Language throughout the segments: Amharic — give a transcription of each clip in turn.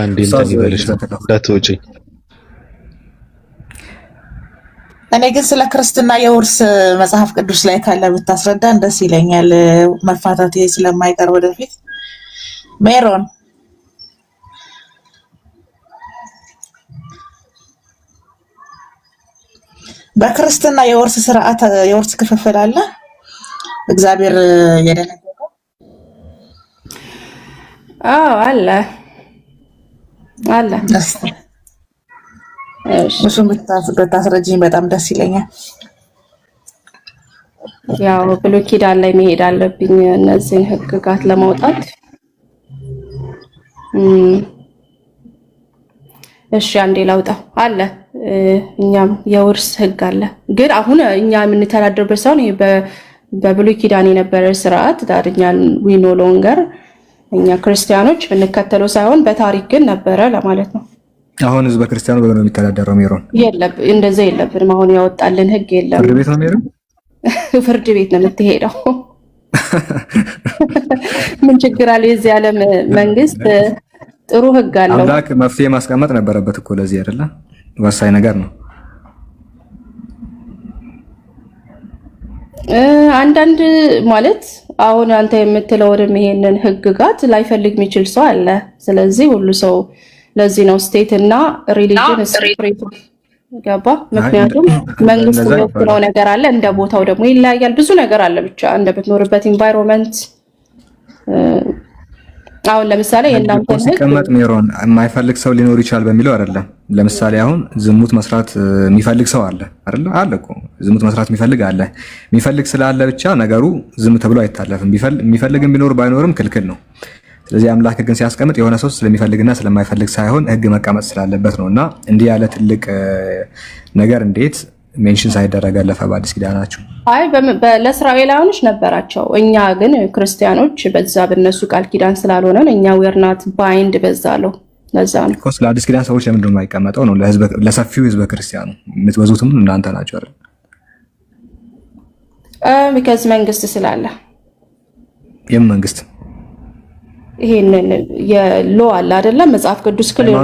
አንዴ እንትን ይበልሽ እንዳትወጪ። እኔ ግን ስለ ክርስትና የውርስ መጽሐፍ ቅዱስ ላይ ካለ ብታስረዳን ደስ ይለኛል። መፋታት ስለማይቀር ወደፊት። ሜሮን በክርስትና የውርስ ስርዓት የውርስ ክፍፍል አለ እግዚአብሔር የደነገገው? አዎ አለ አለ። እሱ ብታስረጂኝ በጣም ደስ ይለኛል። ያው ብሉይ ኪዳን ላይ መሄድ አለብኝ እነዚህን ህግጋት ለማውጣት። እሺ አንዴ ላውጣው አለ። እኛም የውርስ ህግ አለ፣ ግን አሁን እኛ የምንተዳደርበት ሳይሆን ይሄ በብሉይ ኪዳን የነበረ ስርዓት ዳርኛን ዊ ኖ ሎንገር እኛ ክርስቲያኖች የምንከተለው ሳይሆን በታሪክ ግን ነበረ ለማለት ነው። አሁን ህዝበ ክርስቲያኑ በምን ነው የሚተዳደረው? ሜሮን እንደዛ የለብንም። አሁን ያወጣልን ህግ የለም። ፍርድ ቤት ነው ሜሮን፣ ፍርድ ቤት ነው የምትሄደው። ምን ችግር አለ? የዚህ ዓለም መንግስት ጥሩ ህግ አለው። አምላክ መፍትሄ ማስቀመጥ ነበረበት እኮ ለዚህ አይደለ? ወሳኝ ነገር ነው። አንዳንድ ማለት አሁን አንተ የምትለውንም ይሄንን ህግጋት ላይፈልግ የሚችል ሰው አለ። ስለዚህ ሁሉ ሰው ለዚህ ነው ስቴት እና ሪሊጅን ስፕሪት ገባ። ምክንያቱም መንግስት የሚወክለው ነገር አለ፣ እንደ ቦታው ደግሞ ይለያያል። ብዙ ነገር አለ። ብቻ እንደምትኖርበት ኢንቫይሮንመንት አሁን ለምሳሌ የእናንተ ሲቀመጥ ሜሮን የማይፈልግ ሰው ሊኖር ይችላል በሚለው አይደለም። ለምሳሌ አሁን ዝሙት መስራት የሚፈልግ ሰው አለ አይደል? አለ እኮ ዝሙት መስራት የሚፈልግ አለ። የሚፈልግ ስላለ ብቻ ነገሩ ዝም ተብሎ አይታለፍም። የሚፈልግም ቢኖር ባይኖርም ክልክል ነው። ስለዚህ አምላክ ህግን ሲያስቀምጥ የሆነ ሰው ስለሚፈልግና ስለማይፈልግ ሳይሆን ህግ መቀመጥ ስላለበት ነውና እንዲህ ያለ ትልቅ ነገር እንዴት ሜንሽን ሳይደረግ አለፈ በአዲስ ኪዳናችሁ? አይ ለእስራኤላውያኖች ነበራቸው። እኛ ግን ክርስቲያኖች በዛ በነሱ ቃል ኪዳን ስላልሆነን እኛ ወርናት ባይንድ በዛለው ለዛ ነው እኮ ስለ አዲስ ኪዳን ሰዎች ለምንድን ነው የማይቀመጠው? ነው ለሰፊው ህዝበ ክርስቲያኑ የምትበዙትም እናንተ ናችሁ አይደል? ቢካዝ መንግስት ስላለ። የምን መንግስት? ይሄንን የሎ አለ አይደለም መጽሐፍ ቅዱስ ክልል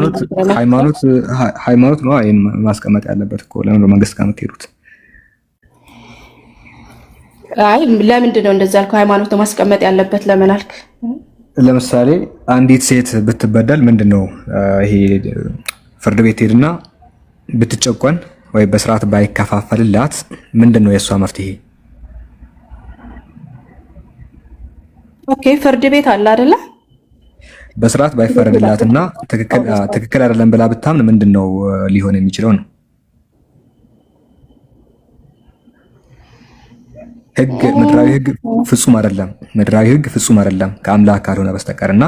ሃይማኖት ነው አይን ማስቀመጥ ያለበት እኮ። ለምን መንግስት ጋር የምትሄዱት? አይ ለምንድን ነው እንደዛ ያልከው? ሃይማኖት ነው ማስቀመጥ ያለበት ለምን አልክ? ለምሳሌ አንዲት ሴት ብትበደል ምንድነው ይሄ ፍርድ ቤት ሄድና ብትጨቆን ወይ በስርዓት ባይከፋፈልላት ምንድነው የሷ መፍትሄ? ኦኬ ፍርድ ቤት አለ አይደለ? በስርዓት ባይፈረድላትና ትክክል አይደለም ብላ ብታምን ምንድነው ሊሆን የሚችለው ነው? ምድራዊ ህግ ፍጹም አይደለም። ምድራዊ ህግ ፍጹም አይደለም ከአምላክ ካልሆነ በስተቀርና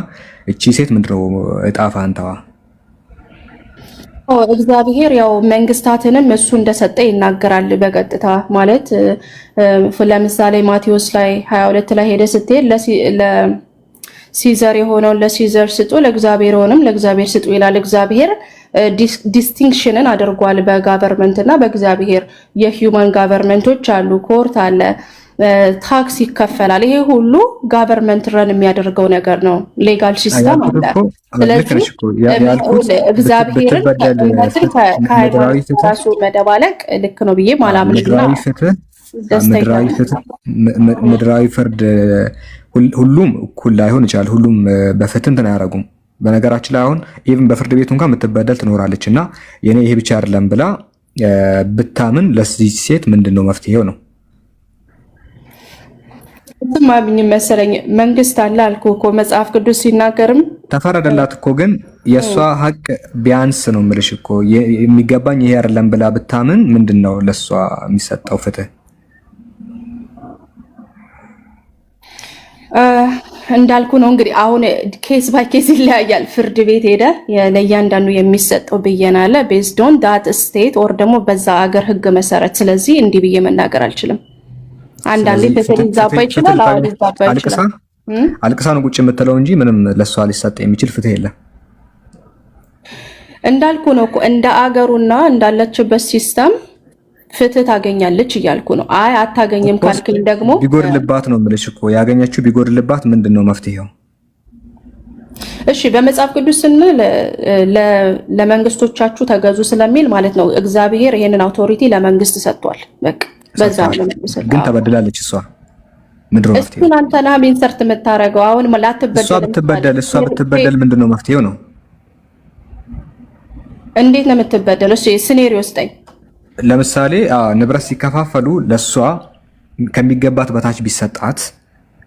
እቺ ሴት ምንድነው እጣ ፋንታዋ? እግዚአብሔር ያው መንግስታትንም እሱ እንደሰጠ ይናገራል በቀጥታ ማለት ለምሳሌ ማቴዎስ ላይ 22 ላይ ሄደ ስትሄድ ለሲዘር የሆነውን ለሲዘር ስጡ፣ ለእግዚአብሔር የሆነም ለእግዚአብሔር ስጡ ይላል። እግዚአብሔር ዲስቲንክሽንን አድርጓል በጋቨርመንት እና በእግዚአብሔር። የሂውማን ጋቨርመንቶች አሉ፣ ኮርት አለ፣ ታክስ ይከፈላል። ይሄ ሁሉ ጋቨርመንት ረን የሚያደርገው ነገር ነው። ሌጋል ሲስተም አለ። ስለዚህ እግዚአብሔርን ከሃይማኖት ራሱ መደባለቅ ልክ ነው ብዬ ማላምንና ምድራዊ ፍርድ ሁሉም እኩል ላይሆን ይችላል። ሁሉም በፍትህ እንትን አያደርጉም። በነገራችን ላይ አሁን ኢቭን በፍርድ ቤቱ እንኳን የምትበደል ትኖራለች እና የኔ ይሄ ብቻ አይደለም ብላ ብታምን ለዚህ ሴት ምንድነው መፍትሄው ነው? ማብኝ መሰለኝ መንግስት አለ አልኩ እኮ መጽሐፍ ቅዱስ ሲናገርም ተፈረደላት እኮ። ግን የሷ ሀቅ ቢያንስ ነው የምልሽ እኮ የሚገባኝ ይሄ አይደለም ብላ ብታምን ምንድነው ለሷ የሚሰጠው ፍትህ? እንዳልኩ ነው እንግዲህ አሁን ኬስ ባይ ኬስ ይለያያል። ፍርድ ቤት ሄደ ለእያንዳንዱ የሚሰጠው ብይን አለ ቤዝድ ኦን ዳት ስቴት ኦር ደግሞ በዛ አገር ህግ መሰረት። ስለዚህ እንዲህ ብዬ መናገር አልችልም። አንዳንዴ በተሊዛባ ይችላል። አሁን ሊዛባ ይችላል። አልቅሳ ነው ቁጭ የምትለው እንጂ ምንም ለሷ ሊሰጥ የሚችል ፍትህ የለም። እንዳልኩ ነው እኮ እንደ አገሩና እንዳለችበት ሲስተም ፍትህ ታገኛለች እያልኩ ነው። አይ አታገኝም ካልክኝ ደግሞ ቢጎድልባት ነው የምልሽ እኮ። ያገኘችው ቢጎድልባት ምንድነው መፍትሄው? እሺ በመጽሐፍ ቅዱስ ስንል ለመንግስቶቻችሁ ተገዙ ስለሚል ማለት ነው። እግዚአብሔር ይሄንን አውቶሪቲ ለመንግስት ሰጥቷል። በቃ በዛ ነው። ግን ተበድላለች እሷ ምንድነው መፍትሄው? እሱን አንተ ነህ ኢንሰርት የምታረገው። አሁን እሷ ብትበደል ምንድነው መፍትሄው ነው? እንዴት ነው የምትበደለው? እሺ ሲኔሪዮ ስጠኝ። ለምሳሌ ንብረት ሲከፋፈሉ ለሷ ከሚገባት በታች ቢሰጣት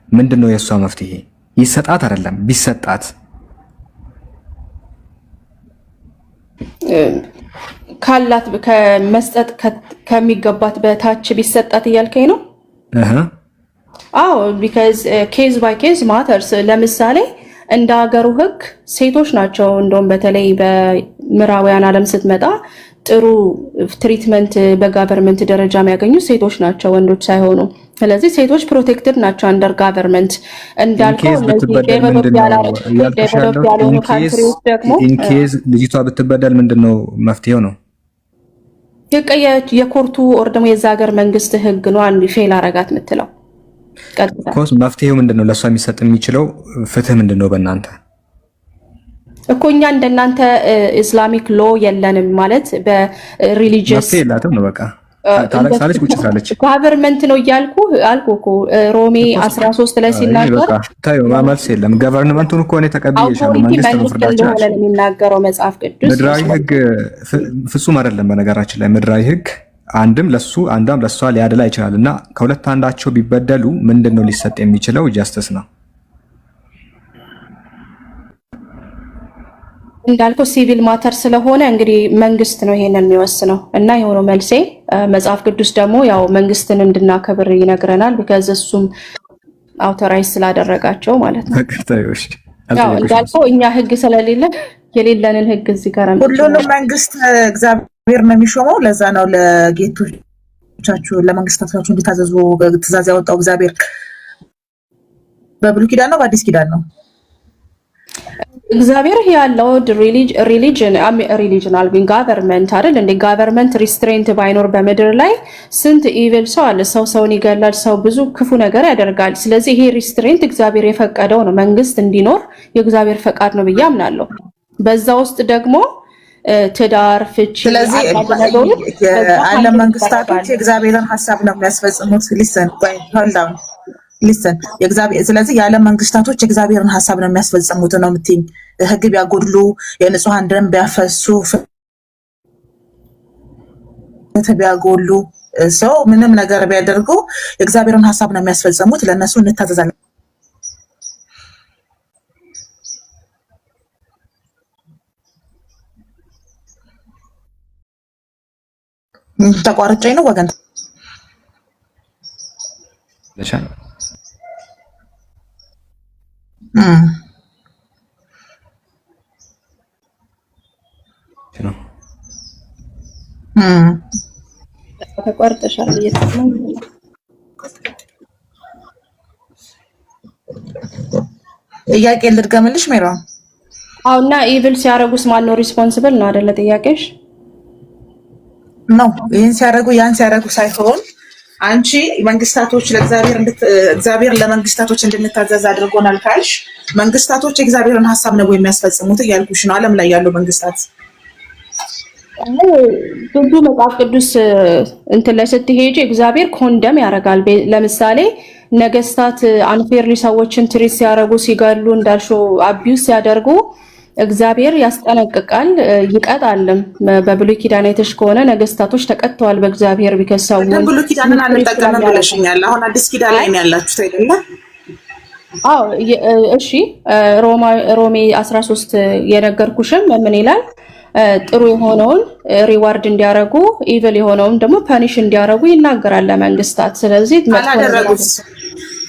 ምንድነው የሷ መፍትሄ? ይሰጣት አይደለም ቢሰጣት ካላት ከመስጠት ከሚገባት በታች ቢሰጣት እያልከኝ ነው? አዎ ቢካዝ ኬዝ ባይ ኬዝ ማተርስ። ለምሳሌ እንደ ሀገሩ ህግ ሴቶች ናቸው እንደውም በተለይ በምዕራባውያን ዓለም ስትመጣ ጥሩ ትሪትመንት በጋቨርንመንት ደረጃ የሚያገኙ ሴቶች ናቸው ወንዶች ሳይሆኑ። ስለዚህ ሴቶች ፕሮቴክትድ ናቸው አንደር ጋቨርንመንት እንዳልከው። ኢንኬዝ ልጅቷ ብትበደል ምንድነው መፍትሄው ነው? የኮርቱ ኦር ደግሞ የዛ ሀገር መንግስት ህግ ነው አንድ ፌል አረጋት የምትለው ኮስ መፍትሄው ምንድነው? ለሷ የሚሰጥ የሚችለው ፍትህ ምንድነው? በእናንተ እኮ እኛ እንደናንተ ኢስላሚክ ሎ የለንም ማለት በሪሊጂየስ መፍትሄ የላትም ነው በቃ ታለቅሳለች ቁጭ ትላለች። ጋቨርንመንት ነው እያልኩ እኮ ሮሜ 13 ላይ ሲናገር ታዩ ማመልስ የለም። ጋቨርንመንቱን እኮ ነው ተቀብዬሻለሁ። መንግስት ነው ፍርዳቸው ነው የሚናገረው መጽሐፍ ቅዱስ። ምድራዊ ህግ ፍጹም አይደለም። በነገራችን ላይ ምድራዊ ህግ አንድም ለሱ አንዳም ለሷ ሊያደላ ይችላልና ከሁለት አንዳቸው ቢበደሉ ምንድነው ሊሰጥ የሚችለው? ጃስቲስ ነው እንዳልከው ሲቪል ማተር ስለሆነ እንግዲህ መንግስት ነው ይሄንን የሚወስነው እና የሆነው መልሴ መጽሐፍ ቅዱስ ደግሞ ያው መንግስትን እንድናከብር ይነግረናል። ቢካዝ እሱም አውቶራይዝ ስላደረጋቸው ማለት ነው። ያው እንዳልከው እኛ ህግ ስለሌለ የሌለንን ህግ እዚህ ጋር ሁሉንም መንግስት እግዚአብሔር ነው የሚሾመው። ለዛ ነው ለጌቶቻችሁ ለመንግስታችሁ እንዲታዘዙ ትእዛዝ ያወጣው እግዚአብሔር። በብሉይ ኪዳን ነው በአዲስ ኪዳን ነው? እግዚአብሔር ያለው ሪሊጅናል ግን ጋቨርንመንት አይደል እንዴ? ጋቨርንመንት ሪስትሬንት ባይኖር በምድር ላይ ስንት ኢቪል ሰው አለ። ሰውን ይገላል፣ ሰው ብዙ ክፉ ነገር ያደርጋል። ስለዚህ ይሄ ሪስትሬንት እግዚአብሔር የፈቀደው ነው። መንግስት እንዲኖር የእግዚአብሔር ፈቃድ ነው ብዬ አምናለሁ። በዛ ውስጥ ደግሞ ትዳር፣ ፍቺ፣ ስለዚህ የዓለም መንግስታቶች የእግዚአብሔርን ሀሳብ ነው የሚያስፈጽሙት። ሊሰን ስለዚህ የዓለም መንግስታቶች የእግዚአብሔርን ሀሳብ ነው የሚያስፈጽሙት ነው የምትይኝ? ህግ ቢያጎድሉ፣ የንጹሃን ደም ቢያፈሱ፣ ፍትህ ቢያጎሉ፣ ሰው ምንም ነገር ቢያደርጉ የእግዚአብሔርን ሀሳብ ነው የሚያስፈጽሙት። ለእነሱ እንታዘዛለን። ተቋርጬ ነው ወገን ተቋርጠሻል እየተሰማኝ ነው። ጥያቄ ልድገምልሽ ሜሮን? እና ኢቪል ሲያረጉስ ማን ነው ሪስፖንሲብል ነው አይደለ ጥያቄሽ? ነው ይሄን ሲያረጉ ያን ሲያረጉ ሳይሆን አንቺ መንግስታቶች እግዚአብሔር ለመንግስታቶች እንድንታዘዝ አድርጎናል ካልሽ መንግስታቶች የእግዚአብሔርን ሀሳብ ነው የሚያስፈጽሙት እያልኩሽ ነው። ዓለም ላይ ያሉ መንግስታት ብዙ መጽሐፍ ቅዱስ እንትን ላይ ስትሄጂ እግዚአብሔር ኮንደም ያደርጋል። ለምሳሌ ነገስታት አንፌርሊ ሰዎችን ትሪት ሲያደርጉ፣ ሲገሉ፣ እንዳልሽው አቢዩስ ሲያደርጉ እግዚአብሔር ያስጠነቅቃል፣ ይቀጣልም። በብሉይ ኪዳን አይተሽ ከሆነ ነገስታቶች ተቀጥተዋል በእግዚአብሔር ቢከሰው። ብሉይ ኪዳንን አንጠቀምም ብለሽኛል። አሁን አዲስ ኪዳን ላይ ነው ያላችሁት አይደለ? አዎ እሺ። ሮሜ 13 የነገርኩሽም ምን ይላል? ጥሩ የሆነውን ሪዋርድ እንዲያረጉ ኢቪል የሆነውን ደግሞ ፐኒሽ እንዲያረጉ ይናገራል ለመንግስታት። ስለዚህ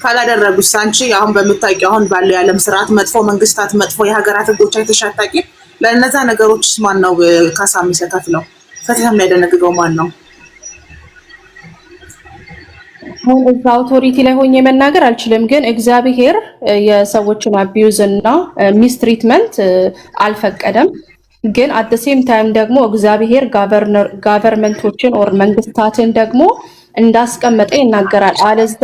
ካላደረጉስ አንቺ አሁን በምታውቂው አሁን ባለው የዓለም ስርዓት መጥፎ መንግስታት፣ መጥፎ የሀገራት ህጎች አይተሻታቂ? ለእነዛ ነገሮችስ ማን ነው ካሳ የሚከፍለው? ፍትህ የሚያደነግገው ማን ነው? አሁን እዛ አውቶሪቲ ላይ ሆኜ መናገር አልችልም፣ ግን እግዚአብሔር የሰዎችን አቢዩዝ እና ሚስትሪትመንት አልፈቀደም። ግን አት ሴም ታይም ደግሞ እግዚአብሔር ጋቨርንመንቶችን ኦር መንግስታትን ደግሞ እንዳስቀመጠ ይናገራል። አለዛ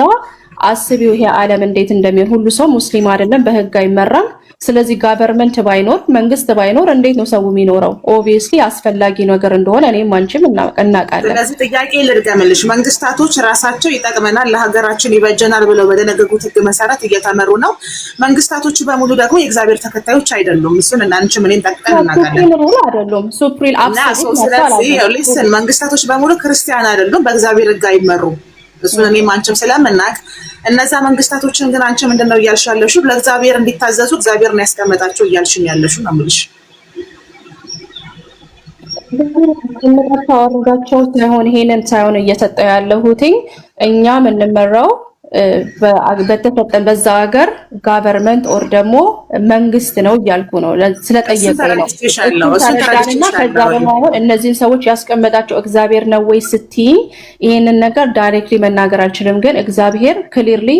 አስቢው ይሄ ዓለም እንዴት እንደሚሆን ሁሉ ሰው ሙስሊም አይደለም በህግ አይመራም ስለዚህ ጋቨርንመንት ባይኖር መንግስት ባይኖር እንዴት ነው ሰው የሚኖረው ኦብቪየስሊ አስፈላጊ ነገር እንደሆነ እኔም አንቺም እናውቃለን ስለዚህ ጥያቄ ልድገምልሽ መንግስታቶች ራሳቸው ይጠቅመናል ለሀገራችን ይበጀናል ብለው በደነገጉት ህግ መሰረት እየተመሩ ነው መንግስታቶቹ በሙሉ ደግሞ የእግዚአብሔር ተከታዮች አይደሉም እሱን እናንቺ ምንም ጠቅጠን እናውቃለን አይደሉም ሱፕሪል አብሶሉት ስለዚህ ሊስን መንግስታቶች በሙሉ ክርስቲያን አይደሉም በእግዚአብሔር ህግ አይመሩም እሱን እኔም አንቺም ስለምናውቅ እነዛ መንግስታቶችን ግን አንቺ ምንድነው ያልሻለሽው ለእግዚአብሔር እንዲታዘዙ እግዚአብሔርን ያስቀመጣቸው እያልሽኝ ያለሽው ነው የምልሽ እንደምታወርዳቸው ሳይሆን ይሄንን ሳይሆን እየሰጠው ያለሁትኝ እኛ ምንመራው በተፈጠን በዛ ሀገር ጋቨርንመንት ኦር ደግሞ መንግስት ነው እያልኩ ነው ስለጠየቀኝ ነው እሱና ከዛ በኋላ እነዚህን ሰዎች ያስቀመጣቸው እግዚአብሔር ነው ወይ ስትይ ይሄንን ነገር ዳይሬክትሊ መናገር አልችልም ግን እግዚአብሔር ክሊርሊ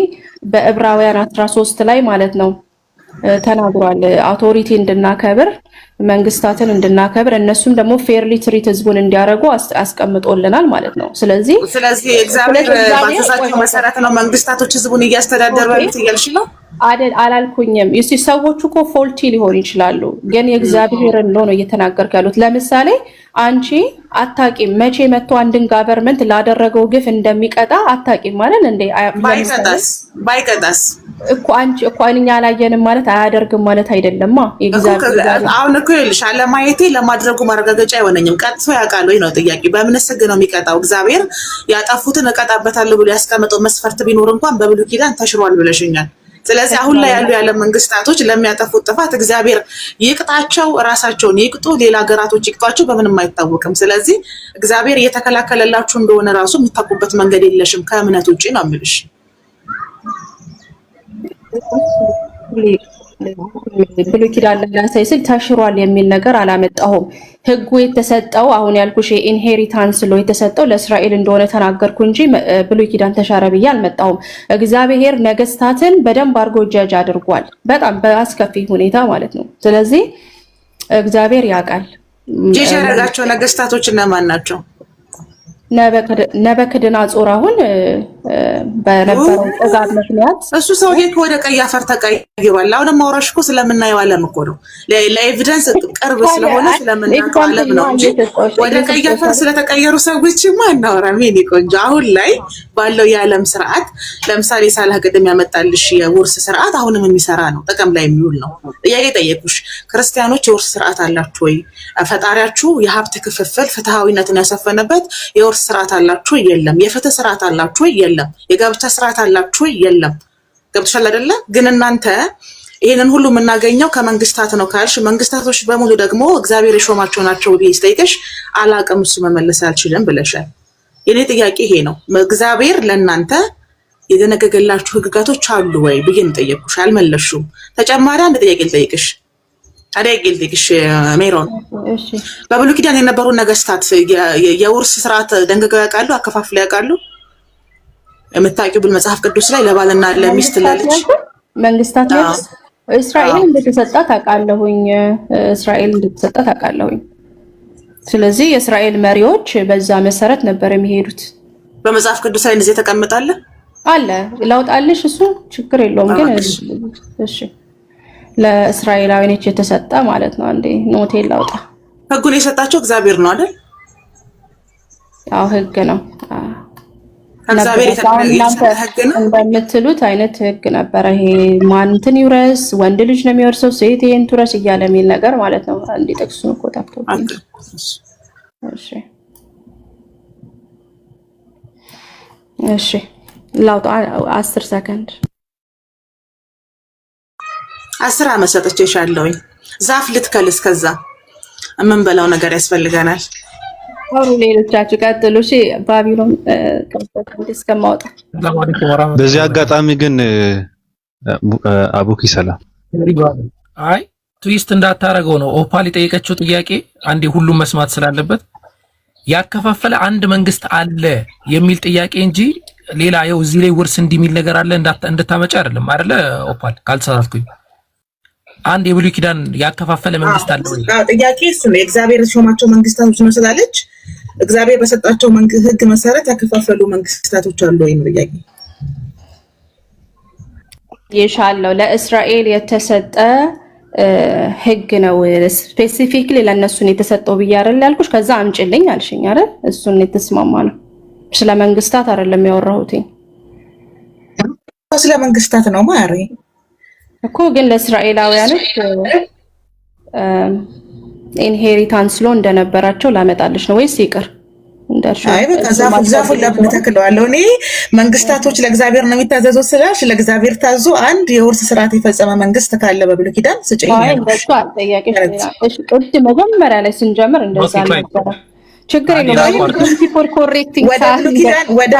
በዕብራውያን 13 ላይ ማለት ነው ተናግሯል አውቶሪቲ እንድናከብር መንግስታትን እንድናከብር እነሱም ደግሞ ፌርሊ ትሪት ህዝቡን እንዲያረጉ አስቀምጦልናል ማለት ነው ስለዚህ እግዚአብሔር ባዘዛቸው መሰረት ነው መንግስታቶች ህዝቡን እያስተዳደሩ ያሉት እያልሽ ነው አላልኩኝም እሺ ሰዎቹ እኮ ፎልቲ ሊሆን ይችላሉ ግን የእግዚአብሔርን ነው እየተናገርኩ ያሉት ለምሳሌ አንቺ አታቂም መቼ መጥቶ አንድን ጋቨርንመንት ላደረገው ግፍ እንደሚቀጣ አታቂም ማለት እንዴ ባይቀጣስ እኮ አንቺ እኮ እኛ አላየንም ማለት አያደርግም ማለት አይደለማ የእግዚአብሔር አሁን እኮ ይልሽ አለማየቴ ለማድረጉ ማረጋገጫ አይሆነኝም ቀጥቶ ያውቃል ወይ ነው ጥያቄ በምን ስግ ነው የሚቀጣው እግዚአብሔር ያጠፉትን እቀጣበታለሁ ብሎ ያስቀመጠው መስፈርት ቢኖር እንኳን በብሉይ ኪዳን ተሽሯል ብለሽኛል ስለዚህ አሁን ላይ ያሉ ያለ መንግስታቶች ለሚያጠፉት ጥፋት እግዚአብሔር ይቅጣቸው ራሳቸውን ይቅጡ ሌላ ሀገራቶች ይቅጣቸው በምንም አይታወቅም ስለዚህ እግዚአብሔር እየተከላከለላችሁ እንደሆነ ራሱ የምታውቁበት መንገድ የለሽም ከእምነት ውጪ ነው የሚልሽ ብሉይ ኪዳን ላይ ስል ተሽሯል የሚል ነገር አላመጣሁም ህጉ የተሰጠው አሁን ያልኩሽ ኢንሄሪታንስ ነው የተሰጠው ለእስራኤል እንደሆነ ተናገርኩ እንጂ ብሉይ ኪዳን ተሻረ ብዬ አልመጣሁም እግዚአብሔር ነገስታትን በደንብ አርጎ ጀጅ አድርጓል በጣም በአስከፊ ሁኔታ ማለት ነው ስለዚህ እግዚአብሔር ያውቃል ጀጅ ያደረጋቸው ነገስታቶች እነማን ናቸው ነበክድነጾር አሁን በነበረው ጥጋብ ምክንያት እሱ ሰውዬ ወደ ቀይ አፈር ተቀይሯል አሁን ማውራሽ እኮ ስለምናየው ዓለም እኮ ነው ለኤቪደንስ ቅርብ ስለሆነ ስለምናየው ዓለም ነው እንጂ ወደ ቀይ አፈር ስለተቀየሩ ሰዎች ማናወራ ምን ይቆንጆ አሁን ላይ ባለው የዓለም ስርዓት ለምሳሌ ሳላህ ቅድም ያመጣልሽ የውርስ ስርዓት አሁንም የሚሰራ ነው ጥቅም ላይ የሚውል ነው ጥያቄ ጠየቁሽ ክርስቲያኖች የውርስ ስርዓት አላችሁ ወይ ፈጣሪያችሁ የሀብት ክፍፍል ፍትሃዊነትን ያሰፈነበት የውርስ ስርዓት አላችሁ የለም የፍትህ ስርዓት አላችሁ የለም የጋብቻ ስርዓት አላችሁ የለም ገብቶሻል አይደለ ግን እናንተ ይሄንን ሁሉ የምናገኘው ከመንግስታት ነው ካልሽ መንግስታቶች በሙሉ ደግሞ እግዚአብሔር የሾማቸው ናቸው ቢስጠይቅሽ አላቀም እሱ መመለስ አልችልም ብለሻል የኔ ጥያቄ ይሄ ነው እግዚአብሔር ለእናንተ የደነገገላችሁ ህግጋቶች አሉ ወይ ብዬን ጠየቅኩሽ አልመለሽም ተጨማሪ አንድ ጥያቄ ልጠይቅሽ አደግልልሽ ሜሮን እሺ በብሉይ ኪዳን የነበሩ ነገስታት የውርስ ስርዓት ደንገገው ያውቃሉ አከፋፍለው ያውቃሉ የምታውቂው በመጽሐፍ ቅዱስ ላይ ለባልና ለሚስት ለልጅ መንግስታት ነው እስራኤል እንደተሰጣት አውቃለሁኝ እስራኤል እንደተሰጣት አውቃለሁኝ ስለዚህ የእስራኤል መሪዎች በዛ መሰረት ነበር የሚሄዱት በመጽሐፍ ቅዱስ ላይ እንደዚህ ተቀምጣለ አለ ላውጣልሽ እሱ ችግር የለውም ግን እሺ ለእስራኤላውያኖች የተሰጠ ማለት ነው አንዴ ኖቴል ላውጣ ህጉን የሰጣቸው እግዚአብሔር ነው አይደል ያው ህግ ነው እግዚአብሔር የተሰጠ ህግ ነው እንደምትሉት አይነት ህግ ነበር ይሄ ማንንትን ይውረስ ወንድ ልጅ ነው የሚወርሰው ሴት ይሄን ትውረስ እያለ የሚል ነገር ማለት ነው አንዴ ጥቅሱን እኮ ታክቶ እሺ ላውጣ 10 ሰከንድ 10 አመት ሰጥቼሻለሁኝ ዛፍ ልትከልስ ከዛ ምን በላው ነገር ያስፈልጋናል አሁን ሌሎቻችሁ ቀጥሉ እሺ ባቢሎን ከፈተን እስከማውጣ በዚህ አጋጣሚ ግን አቡኪ ሰላም አይ ትዊስት እንዳታረገው ነው ኦፓል የጠየቀችው ጥያቄ አንዴ ሁሉም መስማት ስላለበት ያከፋፈለ አንድ መንግስት አለ የሚል ጥያቄ እንጂ ሌላ ያው እዚህ ላይ ውርስ እንዲሚል ነገር አለ እንድታመጪ አይደለም አይደለ ኦፓል ካልተሳሳትኩኝ አንድ የብሉይ ኪዳን ያከፋፈለ መንግስት አለ ወይ ጥያቄ እሱ ነው እግዚአብሔር ሾማቸው መንግስታቶች ነው ስላለች እግዚአብሔር በሰጣቸው ህግ መሰረት ያከፋፈሉ መንግስታቶች አሉ ወይ ነው ጥያቄ ይሻለው ለእስራኤል የተሰጠ ህግ ነው ስፔሲፊክሊ ለነሱን የተሰጠው ብዬ አይደል ያልኩሽ። ከዛ አምጪልኝ አልሽኝ አይደል? እሱን የተስማማ ነው። ስለ መንግስታት አይደለም ያወራሁት ስለ መንግስታት ነው ማሪ እኮ። ግን ለእስራኤላውያኖች ኢንሄሪታንስ ሎ እንደነበራቸው ላመጣልሽ ነው ወይስ ይቅር? አይ በቃ ዛፉን ለምን ተክለዋለሁ እኔ መንግስታቶች ለእግዚአብሔር ነው የሚታዘዙት ስላልሽ ለእግዚአብሔር ታዞ አንድ የውርስ ስርዓት የፈጸመ መንግስት ካለ በብሉይ ኪዳን ስጪኝ። አይ እንደሱ አልጠያቄሽ። እሺ ቅድም መጀመሪያ ላይ ስንጀምር እንደዛ ነበር። ችግር የለውም። ፎር ኮሬክቲንግ ወደ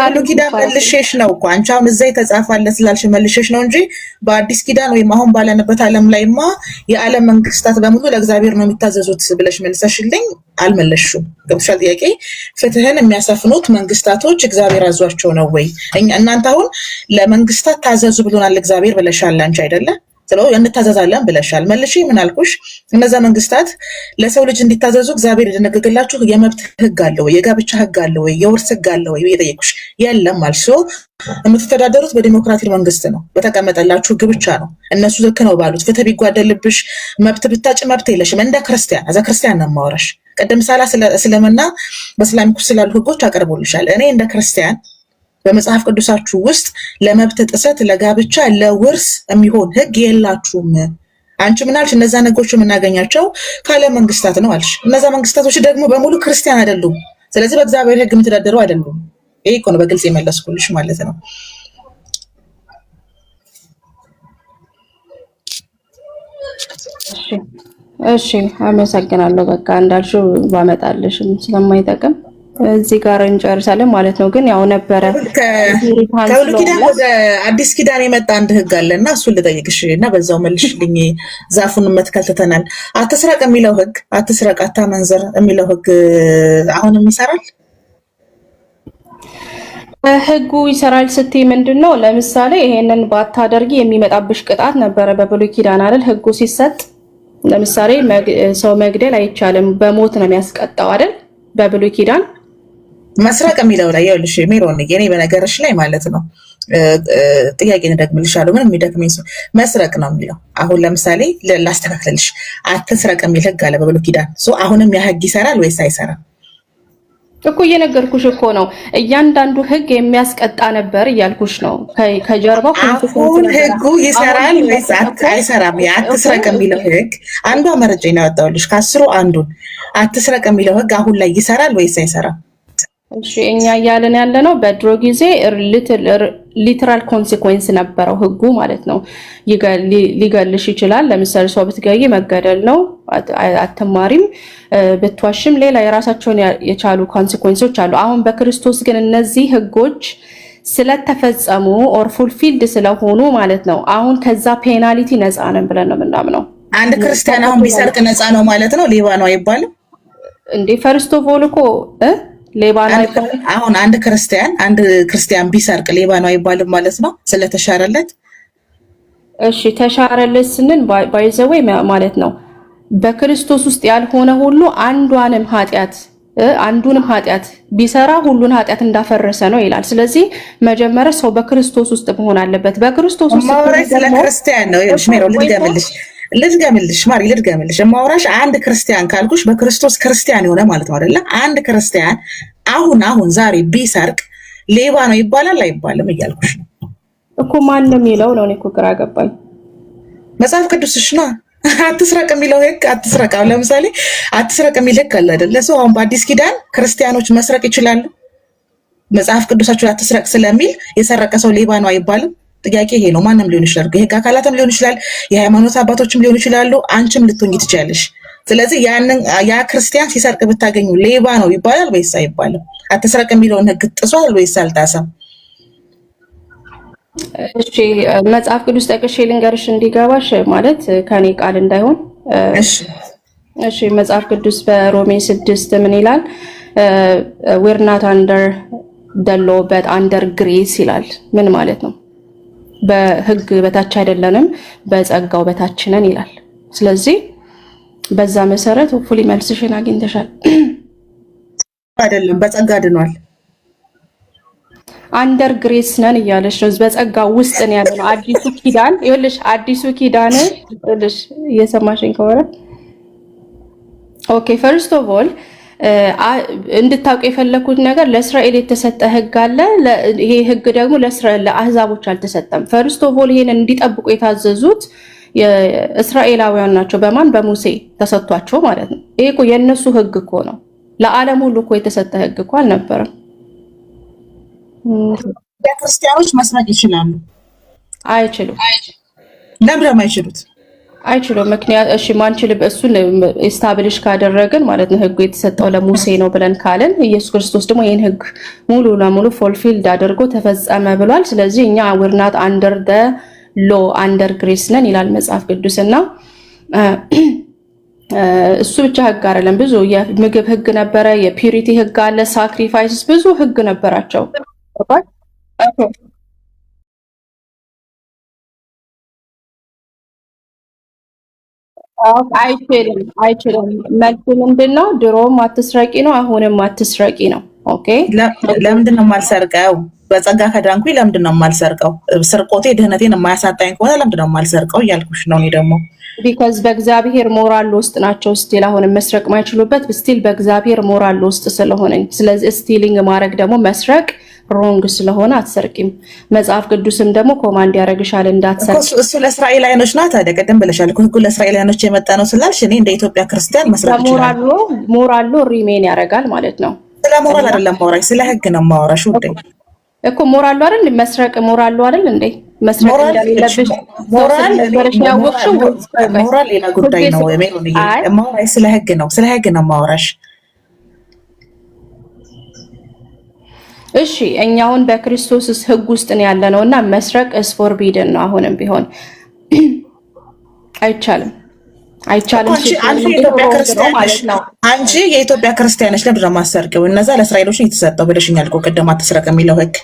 ብሉይ ኪዳን መልሼሽ ነው እኮ አንቺ አሁን እዛ የተጻፈለ ስላልሽ መልሼሽ ነው እንጂ በአዲስ ኪዳን ወይም አሁን ባለንበት ዓለም ላይማ የዓለም መንግስታት በሙሉ ለእግዚአብሔር ነው የሚታዘዙት ብለሽ መልሰሽልኝ አልመለሽም። ገብቶሻል ጥያቄ? ፍትህን የሚያሰፍኑት መንግስታቶች እግዚአብሔር አዟቸው ነው ወይ? እናንተ አሁን ለመንግስታት ታዘዙ ብሎናል እግዚአብሔር ብለሻል አንቺ አይደለ? ስለዚህ እንታዘዛለን ብለሻል። መልሺ ምን አልኩሽ? እነዛ መንግስታት ለሰው ልጅ እንዲታዘዙ እግዚአብሔር የደነገገላችሁ የመብት ህግ አለ ወይ? የጋብቻ ህግ አለ ወይ? የውርስ ህግ አለ ወይ? የጠየቁሽ የለም አልሶ የምትተዳደሩት በዲሞክራቲክ መንግስት ነው። በተቀመጠላችሁ ህግ ብቻ ነው። እነሱ ልክ ነው ባሉት ፍትህ ቢጓደልብሽ መብት ብታጭ መብት የለሽም። እንደ ክርስቲያን አዛ ክርስቲያን ነው የማወራሽ። ቀደም ሳላ ስለምና በእስላሚክ ስላሉ ህጎች አቀርቦልሻል። እኔ እንደ ክርስቲያን በመጽሐፍ ቅዱሳችሁ ውስጥ ለመብት ጥሰት፣ ለጋብቻ፣ ለውርስ የሚሆን ህግ የላችሁም። አንቺ ምን አልሽ? እነዛ ህጎች የምናገኛቸው ካለ መንግስታት ነው አልሽ። እነዛ መንግስታቶች ደግሞ በሙሉ ክርስቲያን አይደሉም። ስለዚህ በእግዚአብሔር ህግ የምትዳደሩ አይደሉም። ይሄ እኮ ነው በግልጽ የመለስኩልሽ ማለት ነው። እሺ አመሰግናለሁ። በቃ እንዳልሽው ባመጣልሽም ስለማይጠቅም እዚህ ጋር እንጨርሳለን ማለት ነው። ግን ያው ነበረ ከብሉይ ኪዳን ወደ አዲስ ኪዳን የመጣ አንድ ህግ አለና እሱን ልጠይቅሽ እና በዛው መልሽልኝ። ዛፉን መትከል ትተናል። አትስረቅ የሚለው ህግ፣ አትስረቅ፣ አታመንዝር የሚለው ህግ አሁንም ይሰራል? ህጉ ይሰራል ስትይ ምንድነው? ለምሳሌ ይሄንን ባታደርጊ የሚመጣብሽ ቅጣት ነበረ በብሉይ ኪዳን አይደል? ህጉ ሲሰጥ ለምሳሌ ሰው መግደል አይቻልም፣ በሞት ነው የሚያስቀጣው አይደል? በብሉይ ኪዳን መስረቅ የሚለው ላይ ይኸውልሽ ሜሮን እኔ በነገርሽ ላይ ማለት ነው ጥያቄ እንደግምልሻለሁ። ምንም የሚደክመኝ ሰው መስረቅ ነው የሚለው። አሁን ለምሳሌ ላስተካክልልሽ፣ አትስረቅ የሚል ህግ አለ በብሉይ ኪዳን። አሁንም ያ ህግ ይሰራል ወይስ አይሰራም? እኮ እየነገርኩሽ እኮ ነው። እያንዳንዱ ህግ የሚያስቀጣ ነበር እያልኩሽ ነው። ከጀርባው አሁን ህጉ ይሰራል ወይስ አይሰራም? አትስረቅ የሚለው ህግ አንዷ መረጃ ነው ያወጣሁልሽ ከአስሩ አንዱን። አትስረቅ የሚለው ህግ አሁን ላይ ይሰራል ወይስ አይሰራም? እሺ እኛ እያልን ያለ ነው በድሮ ጊዜ ሊተራል ኮንሲኩዌንስ ነበረው ህጉ ማለት ነው። ሊገልሽ ይችላል። ለምሳሌ ሰው ብትገይ መገደል ነው፣ አትማሪም፣ ብትዋሽም ሌላ የራሳቸውን የቻሉ ኮንሲኩዌንሶች አሉ። አሁን በክርስቶስ ግን እነዚህ ህጎች ስለተፈጸሙ ኦር ፉልፊልድ ስለሆኑ ማለት ነው አሁን ከዛ ፔናሊቲ ነፃ ነን ብለን ነው የምናምነው። አንድ ክርስቲያን አሁን ቢሰርቅ ነፃ ነው ማለት ነው? ሌባ ነው አይባልም እንዴ? ፈርስት ኦፍ ኦል እኮ ሌባ ነው አይባልም። አሁን አንድ ክርስቲያን ቢሰርቅ ሌባ ነው አይባልም ማለት ነው ስለተሻረለት? እሺ ተሻረለት ስንል ባይ ዘ ዌይ ማለት ነው በክርስቶስ ውስጥ ያልሆነ ሁሉ አንዱንም ኃጢአት ቢሰራ ሁሉን ኃጢአት እንዳፈረሰ ነው ይላል። ስለዚህ መጀመሪያ ሰው በክርስቶስ ውስጥ መሆን አለበት። በክርስቶስ ውስጥ ስለ ክርስቲያን ነው ልድገምልሽ ማውራሽ አንድ ክርስቲያን ካልኩሽ በክርስቶስ ክርስቲያን የሆነ ማለት ነው አይደለ? አንድ ክርስቲያን አሁን ዛሬ ቢሰርቅ ሌባ ነው ይባላል አይባልም እያልኩሽ ነው እኮ። ማን ነው የሚለው ነው? እኔ እኮ ግራ ገባኝ። መጽሐፍ ቅዱስሽ ነው። አትስረቅ የሚለው ህግ አትስረቅ። አሁን ለምሳሌ አትስረቅ የሚል ህግ አለ አይደለ? ሰው አሁን በአዲስ ኪዳን ክርስቲያኖች መስረቅ ይችላሉ? መጽሐፍ ቅዱሳችሁ አትስረቅ ስለሚል የሰረቀ ሰው ሌባ ነው አይባልም? ጥያቄ ይሄ ነው። ማንም ሊሆን ይችላል፣ የህግ አካላትም ሊሆን ይችላል፣ የሃይማኖት አባቶችም ሊሆኑ ይችላሉ፣ አንቺም ልትሆኚ ትችያለሽ። ስለዚህ ያ ክርስቲያን ሲሰርቅ ብታገኙ ሌባ ነው ይባላል ወይስ አይባልም? አትስረቅ የሚለውን ህግ ጥሷል ወይስ አልጣሰም? እሺ መጽሐፍ ቅዱስ ጠቅሼ ልንገርሽ እንዲገባሽ ማለት ከኔ ቃል እንዳይሆን። እሺ መጽሐፍ ቅዱስ በሮሜ 6 ምን ይላል? we're not under the law but under grace ይላል። ምን ማለት ነው? በህግ በታች አይደለንም በጸጋው በታች ነን ይላል። ስለዚህ በዛ መሰረት ሆፕፉሊ መልስሽን አግኝተሻል። አይደለም በጸጋ ድኗል። አንደር ግሬስ ነን እያለች ነው። በጸጋ ውስጥ ነው ያለ ነው። አዲሱ ኪዳን ይኸውልሽ፣ አዲሱ ኪዳን ይኸውልሽ፣ እየሰማሽኝ ከሆነ ኦኬ። ፈርስት ኦፍ ኦል እንድታውቁ የፈለኩት ነገር ለእስራኤል የተሰጠ ህግ አለ። ይሄ ህግ ደግሞ ለአህዛቦች አልተሰጠም። ፈርስት ኦፍ ኦል ይሄን እንዲጠብቁ የታዘዙት የእስራኤላውያን ናቸው። በማን? በሙሴ ተሰጥቷቸው ማለት ነው። ይሄ እኮ የነሱ ህግ እኮ ነው። ለዓለም ሁሉ እኮ የተሰጠ ህግ እኮ አልነበረም። ክርስቲያኖች መስረቅ ይችላሉ? አይችሉም። ለምን አይችሉት? አይችሉም። ምክንያት እሺ ማንችልም እሱን ኤስታብሊሽ ካደረግን ማለት ነው ህጉ የተሰጠው ለሙሴ ነው ብለን ካለን ኢየሱስ ክርስቶስ ደግሞ ይሄን ህግ ሙሉ ለሙሉ ፎልፊልድ አድርጎ ተፈጸመ ብሏል። ስለዚህ እኛ we're not under the law under grace ነን ይላል መጽሐፍ ቅዱስና እሱ ብቻ ህግ አይደለም። ብዙ የምግብ ህግ ነበረ፣ የፒዩሪቲ ህግ አለ፣ ሳክሪፋይስስ ብዙ ህግ ነበራቸው። አይችልም። መልኩ ምንድነው? ድሮም አትስረቂ ነው፣ አሁንም አትስረቂ ነው። ኦኬ ለምንድን ነው የማልሰርቀው? በጸጋ ከዳንኩኝ ለምንድን ነው የማልሰርቀው? ስርቆቴ ድህነቴን የማያሳጣኝ ከሆነ ለምንድን ነው የማልሰርቀው እያልኩሽ ነው። እኔ ደግሞ ቢካዝ በእግዚአብሔር ሞራል ውስጥ ናቸው ስቲል አሁንም መስረቅ ማይችሉበት ስቲል በእግዚአብሔር ሞራል ውስጥ ስለሆነኝ። ስለዚህ ስቲሊንግ ማድረግ ደግሞ መስረቅ ሮንግ ስለሆነ አትሰርቂም። መጽሐፍ ቅዱስም ደግሞ ኮማንድ ያደርግሻል እንዳትሰርቂ። እሱ ለእስራኤላውያኖች ናት። ቀደም ብለሻል እኮ ህጉ ለእስራኤላውያኖች የመጣ ነው ስላልሽ እኔ እንደ ኢትዮጵያ ክርስቲያን መስረቅ ይችላል። ሞራሉ ሪሜን ያደርጋል ማለት ነው። ስለ ሞራል አይደለም ማውራሽ፣ ስለ ህግ ነው ማውራሽ ውዴ። እኮ ሞራሉ አይደል? መስረቅ ሞራሉ አይደል እንዴ? መስረቅ እንደሌለብሽ ሞራል በረሽ ያወቅሽው ሞራል ሌላ ጉዳይ ነው። የሜሎን ማውራሽ ስለ ህግ ነው፣ ስለ ህግ ነው ማውራሽ። እሺ እኛ አሁን በክርስቶስ ህግ ውስጥ ነው ያለነውና መስረቅ is forbidden ነው። አሁንም ቢሆን አይቻልም። አንቺ የኢትዮጵያ ክርስቲያኖች ለምንድን ነው የማትሰርቂው? እነዛ ለእስራኤሎች ነው የተሰጠው ብለሽኛል እኮ ቅድም፣ አትስረቅ የሚለው ህግ።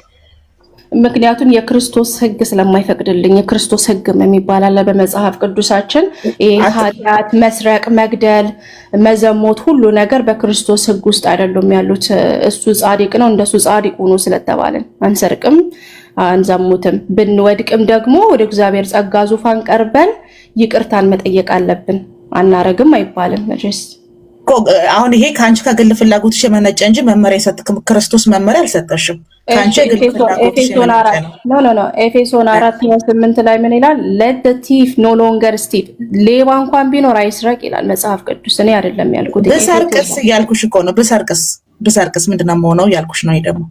ምክንያቱም የክርስቶስ ህግ ስለማይፈቅድልኝ። የክርስቶስ ህግ የሚባል አለ በመጽሐፍ ቅዱሳችን። ኃጢአት፣ መስረቅ፣ መግደል፣ መዘሞት ሁሉ ነገር በክርስቶስ ህግ ውስጥ አይደሉም ያሉት። እሱ ጻድቅ ነው፣ እንደሱ ጻድቅ ሆኖ ስለተባለን አንሰርቅም፣ አንዘሙትም። ብንወድቅም ደግሞ ወደ እግዚአብሔር ጸጋ ዙፋን ቀርበን ይቅርታን መጠየቅ አለብን። አናረግም አይባልም። መቼስ አሁን ይሄ ከአንቺ ከግል ፍላጎትሽ የመነጨ እንጂ መመሪያ የሰጠው ክርስቶስ መመሪያ አልሰጠሽም። ከአንቺ ግል ፍላጎትሽ ነው። ኤፌሶን 4:8 ላይ ምን ይላል? let the thief no longer steal፣ ሌባ እንኳን ቢኖር አይስረቅ ይላል መጽሐፍ ቅዱስ። እኔ አይደለም ያልኩት። ብሰርቅስ እያልኩሽ እኮ ነው። ብሰርቅስ ምንድነው የምሆነው እያልኩሽ ነው። ደግሞ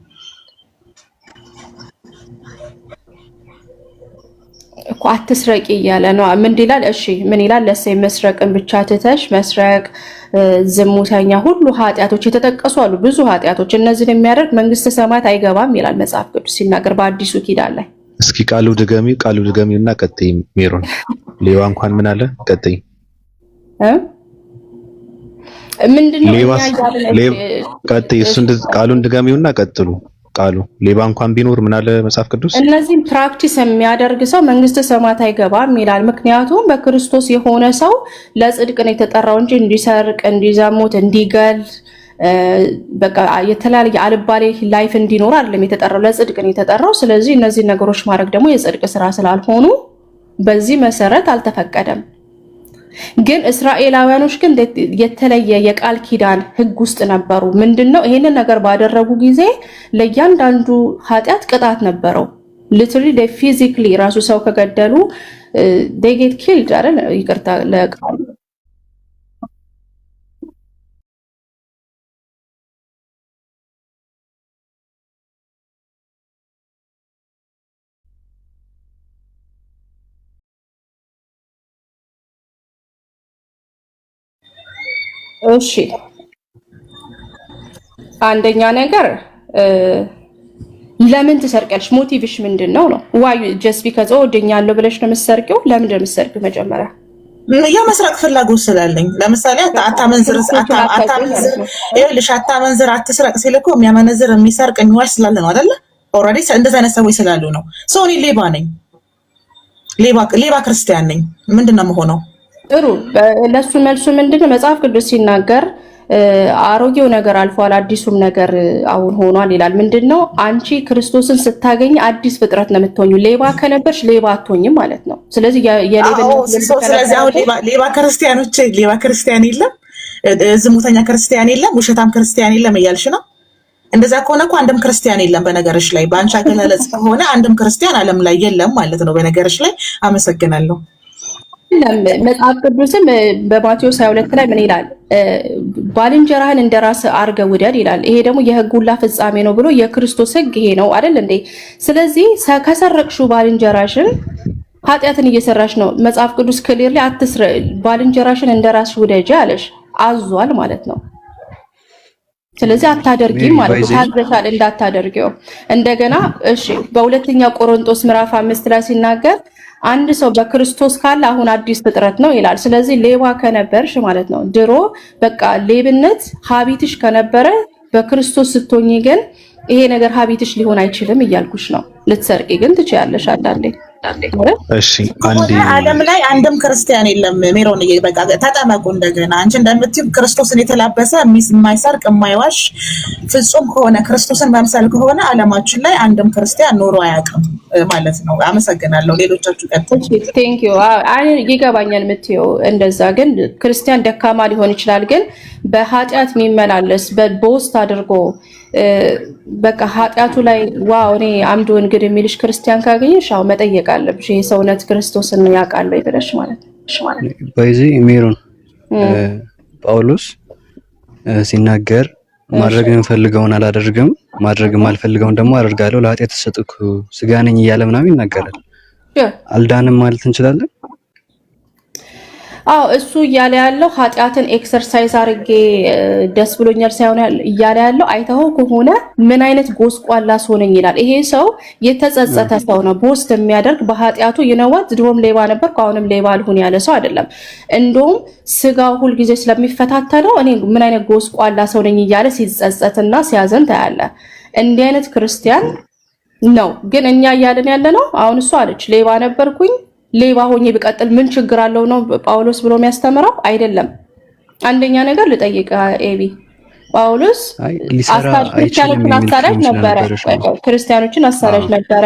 እኮ አትስረቂ እያለ ነው። ምን ይላል? እሺ ምን ይላል? ለሰይ መስረቅን ብቻ ትተሽ መስረቅ፣ ዝሙተኛ፣ ሁሉ ኃጢአቶች የተጠቀሱ አሉ። ብዙ ኃጢአቶች። እነዚህን የሚያደርግ መንግስተ ሰማያት አይገባም ይላል መጽሐፍ ቅዱስ ሲናገር በአዲሱ ኪዳን ላይ። እስኪ ቃሉ ድገሚ እና ቀጥይ ሜሮን። ሌባ እንኳን ምን አለ? ቀጥይ ምንድነው? ቀጥይ እሱን ቃሉን ድገሚውና ቀጥሉ። ቃሉ ሌባ እንኳን ቢኖር ምን አለ መጽሐፍ ቅዱስ? እነዚህን ፕራክቲስ የሚያደርግ ሰው መንግስተ ሰማያት አይገባም ይላል። ምክንያቱም በክርስቶስ የሆነ ሰው ለጽድቅ ነው የተጠራው እንጂ እንዲሰርቅ፣ እንዲዘሙት፣ እንዲገል በቃ የተለያየ አልባሌ ላይፍ እንዲኖር አይደለም የተጠራው፣ ለጽድቅ ነው የተጠራው። ስለዚህ እነዚህ ነገሮች ማድረግ ደግሞ የጽድቅ ስራ ስላልሆኑ በዚህ መሰረት አልተፈቀደም። ግን እስራኤላውያኖች ግን የተለየ የቃል ኪዳን ህግ ውስጥ ነበሩ። ምንድነው? ይሄንን ነገር ባደረጉ ጊዜ ለእያንዳንዱ ኃጢአት ቅጣት ነበረው። ሊትራሊ ፊዚካሊ ራሱ ሰው ከገደሉ they get killed አይደል? ይቅርታ ለቃል እሺ አንደኛ ነገር ለምን ትሰርቂያለሽ? ሞቲቭሽ ምንድነው ነው? why just because ወደኛለሁ ብለሽ ነው የምትሰርቂው? ለምን እንደምትሰርቂው? መጀመሪያ የመስረቅ ፍላጎት ስላለኝ። ለምሳሌ አታመንዝር፣ አትስረቅ ሲል እኮ የሚያመነዝር የሚሰርቅ የሚዋሽ ስላለ ነው አይደለ? ኦልሬዲ እንደዛ አይነት ሰዎች ስላሉ ነው። ሰው እኔ ሌባ ነኝ፣ ሌባ ክርስቲያን ነኝ። ምንድነው የምሆነው? ጥሩ። ለሱ መልሱ ምንድነው? መጽሐፍ ቅዱስ ሲናገር አሮጌው ነገር አልፏል አዲሱም ነገር አሁን ሆኗል ይላል። ምንድነው? አንቺ ክርስቶስን ስታገኝ አዲስ ፍጥረት ነው የምትሆኚው። ሌባ ከነበርሽ ሌባ አትሆኝም ማለት ነው። ስለዚህ ስለዚህ አሁን ሌባ ክርስቲያን የለም፣ ዝሙተኛ ክርስቲያን የለም፣ ውሸታም ክርስቲያን የለም እያልሽ ነው? እንደዛ ከሆነ እኮ አንድም ክርስቲያን የለም በነገርሽ ላይ። በአንቺ አገላለጽ ከሆነ አንድም ክርስቲያን ዓለም ላይ የለም ማለት ነው በነገርሽ ላይ። አመሰግናለሁ። መጽሐፍ ቅዱስም በማቴዎስ 22 ላይ ምን ይላል? ባልንጀራህን እንደራስ አድርገህ ውደድ ይላል። ይሄ ደግሞ የሕግ ሁሉ ፍጻሜ ነው ብሎ የክርስቶስ ሕግ ይሄ ነው አይደል እንዴ? ስለዚህ ከሰረቅሽው ባልንጀራሽን ኃጢአትን እየሰራሽ ነው። መጽሐፍ ቅዱስ ክሊርሊ ባልንጀራሽን እንደራስሽ ውደጂ አለሽ፣ አዟል ማለት ነው። ስለዚህ አታደርጊም ማለት ነው። ታዘሻል እንዳታደርጊው። እንደገና እሺ በሁለተኛ ቆሮንቶስ ምዕራፍ 5 ላይ ሲናገር አንድ ሰው በክርስቶስ ካለ አሁን አዲስ ፍጥረት ነው ይላል። ስለዚህ ሌባ ከነበርሽ ማለት ነው ድሮ በቃ ሌብነት ሀቢትሽ ከነበረ በክርስቶስ ስትሆኚ ግን ይሄ ነገር ሀቢትሽ ሊሆን አይችልም እያልኩሽ ነው። ልትሰርቂ ግን ትችያለሽ አንዳንዴ። እሺ ዓለም ላይ አንድም ክርስቲያን የለም። ሜሮን በቃ ተጠመቁ። እንደገና አንቺ እንደምትይው ክርስቶስን የተላበሰ የማይሰርቅ የማይዋሽ ፍጹም ከሆነ ክርስቶስን መምሰል ከሆነ ዓለማችን ላይ አንድም ክርስቲያን ኖሮ አያውቅም ማለት ነው። አመሰግናለሁ። ሌሎቻችሁ ቀጥሉ። ቴንክ ዩ። ይገባኛል የምትይው እንደዛ። ግን ክርስቲያን ደካማ ሊሆን ይችላል። ግን በኃጢአት የሚመላለስ በውስጥ አድርጎ በቃ ኃጢአቱ ላይ ዋው እኔ አምዶ እንግዲህ የሚልሽ ክርስቲያን ካገኘሽ አዎ መጠየቅ አለብሽ። ይሄ ሰውነት ክርስቶስን ያውቃል ይብለሽ ማለት ነው። በዚህ ሜሮን ጳውሎስ ሲናገር ማድረግ የምፈልገውን አላደርግም፣ ማድረግ የማልፈልገውን ደግሞ አደርጋለሁ፣ ለኃጢአት ተሰጥኩ ስጋ ነኝ እያለ ምናምን ይናገራል። አልዳንም ማለት እንችላለን? አዎ እሱ እያለ ያለው ኃጢአትን ኤክሰርሳይዝ አድርጌ ደስ ብሎኛል ሳይሆን እያለ ያለው አይተኸው ከሆነ ምን አይነት ጎስቋላ ሰው ነኝ ይላል። ይሄ ሰው የተጸጸተ ሰው ነው። ቦስት የሚያደርግ በኃጢአቱ ይነዋት ድሮም ሌባ ነበር አሁንም ሌባ አልሆን ያለ ሰው አይደለም። እንደውም ስጋው ሁል ጊዜ ስለሚፈታተነው እኔ ምን አይነት ጎስቋላ ሰው ነኝ እያለ ሲጸጸትና ሲያዘን ታያለ። እንዲህ አይነት ክርስቲያን ነው። ግን እኛ እያለን ያለ ነው አሁን እሱ አለች ሌባ ነበርኩኝ ሌባ ሆኜ ብቀጥል ምን ችግር አለው ነው ጳውሎስ ብሎ የሚያስተምረው አይደለም። አንደኛ ነገር ልጠይቅ ኤቢ ጳውሎስ ክርስቲያኖችን አሳዳጅ ነበረ፣ ክርስቲያኖችን አሳዳጅ ነበረ፣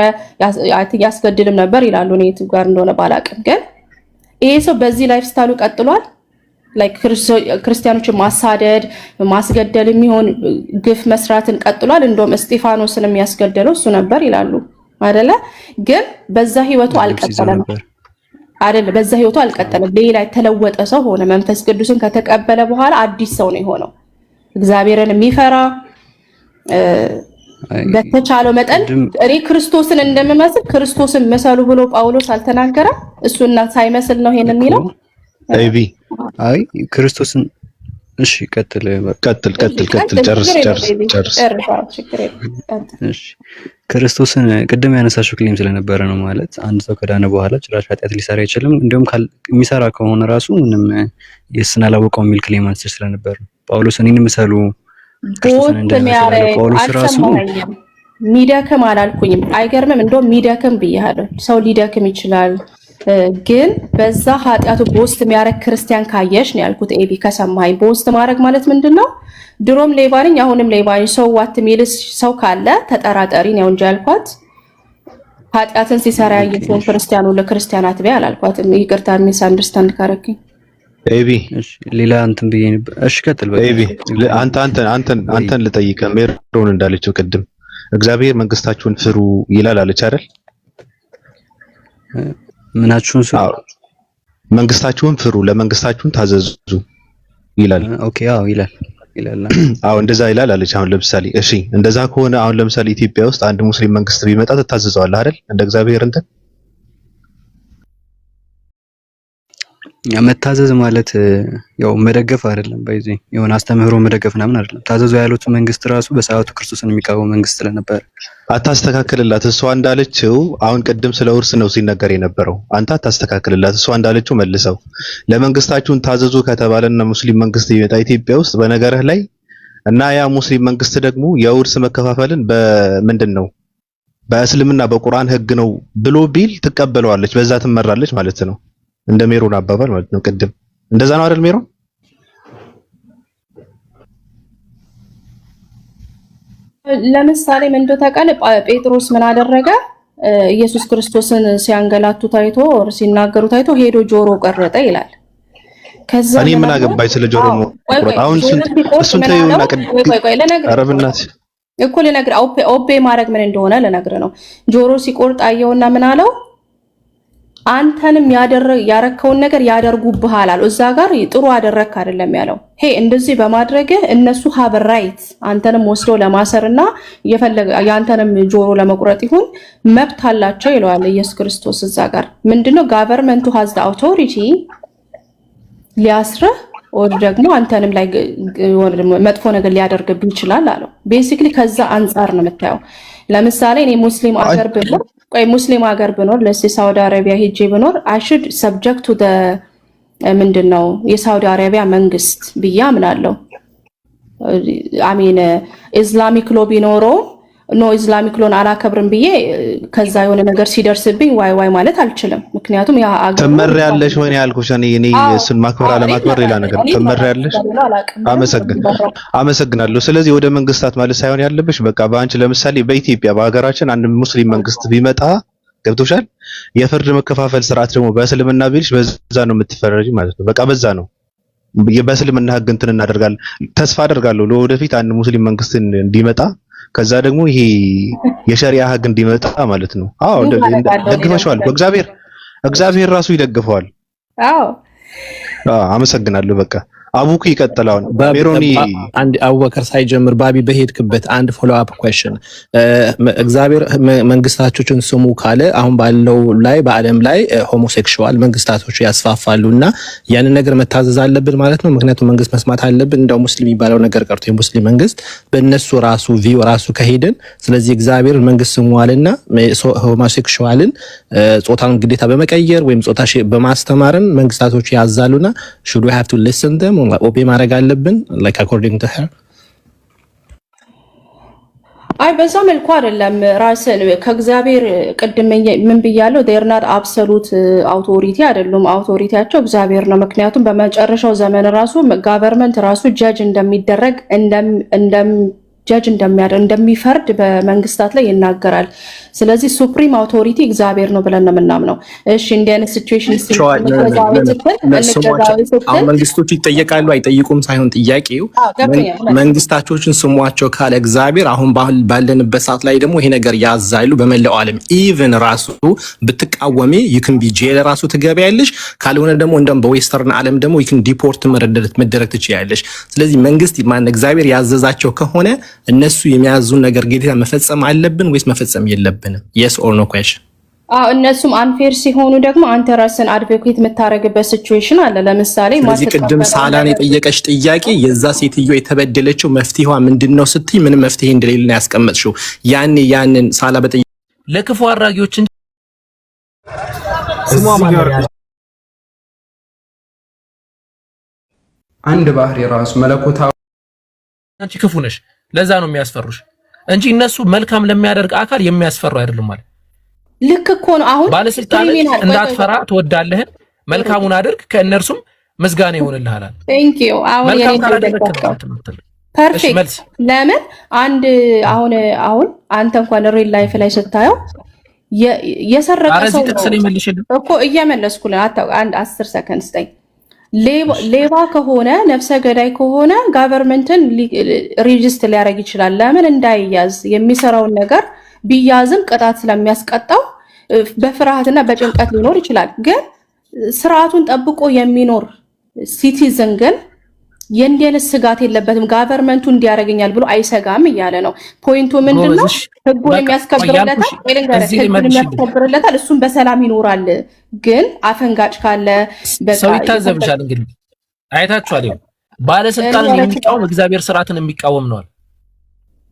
ያስገድልም ነበር ይላሉ። እኔ የት ጋር እንደሆነ ባላቅም ግን ይሄ ሰው በዚህ ላይፍ ስታይሉ ቀጥሏል። ላይክ ክርስቲያኖችን ማሳደድ ማስገደል የሚሆን ግፍ መስራትን ቀጥሏል። እንደውም እስጢፋኖስን የሚያስገደለው እሱ ነበር ይላሉ አይደለ? ግን በዛ ህይወቱ አልቀጠለም አይደለ? በዛ ህይወቱ አልቀጠለም። ሌላ የተለወጠ ሰው ሆነ። መንፈስ ቅዱስን ከተቀበለ በኋላ አዲስ ሰው ነው የሆነው። እግዚአብሔርን የሚፈራ በተቻለው መጠን እኔ ክርስቶስን እንደምመስል ክርስቶስን መሰሉ ብሎ ጳውሎስ አልተናገረም? እሱና ሳይመስል ነው ይሄን የሚለው። አይ ክርስቶስን እሺ ቀጥል ጨርስ። እሺ ክርስቶስን ቅድም ያነሳሽው ክሌም ስለነበረ ነው ማለት አንድ ሰው ከዳነ በኋላ ጭራሽ ኃጢአት ሊሰራ አይችልም። እንዲሁም የሚሰራ ከሆነ ራሱ ምንም የስና አላወቀው የሚል ክሌም አንስሽ ስለነበረ ጳውሎስ እኔን ምሰሉ ክርስቶስን እንደሚያረግ ጳውሎስ ራሱ ሚደክም አላልኩኝም። አይገርምም? እንደውም ሚደክም ብያለሁ። ሰው ሊደክም ይችላል። ግን በዛ ኃጢአቱ ቦስት የሚያረግ ክርስቲያን ካየሽ ነው ያልኩት። ኤቢ ከሰማይ ቦስት ማድረግ ማለት ምንድነው? ድሮም ሌባ ነኝ አሁንም ሌባ ነኝ ሰው ዋት ሚልስ ሰው ካለ ተጠራጣሪ ነው እንጂ ያልኳት ኃጢአትን ሲሰራ ያየውን ክርስቲያኑ ለክርስቲያናት ቢያ አላልኳትም። ይቅርታ ሚስ አንደርስታንድ ካረክኝ ኤቢ ሌላ እንትን ብዬ ነበር። እሺ ቀጥል። ኤቢ አንተን ልጠይቀ ሜሮን እንዳለችው ቅድም እግዚአብሔር መንግስታችሁን ፍሩ ይላል አለች አይደል? ምናችሁን ፍሩ? መንግስታችሁን ፍሩ፣ ለመንግስታችሁን ታዘዙ ይላል። ኦኬ አዎ ይላል። አዎ እንደዛ ይላል አለች። አሁን ለምሳሌ እሺ እንደዛ ከሆነ አሁን ለምሳሌ ኢትዮጵያ ውስጥ አንድ ሙስሊም መንግስት ቢመጣ ትታዘዘዋለህ አይደል? እንደ እግዚአብሔር እንትን መታዘዝ ማለት ያው መደገፍ አይደለም። በዚህ የሆነ አስተምህሮ መደገፍ ምናምን አይደለም። ታዘዙ ያሉት መንግስት ራሱ በሰዓቱ ክርስቶስን የሚቃወም መንግስት ስለነበር አታስተካክልላት። እሷ እንዳለችው አሁን ቅድም ስለ ውርስ ነው ሲነገር የነበረው። አንተ አታስተካክልላት። እሷ እንዳለችው መልሰው ለመንግስታችሁን ታዘዙ ከተባለና ሙስሊም መንግስት ይመጣ ኢትዮጵያ ውስጥ በነገርህ ላይ እና ያ ሙስሊም መንግስት ደግሞ የውርስ መከፋፈልን በምንድን ነው በእስልምና በቁርአን ህግ ነው ብሎ ቢል ትቀበለዋለች፣ በዛ ትመራለች ማለት ነው። እንደ ሜሮን አባባል ማለት ነው። ቅድም እንደዛ ነው አይደል ሜሮን? ለምሳሌ ምን እንደው ታውቃለህ ጴጥሮስ ምን አደረገ? ኢየሱስ ክርስቶስን ሲያንገላቱ ታይቶ ሲናገሩ ታይቶ ሄዶ ጆሮ ቆረጠ ይላል። ከዛ እኔ ምን አገባኝ ስለ ጆሮ መቁረጥ? አሁን እሱን ተይውና አረብናት እኮ ልነግርህ ኦቤ ማድረግ ምን እንደሆነ ልነግርህ ነው። ጆሮ ሲቆርጥ አየውና ምን አለው? አንተንም ያረከውን ነገር ያደርጉብሃል አለው። እዛ ጋር ጥሩ አደረክ አይደለም ያለው። እንደዚህ በማድረግህ እነሱ have right አንተንም ወስዶ ለማሰርና የፈለገ ያንተንም ጆሮ ለመቁረጥ ይሁን መብት አላቸው ይለዋል ኢየሱስ ክርስቶስ። እዛ ጋር ምንድነው government has the authority ሊያስርህ ወደ ደግሞ አንተንም ላይ መጥፎ ነገር ሊያደርግብህ ይችላል አለው። ቤሲክሊ ከዛ አንፃር ነው የምታየው። ለምሳሌ እኔ ሙስሊም ሀገር ብኖር ለሳውዲ አረቢያ ሄጄ ብኖር I should subject to the ምንድነው የሳውዲ አረቢያ መንግስት ብዬ አምናለሁ። አሚን ኢስላሚክ ሎ ቢኖረው ኢስላሚክ ሎን አላከብርም ብዬ ከዛ የሆነ ነገር ሲደርስብኝ ዋይ ማለት አልችልም። ምክንያቱም ያ አገር ተመሪያለሽ ወይ ያልኩሽ እኔ እሱን ማክበር አለማክበር ሌላ ነገር ተመሪያለሽ። አመሰግናለሁ። ስለዚህ ወደ መንግስታት ማለት ሳይሆን ያለብሽ በቃ በአንቺ ለምሳሌ በኢትዮጵያ በሀገራችን አንድ ሙስሊም መንግስት ቢመጣ ገብቶሻል? የፍርድ መከፋፈል ስርዓት ደግሞ በእስልምና ቢልሽ በዛ ነው የምትፈረጂ ማለት ነው። በቃ በዛ ነው በእስልምና ህግ እንትን እናደርጋለን። ተስፋ አደርጋለሁ ለወደፊት አንድ ሙስሊም መንግስት እንዲመጣ ከዛ ደግሞ ይሄ የሸሪዓ ህግ እንዲመጣ ማለት ነው። አዎ ደግፈሽዋል። እግዚአብሔር ራሱ ይደግፈዋል። አዎ አመሰግናለሁ። በቃ አቡኩ ይቀጥላል። ሜሮኒ አንድ አቡበከር ሳይጀምር ባቢ በሄድክበት አንድ ፎሎ አፕ ኩዌስችን እግዚአብሔር መንግስታቶችን ስሙ ካለ አሁን ባለው ላይ በአለም ላይ ሆሞሴክሹዋል መንግስታቶች ያስፋፋሉና ያንን ነገር መታዘዝ አለብን ማለት ነው። ምክንያቱም መንግስት መስማት አለብን። እንደው ሙስሊም የሚባለው ነገር ቀርቶ የሙስሊም መንግስት በእነሱ ራሱ ቪው ራሱ ከሄድን ስለዚህ እግዚአብሔር መንግስት ስሙዋልና ሆሞሴክሹዋልን ጾታን ግዴታ በመቀየር ወይም ጾታ በማስተማርን መንግስታቶች ያዛሉና should we have to listen them ኦቤ ማድረግ አለብን like according to her? አይ በዛ መልኩ አይደለም። ራስን ከእግዚአብሔር ቅድም ምን ብያለሁ? they're not absolute authority አይደሉም። አውቶሪቲያቸው እግዚአብሔር ነው። ምክንያቱም በመጨረሻው ዘመን ራሱ government ራሱ ጀጅ እንደሚደረግ ጀጅ እንደሚፈርድ በመንግስታት ላይ ይናገራል። ስለዚህ ሱፕሪም አውቶሪቲ እግዚአብሔር ነው ብለን ነው የምናምነው። እሺ እንዲህ አይነት ሲቹዌሽን መንግስቶች ይጠየቃሉ አይጠይቁም ሳይሆን ጥያቄው መንግስታቶችን ስሟቸው ካለ እግዚአብሔር አሁን ባለንበት ሰዓት ላይ ደግሞ ይሄ ነገር ያዛሉ በመላው ዓለም ኢቭን ራሱ ብትቃወሚ ይክን ቢጄል ራሱ ትገበያለሽ ካልሆነ ደግሞ እንደም በዌስተርን ዓለም ደግሞ ይክን ዲፖርት መደረግ ትችያለሽ። ስለዚህ መንግስት ማን እግዚአብሔር ያዘዛቸው ከሆነ እነሱ የሚያዙን ነገር ግዴታ መፈጸም አለብን ወይስ መፈጸም የለብንም? yes or no question? እነሱም አንፌር ሲሆኑ ደግሞ አንተ ራስን አድቮኬት የምታረግበት ሲቹዌሽን አለ። ለምሳሌ ስለዚህ ቅድም ሳላን የጠየቀሽ ጥያቄ የዛ ሴትዮ የተበደለችው መፍትሄዋ ምንድነው ስትይ ምን መፍትሄ እንደሌለ ያስቀመጥሽው ያንን ሳላ በጠየቀ ለክፉ አራጊዎች እንጂ አንድ ባህሪ ራሱ መለኮታዊ አንቺ ክፉ ነሽ ለዛ ነው የሚያስፈሩሽ እንጂ እነሱ መልካም ለሚያደርግ አካል የሚያስፈሩ አይደሉም ማለት ልክ እኮ ነው። አሁን ባለስልጣን እንዳትፈራ ትወዳለህ መልካሙን አድርግ ከእነርሱም ምስጋና ይሆንልሃል። ቴንክ ዩ አሁን ፐርፌክት። ለምን አሁን አንተ እንኳን ሪል ላይፍ ላይ ስታየው የሰረቀ ሰው እኮ እየመለስኩልህ አንድ 10 ሰከንድ ስጠኝ። ሌባ ከሆነ ነፍሰ ገዳይ ከሆነ ጋቨርመንትን ሬጂስተር ሊያደርግ ይችላል። ለምን እንዳይያዝ የሚሰራውን ነገር ቢያዝም ቅጣት ስለሚያስቀጣው በፍርሃትና በጭንቀት ሊኖር ይችላል። ግን ስርዓቱን ጠብቆ የሚኖር ሲቲዝን ግን የእንደነ ስጋት የለበትም። ጋቨርመንቱ እንዲያረጋኛል ብሎ አይሰጋም እያለ ነው። ፖይንቱ ምንድነው? ህጉን የሚያስከብርለታል እሱም በሰላም ይኖራል። ግን አፈንጋጭ ካለ ሰው ይታዘብሻል። እንግዲህ አይታችኋል። ባለስልጣን የሚቃወም እግዚአብሔር ስርዓትን የሚቃወም ነው።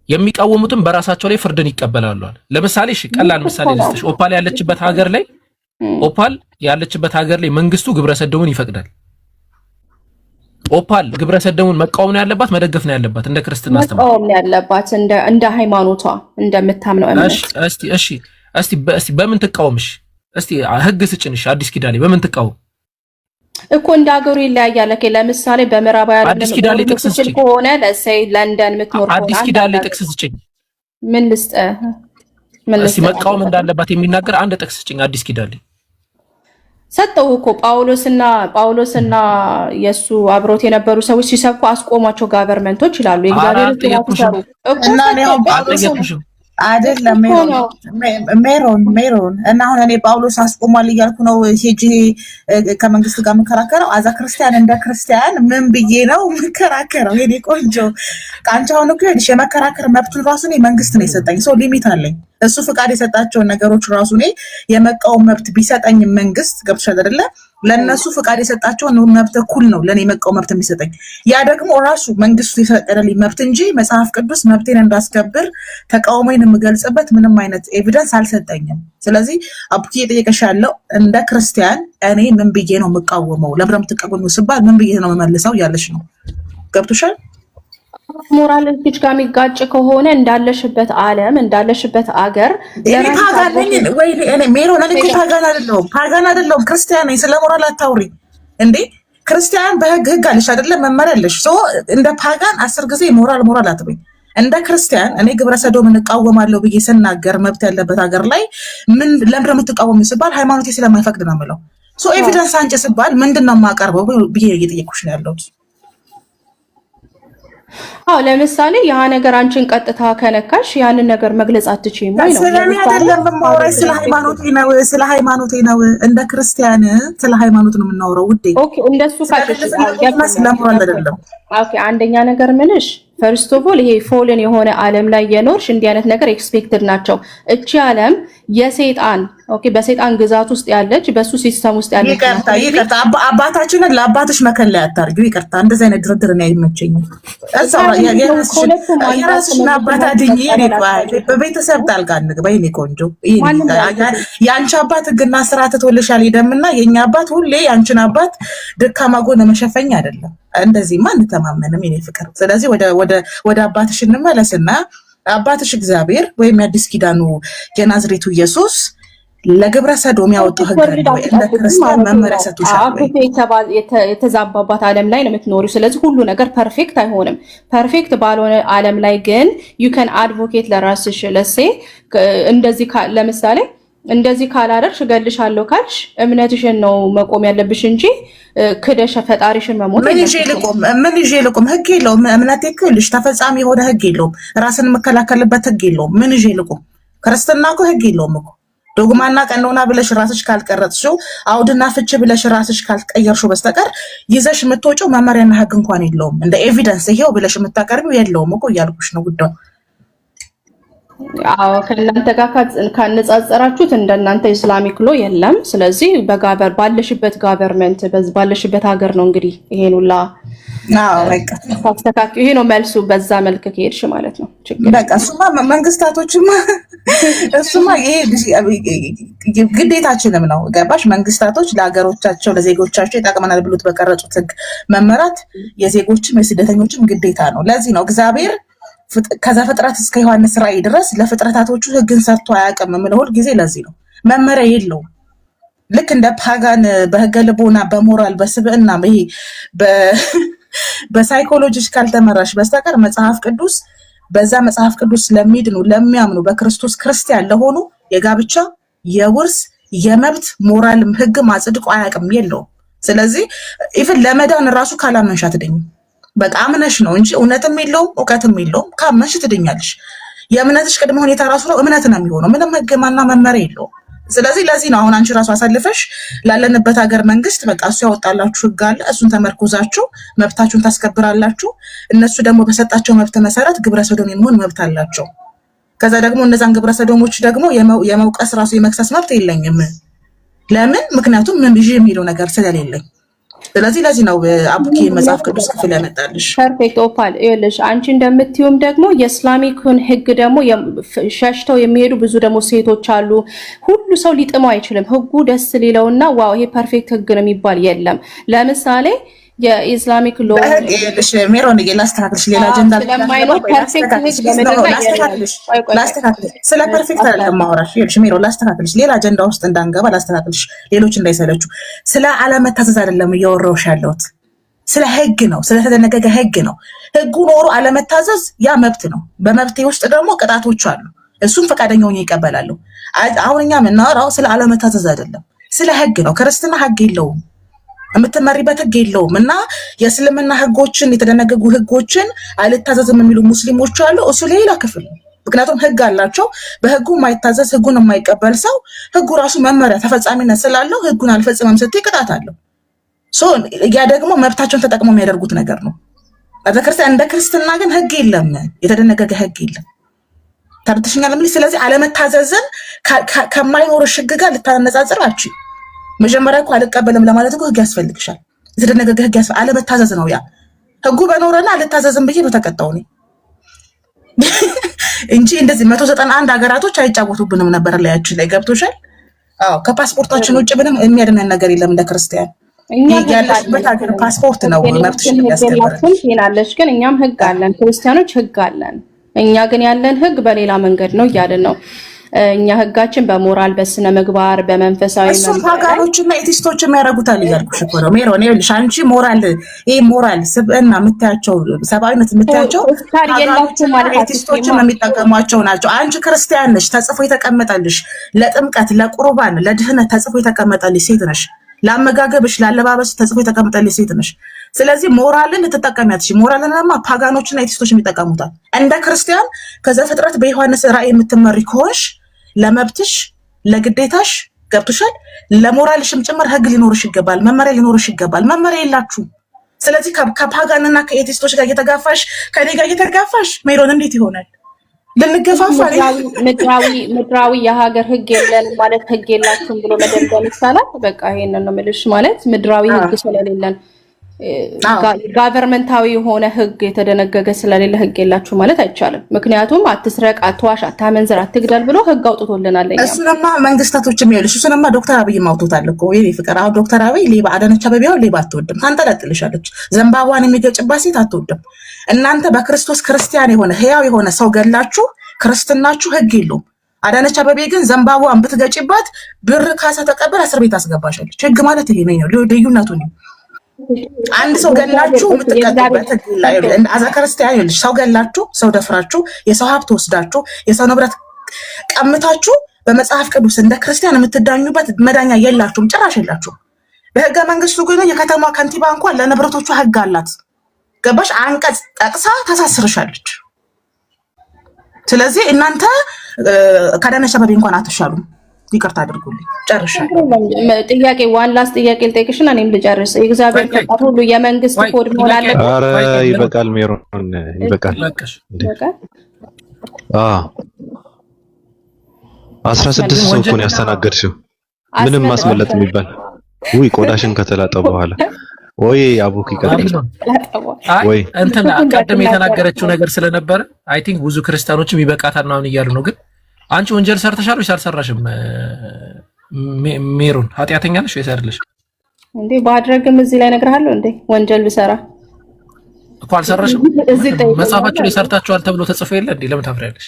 የሚቃወሙትም በራሳቸው ላይ ፍርድን ይቀበላሉ። ለምሳሌ ቀላል ምሳሌ ልስጥሽ። ኦፓል ያለችበት ሀገር ላይ መንግስቱ ግብረሰዶሙን ይፈቅዳል። ኦፓል ግብረሰዶሙን መቃወም ነው ያለባት መደገፍ ነው ያለባት? እንደ ክርስትና አስተምሮ መቃወም ነው ያለባት እንደ ሃይማኖቷ እንደምታምነው እምነት። እስቲ በምን ትቃወምሽ? እስቲ ህግ ስጭንሽ። አዲስ ኪዳን ላይ በምን ትቃወም እኮ እንደ ሀገሩ ይለያያል። ለምሳሌ በምዕራባውያን አዲስ ኪዳን ላይ ጥቅስ ስጭኝ ከሆነ ለሰይ ለንደን ምትኖር አዲስ ኪዳን ላይ ጥቅስ ስጭኝ። ምን ልስጥ እስቲ መቃወም እንዳለባት የሚናገር አንድ ጥቅስ ስጭኝ። አዲስ ኪዳን ላይ ሰጠው እኮ ጳውሎስና የሱ አብሮት የነበሩ ሰዎች ሲሰብኩ አስቆሟቸው ጋቨርንመንቶች ይላሉ። የእግዚአብሔር ተያፈሩ እና ነው ጳውሎስ አይደለም ሜሮን እና አሁን እኔ ጳውሎስ አስቆሟል እያልኩ ነው ሄጂ ከመንግስት ጋር መከራከረው። አዛ ክርስቲያን እንደ ክርስቲያን ምን ብዬ ነው መከራከረው? የኔ ቆንጆ ቃንቻ አሁን እኮ ሄድሽ የመከራከር መብቱን ራሱ እኔ መንግስት ነው የሰጠኝ። ሰው ሊሚት አለኝ። እሱ ፍቃድ የሰጣቸውን ነገሮች ራሱ እኔ የመቃወም መብት ቢሰጠኝ መንግስት ገብቶሻል አይደለ? ለነሱ ፍቃድ የሰጣቸውን መብት እኩል ነው ለኔ መቃወም መብት የሚሰጠኝ። ያ ደግሞ ራሱ መንግስቱ የፈቀደልኝ መብት እንጂ መጽሐፍ ቅዱስ መብቴን እንዳስከብር ተቃውሞዬን የምገልጽበት ምንም አይነት ኤቪደንስ አልሰጠኝም። ስለዚህ አቡኪ የጠየቀሽ ያለው እንደ ክርስቲያን እኔ ምን ብዬ ነው የምቃወመው? ለምን የምትቃወሙ ሲባል ምን ብዬ ነው የምመልሰው ያለሽ ነው። ገብቶሻል? ሞራል እጅ ጋር የሚጋጭ ከሆነ እንዳለሽበት ዓለም እንዳለሽበት አገር ፓጋን አይደለሁም ክርስቲያን ነኝ። ስለ ሞራል አታውሪ እንዴ! ክርስቲያን በህግ አለሽ አይደለም? መመሪያ አለሽ። እንደ ፓጋን 10 ጊዜ ሞራል አትበይ። እንደ ክርስቲያን እኔ ግብረ ሰዶምን እቃወማለሁ ብዬ ስናገር መብት ያለበት ሀገር ላይ ምን ለምን የምትቃወሙ ሲባል ሃይማኖቴ ስለማይፈቅድ ነው የምለው። ኤቪደንስ አንቺ ሲባል ምንድነው የማቀርበው ብዬ እየጠየኩሽ ነው ያለሁት። ለምሳሌ ያ ነገር አንቺን ቀጥታ ከነካሽ ያንን ነገር መግለጽ አትችይም ወይ ነው? ስለኔ አይደለም የማወራው፣ ስለ ሃይማኖቴ ነው። እንደ ክርስቲያን ስለ ሃይማኖት ነው የምናወራው ውዴ። ኦኬ እንደሱ ካልሽ ስለሞራል አይደለም። ኦኬ አንደኛ ነገር ምንሽ ፈርስት ኦፍ ኦል ይሄ ፎልን የሆነ ዓለም ላይ የኖርሽ እንዲህ አይነት ነገር ኤክስፔክትድ ናቸው። እቺ ዓለም የሰይጣን በሰይጣን ግዛት ውስጥ ያለች በሱ ሲስተም ውስጥ ያለች። ይቅርታ አባታችንን ለአባትሽ መከለያ አታርጊው። ይቅርታ እንደዚህ አይነት ድርድር ነው አይመቸኝም። የራስሽን አባት አድኝ። በቤተሰብ ጣልቃ እንግባ። የኔ ቆንጆ የአንቺ አባት ሕግና ስርዓት ትወልሻል ሄደምና የኛ አባት ሁሌ የአንቺን አባት ደካማ ጎን መሸፈኛ አይደለም። እንደዚህማ እንተማመንም የኔ ፍቅር። ስለዚህ ወደ አባትሽ እንመለስና አባትሽ እግዚአብሔር ወይም የአዲስ ኪዳኑ የናዝሬቱ ኢየሱስ ለግብረ ሰዶም ያወጣው ህግ ነው። እንደ ክርስቲያን መመሪያ ሰጥቶሻል። የተዛባባት ዓለም ላይ ነው የምትኖሪው። ስለዚህ ሁሉ ነገር ፐርፌክት አይሆንም። ፐርፌክት ባልሆነ ዓለም ላይ ግን you can advocate ለራስሽ ለሴ እንደዚህ ለምሳሌ እንደዚህ ካላደርሽ እገልሻለሁ ካልሽ እምነትሽን ነው መቆም ያለብሽ እንጂ ክደሽ ፈጣሪሽን መሞት ምን ይዤ ልቆም? ህግ የለውም። እምነቴ እኮ ልሽ ተፈጻሚ የሆነ ህግ የለውም። ራስን የምከላከልበት ህግ የለውም። ምን ይዤ ልቆም? ክርስትና እኮ ህግ የለውም እኮ። ዶግማና ቀኖና ብለሽ ራስሽ ካልቀረጽሽው፣ አውድና ፍቺ ብለሽ ራስሽ ካልቀየርሽው በስተቀር ይዘሽ የምትወጪው መመሪያና ህግ እንኳን የለውም። እንደ ኤቪደንስ ይሄው ብለሽ የምታቀርቢው የለውም እኮ እያልኩሽ ነው ጉዳዩ። ከእናንተ ጋር ካነጻጸራችሁት እንደናንተ ኢስላሚክ ሎ የለም። ስለዚህ ባለሽበት ጋቨርንመንት ባለሽበት ሀገር ነው እንግዲህ ይሄን ሁላ ይሄ ነው መልሱ። በዛ መልክ ከሄድሽ ማለት ነው በቃ እሱማ መንግስታቶችማ እሱማ ይሄ ግዴታችንም ነው። ገባሽ? መንግስታቶች ለሀገሮቻቸው ለዜጎቻቸው ይጠቅመናል ብሎት በቀረጹት ህግ መመራት የዜጎችም የስደተኞችም ግዴታ ነው። ለዚህ ነው እግዚአብሔር ከዘፍጥረት እስከ ዮሐንስ ራእይ ድረስ ለፍጥረታቶቹ ህግን ሰርቶ አያውቅም የምለው ሁል ጊዜ ለዚህ ነው። መመሪያ የለውም። ልክ እንደ ፓጋን በህገ ልቦና በሞራል በስብዕና ይሄ በሳይኮሎጂስት ካልተመራሽ በስተቀር መጽሐፍ ቅዱስ በዛ መጽሐፍ ቅዱስ ለሚድኑ ለሚያምኑ በክርስቶስ ክርስቲያን ለሆኑ የጋብቻ የውርስ የመብት ሞራልም ህግም አጽድቆ አያውቅም፣ የለውም። ስለዚህ ኢቭን ለመዳን ራሱ ካላመንሽ አትድኝም። በቃ አምነሽ ነው እንጂ እውነትም የለውም እውቀትም የለውም። ካመንሽ ትድኛለሽ። የእምነትሽ ቅድመ ሁኔታ ራሱ ነው እምነት ነው የሚሆነው። ምንም ህግማና መመሪያ የለውም። ስለዚህ ለዚህ ነው አሁን አንቺ ራሱ አሳልፈሽ ላለንበት ሀገር መንግስት በቃ እሱ ያወጣላችሁ ህግ አለ፣ እሱን ተመርኩዛችሁ መብታችሁን ታስከብራላችሁ። እነሱ ደግሞ በሰጣቸው መብት መሰረት ግብረ ሰዶም የመሆን መብት አላቸው። ከዛ ደግሞ እነዛን ግብረ ሰዶሞች ደግሞ የመውቀስ ራሱ የመክሰስ መብት የለኝም። ለምን? ምክንያቱም ምን ብዬ የሚለው ነገር ስለሌለኝ። ስለዚህ ለዚህ ነው አቡኪ መጽሐፍ ቅዱስ ክፍል ያመጣልሽ። ፐርፌክት ኦፓል ይኸውልሽ፣ አንቺ እንደምትዩም ደግሞ የእስላሚክን ህግ ደግሞ ሸሽተው የሚሄዱ ብዙ ደግሞ ሴቶች አሉ። ሁሉ ሰው ሊጥመው አይችልም። ህጉ ደስ ሊለውና ዋው ይሄ ፐርፌክት ህግ ነው የሚባል የለም። ለምሳሌ የኢስላሚክ ሎ ሜሮን ላስተካክልሽ፣ ሌላ አጀንዳ ላስተካክልሽ፣ ስለ ፐርፌክት አይደለም ማውራሽ። ይኸውልሽ ሜሮን ላስተካክልሽ፣ ሌላ አጀንዳ ውስጥ እንዳንገባ ላስተካክልሽ፣ ሌሎች እንዳይሰለቹ። ስለ አለመታዘዝ አይደለም እያወራሁሽ ያለሁት። ስለ ህግ ነው፣ ስለተደነገገ ህግ ነው። ህጉ ኖሮ አለመታዘዝ ያ መብት ነው። በመብቴ ውስጥ ደግሞ ቅጣቶች አሉ። እሱም ፈቃደኛ ሆኜ ይቀበላሉ። አሁን እኛ የምናወራው ስለ አለመታዘዝ አይደለም፣ ስለ ህግ ነው። ክርስትና ህግ የለውም፣ የምትመሪበት ህግ የለውም። እና የእስልምና ህጎችን የተደነገጉ ህጎችን አልታዘዝም የሚሉ ሙስሊሞች አሉ። እሱ ሌላ ክፍል ነው። ምክንያቱም ህግ አላቸው። በህጉ የማይታዘዝ ህጉን የማይቀበል ሰው ህጉ ራሱ መመሪያ ተፈጻሚነት ስላለው ህጉን አልፈጽምም ስትይ ቅጣት አለው። ያ ደግሞ መብታቸውን ተጠቅመው የሚያደርጉት ነገር ነው። እንደ ክርስትና ግን ህግ የለም፣ የተደነገገ ህግ የለም። ተርትሽኛል ምን? ስለዚህ አለመታዘዝን ከማይኖርሽ ህግ ጋር ልታነጻጽር አትችይም። መጀመሪያ እኮ አልቀበልም ለማለት እኮ ህግ ያስፈልግሻል። የተደነገገ ህግ አለመታዘዝ ነው ያ። ህጉ በኖረና አልታዘዝም ብዬ በተቀጣው ነኝ እንጂ እንደዚህ 191 ሀገራቶች አይጫወቱብንም ነበር ላያችን ላይ ገብቶሻል። አዎ ከፓስፖርታችን ውጭ ምንም የሚያድነን ነገር የለም እንደ ክርስቲያን። ያለሽበት ሀገር ፓስፖርት ነው መብትሽን የሚያስከብርልሽ። ይናለሽ ግን እኛም ህግ አለን፣ ክርስቲያኖች ህግ አለን። እኛ ግን ያለን ህግ በሌላ መንገድ ነው እያልን ነው። እኛ ህጋችን በሞራል በስነ ምግባር በመንፈሳዊ እሱ ፓጋኖችና ኤቲስቶች የሚያደርጉታል እያልኩሽ እኮ ነው ሜሮን። ይኸውልሽ አንቺ ሞራል ስብዕና የምታያቸው ሰብአዊነት የምታያቸው ኤቲስቶችም የሚጠቀሟቸው ናቸው። አንቺ ክርስቲያን ነሽ፣ ተጽፎ የተቀመጠልሽ ለጥምቀት ለቁርባን ለድህነት ተጽፎ የተቀመጠልሽ ሴት ነሽ። ለአመጋገብሽ ለአለባበስ ተጽፎ የተቀመጠልሽ ሴት ነሽ። ስለዚህ ሞራልን ልትጠቀሚያትሽ። ሞራልንማ ፓጋኖችና ኤቲስቶች የሚጠቀሙታል። እንደ ክርስቲያን ከዘፍጥረት በዮሐንስ ራእይ የምትመሪ ከሆንሽ ለመብትሽ ለግዴታሽ ገብቶሻል። ለሞራልሽም ጭምር ህግ ሊኖርሽ ይገባል፣ መመሪያ ሊኖርሽ ይገባል። መመሪያ የላችሁም። ስለዚህ ከፓጋንና ከኤቲስቶች ጋር እየተጋፋሽ ከኔ ጋር እየተጋፋሽ ሜሮን እንዴት ይሆናል? ልንገፋፋ ምድራዊ የሀገር ህግ የለን ማለት ህግ የላችሁም ብሎ መደምደም ይቻላል። በቃ ይሄንን ነው የምልሽ። ማለት ምድራዊ ህግ ስለሌለን ጋቨርመንታዊ የሆነ ህግ የተደነገገ ስለሌለ ህግ የላችሁ ማለት አይቻልም። ምክንያቱም አትስረቅ፣ አትዋሽ፣ አታመንዝር፣ አትግደል ብሎ ህግ አውጥቶልናል። እሱንማ መንግስታቶችም ይኸውልሽ፣ እሱንማ ዶክተር አብይም አውጥቶታል እኮ የኔ ፍቅር። አሁን ዶክተር አብይ ሌባ አዳነች አቤቤ ሌባ አትወድም፣ ታንጠለጥልሻለች። ዘንባባን የሚገጭባት ሴት አትወድም። እናንተ በክርስቶስ ክርስቲያን የሆነ ህያው የሆነ ሰው ገላችሁ ክርስትናችሁ ህግ የለውም። አዳነች አቤቤ ግን ዘንባባን ብትገጭባት ብር ካሳ ተቀበል እስር ቤት አስገባሻለች። ህግ ማለት ይሄ ነው፣ ልዩነቱ ነው። አንድ ሰው ገላችሁ የምትቀጡበት አዛ ክርስቲያን ይኸውልሽ፣ ሰው ገላችሁ፣ ሰው ደፍራችሁ፣ የሰው ሀብት ወስዳችሁ፣ የሰው ንብረት ቀምታችሁ በመጽሐፍ ቅዱስ እንደ ክርስቲያን የምትዳኙበት መዳኛ የላችሁም፣ ጭራሽ የላችሁም። በህገ መንግስቱ ግን የከተማ ከንቲባ እንኳን ለንብረቶቹ ህግ አላት። ገባሽ? አንቀጽ ጠቅሳ ታሳስርሻለች። ስለዚህ እናንተ ከአዳነች አቤቤ እንኳን አትሻሉም። ይቅርታ አድርጉልኝ፣ ጨርሻለሁ። ጥያቄ ዋን ላስት ጥያቄ ልጠይቅሽና እኔም ልጨርስ። የእግዚአብሔር ፈቃድ ሁሉ የመንግስት ኮድ መሆን አለበት። ኧረ ይበቃል ሜሮን፣ ይበቃል። 16 ሰው እኮ ነው ያስተናገድሽው። ምንም ማስመለጥ የሚባል ውይ፣ ቆዳሽን ከተላጠ በኋላ ወይ አቡክ ይቀጥል። ወይ እንትና ቀደም የተናገረችው ነገር ስለነበረ አይ ቲንክ ብዙ ክርስቲያኖችም ይበቃታል ምናምን እያሉ ነው። ግን አንቺ ወንጀል ሰርተሻል ወይስ አልሰራሽም? ሜሮን ኃጢአተኛ ነሽ ወይስ አይደለሽም? እንዴ ባድረግም እዚህ ላይ እነግርሃለሁ። እንዴ ወንጀል ብሰራ እኮ አልሰራሽም። መጽሐፋችሁ ላይ ሰርታችኋል ተብሎ ተጽፎ የለ እንዴ? ለምን ታፍሪያለሽ?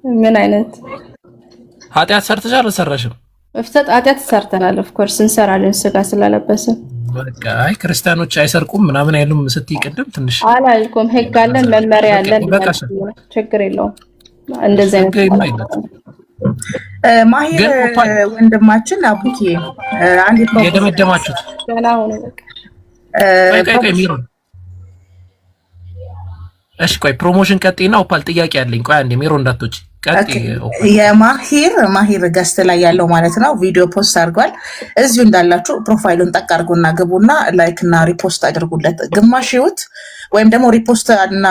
ምን አይነት ኃጢአት ሰርተሻል አልሰራሽም? እፍተት ኃጢአት ሰርተናል። ኦፍ ኮርስ እንሰራለን፣ ስጋ ስላለበስን። በቃ አይ ክርስቲያኖች አይሰርቁም ምናምን አይሉም ስትይ ቅድም ትንሽ አላልኩም። ህግ አለን፣ መመሪያ አለን፣ ችግር የለውም። እንደዚህ አይነት ማሂር ወንድማችን አቡኪ አንዴ የደመደማችሁት ገና ሆነ። በቃ እሺ ቆይ ፕሮሞሽን ቀጥይና ኦፓል ጥያቄ አለኝ። ቆይ አንዴ ሜሮ እንዳትወጪ ቀጥይ። የማሂር ገስት ላይ ያለው ማለት ነው ቪዲዮ ፖስት አድርጓል። እዚሁ እንዳላችሁ ፕሮፋይሉን ጠቅ አድርጉና ግቡና ላይክ እና ሪፖስት አድርጉለት። ግማሽ ይሁት ወይም ደግሞ ሪፖስት እና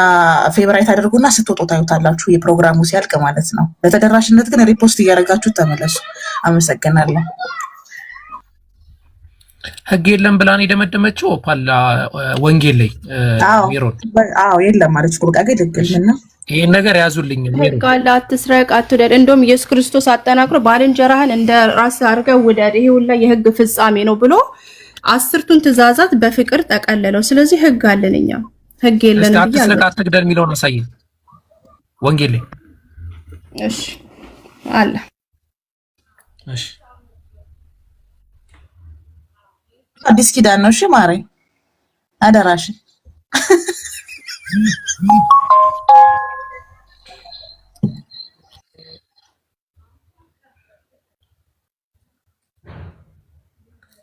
ፌቨራይት አድርጉና ስትወጡ ታዩታላችሁ የፕሮግራሙ ሲያልቅ ማለት ነው። ለተደራሽነት ግን ሪፖስት እያደረጋችሁ ተመለሱ። አመሰግናለሁ። ህግ የለም ብላን የደመደመችው ኦፓል ወንጌል ላይ ሜሮን የለም ማለት ነው። በቃ ግድግልና ይሄን ነገር ያዙልኝ። ህግ አለ፣ አትስረቅ፣ አትውደድ። እንደውም ኢየሱስ ክርስቶስ አጠናክሮ ባልንጀራህን እንደ ራስህ አድርገህ ውደድ፣ ይሄ ሁላ የህግ ፍጻሜ ነው ብሎ 10ቱን ትእዛዛት በፍቅር ጠቀለለው። ስለዚህ ህግ አለን እኛ። ህግ የለንም ብዬ አትስረቅ፣ አትግደል የሚለውን አሳየኝ ወንጌል ላይ። እሺ አለ። እሺ አዲስ ኪዳን ነው። እሺ ማረኝ አደራሽ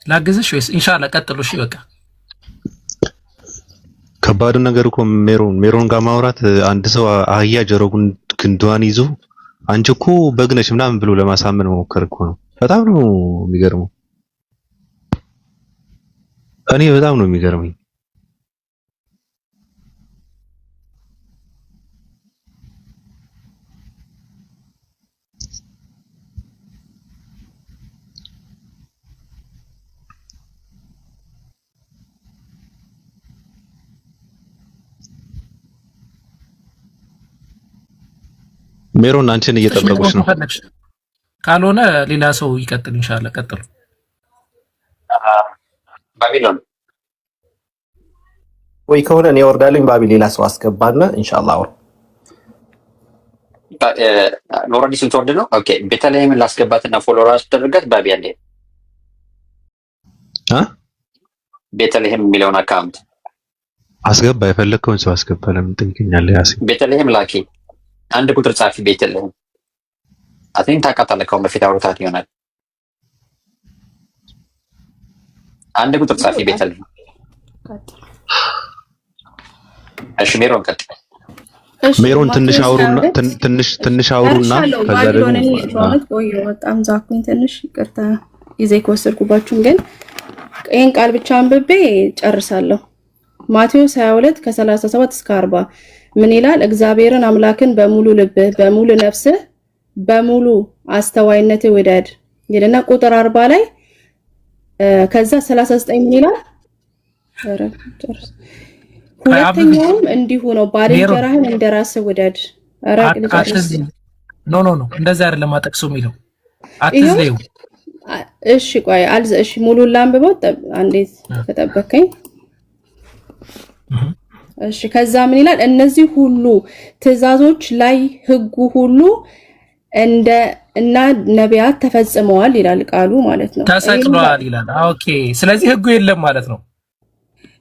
ላግዝሽ ወይስ ኢንሻአላህ ቀጥሉ? እሺ በቃ ከባዱ ነገር እኮ ሜሮን ጋር ማውራት አንድ ሰው አህያ ጀሮጉን ክንዷን ይዞ አንቺ እኮ በግ ነሽ ምናምን ብሎ ለማሳመን መሞከር እኮ ነው። በጣም ነው የሚገርመው። እኔ በጣም ነው የሚገርመኝ። ሜሮን አንቺን እየጠበቁሽ ነው። ካልሆነ ሌላ ሰው ይቀጥል ኢንሻአላህ ቀጥሉ። ባቢሎን ወይ ከሆነ እኔ ወርዳለኝ ባቢ ሌላ ሰው አስገባና ኢንሻአላህ አውር ኖራዲ ስንት ወርድ ነው? ኦኬ ቤተልሔምን ላስገባትና ፎሎወር አስደርጋት ባቢ አንዴ ቤተልሔም የሚለውን አካውንት አስገባ። የፈለከውን ሰው አስገባ። ለምን ትንከኛለህ? ያሲን ቤተልሔም ላኪ አንድ ቁጥር ጻፊ ቤተልሔም አትንታ ታውቃታለህ። ከአሁን በፊት አውርታት ይሆናል። አንድ ቁጥር ጻፊ ቤተልሔም። እሺ ሜሮን ቀጥ ሜሮን ትንሽ አውሩና ከዛ ደግሞ በጣም ዛኩኝ ትንሽ ይቅርታ ጊዜ ከወሰድኩባችሁም ግን ይሄን ቃል ብቻ አንብቤ ጨርሳለሁ። ማቴዎስ 22 ከ37 እስከ 40 ምን ይላል? እግዚአብሔርን አምላክን በሙሉ ልብህ፣ በሙሉ ነፍስህ፣ በሙሉ አስተዋይነትህ ውደድ ይልና ቁጥር 40 ላይ ከዛ 39 ምን ይላል? ሁለተኛውም እንዲሁ ነው፣ ባልንጀራህን እንደራስህ ውደድ። ኖ እንደዛ አይደለም አጠቅሶ የሚለው አትዝለዩ። እሺ ቆይ እሺ ሙሉን ላንብበው አንዴ ተጠበቀኝ። እሺ ከዛ ምን ይላል? እነዚህ ሁሉ ትእዛዞች ላይ ህጉ ሁሉ እና ነቢያት ተፈጽመዋል ይላል ቃሉ ማለት ነው። ተሰቅሏል ይላል። ኦኬ ስለዚህ ህጉ የለም ማለት ነው።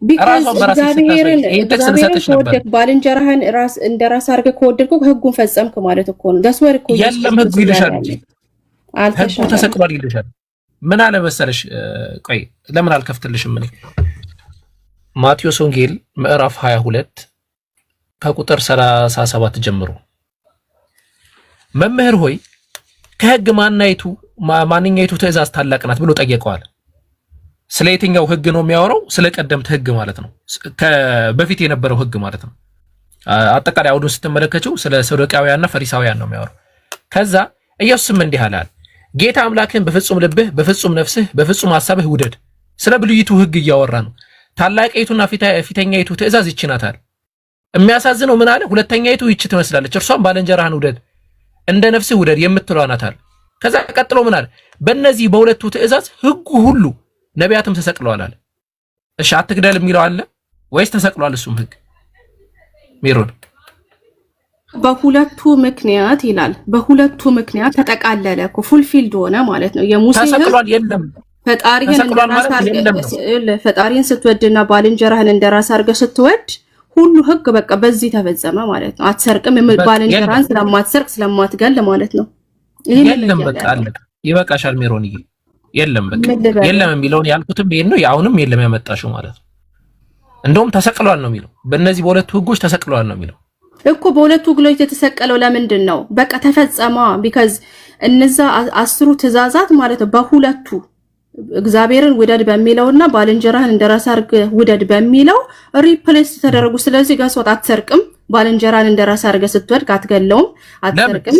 እግዚአብሔርን ከወደድክ ባልንጀራህን እንደራስ አድርገህ ከወደድከው ህጉን ፈጸምክ ማለት እኮ ነው። ደስ ወር እኮ የለም ህጉ ይልሻል እንጂ ህጉ ተሰቅሏል ይልሻል። ምን አለ መሰለሽ? ቆይ ለምን አልከፍትልሽም? እኔ ማቴዎስ ወንጌል ምዕራፍ 22 ከቁጥር 37 ጀምሮ መምህር ሆይ ከህግ ማንኛይቱ ትእዛዝ ታላቅ ናት ብሎ ጠየቀዋል። ስለ የትኛው ህግ ነው የሚያወራው? ስለ ቀደምት ህግ ማለት ነው። በፊት የነበረው ህግ ማለት ነው። አጠቃላይ አውዱን ስትመለከቱ ስለ ሰዱቃውያንና ፈሪሳውያን ነው የሚያወራው። ከዛ ኢየሱስም እንዲህ አለ፣ ጌታ አምላክህን በፍጹም ልብህ፣ በፍጹም ነፍስህ፣ በፍጹም ሐሳብህ ውደድ። ስለ ብሉይቱ ህግ እያወራ ነው። ታላቂቱና ፊተኛይቱ ትእዛዝ ይህች ናት አለ። የሚያሳዝነው ምን አለ? ሁለተኛይቱ ይህች ትመስላለች፣ እርሷም ባልንጀራህን ውደድ እንደ ነፍስህ ውደድ የምትለው ናት አለ። ከዛ ቀጥሎ ምን አለ? በእነዚህ በሁለቱ ትእዛዝ ህጉ ሁሉ ነቢያትም ተሰቅለዋል አለ። እሺ አትግደል የሚለው አለ ወይስ ተሰቅሏል? እሱም ህግ ሜሮን በሁለቱ ምክንያት ይላል። በሁለቱ ምክንያት ተጠቃለለ እኮ ፉልፊልድ ሆነ ማለት ነው። የሙሴ ተሰቅሏል የለም ፈጣሪን ስትወድና ባልንጀራህን እንደራስ አድርገህ ስትወድ ሁሉ ህግ በቃ በዚህ ተፈጸመ ማለት ነው። አትሰርቅም፣ ባልንጀራህን ስለማትሰርቅ ስለማትገል ማለት ነው። የለም በቃ አለቀ። ይበቃሻል ሜሮንዬ። የለም በቃ የለም የሚለውን ያልኩትም ይሄን ነው። አሁንም የለም ያመጣሽው ማለት ነው። እንደውም ተሰቅሏል ነው የሚለው። በእነዚህ በሁለቱ ህጎች ተሰቅሏል ነው የሚለው እኮ። በሁለቱ ህጎች የተሰቀለው ለምንድን ነው? በቃ ተፈጸመ። ቢካዝ እነዛ 10 ትእዛዛት ማለት ነው በሁለቱ እግዚአብሔርን ውደድ በሚለውና ባልንጀራህን እንደራስ አድርገህ ውደድ በሚለው ሪፕሌስ ተደረጉ። ስለዚህ ጋር ሰው አትሰርቅም፣ ባልንጀራህን እንደራስ አድርገህ ስትወድ አትገለውም፣ አትሰርቅም፣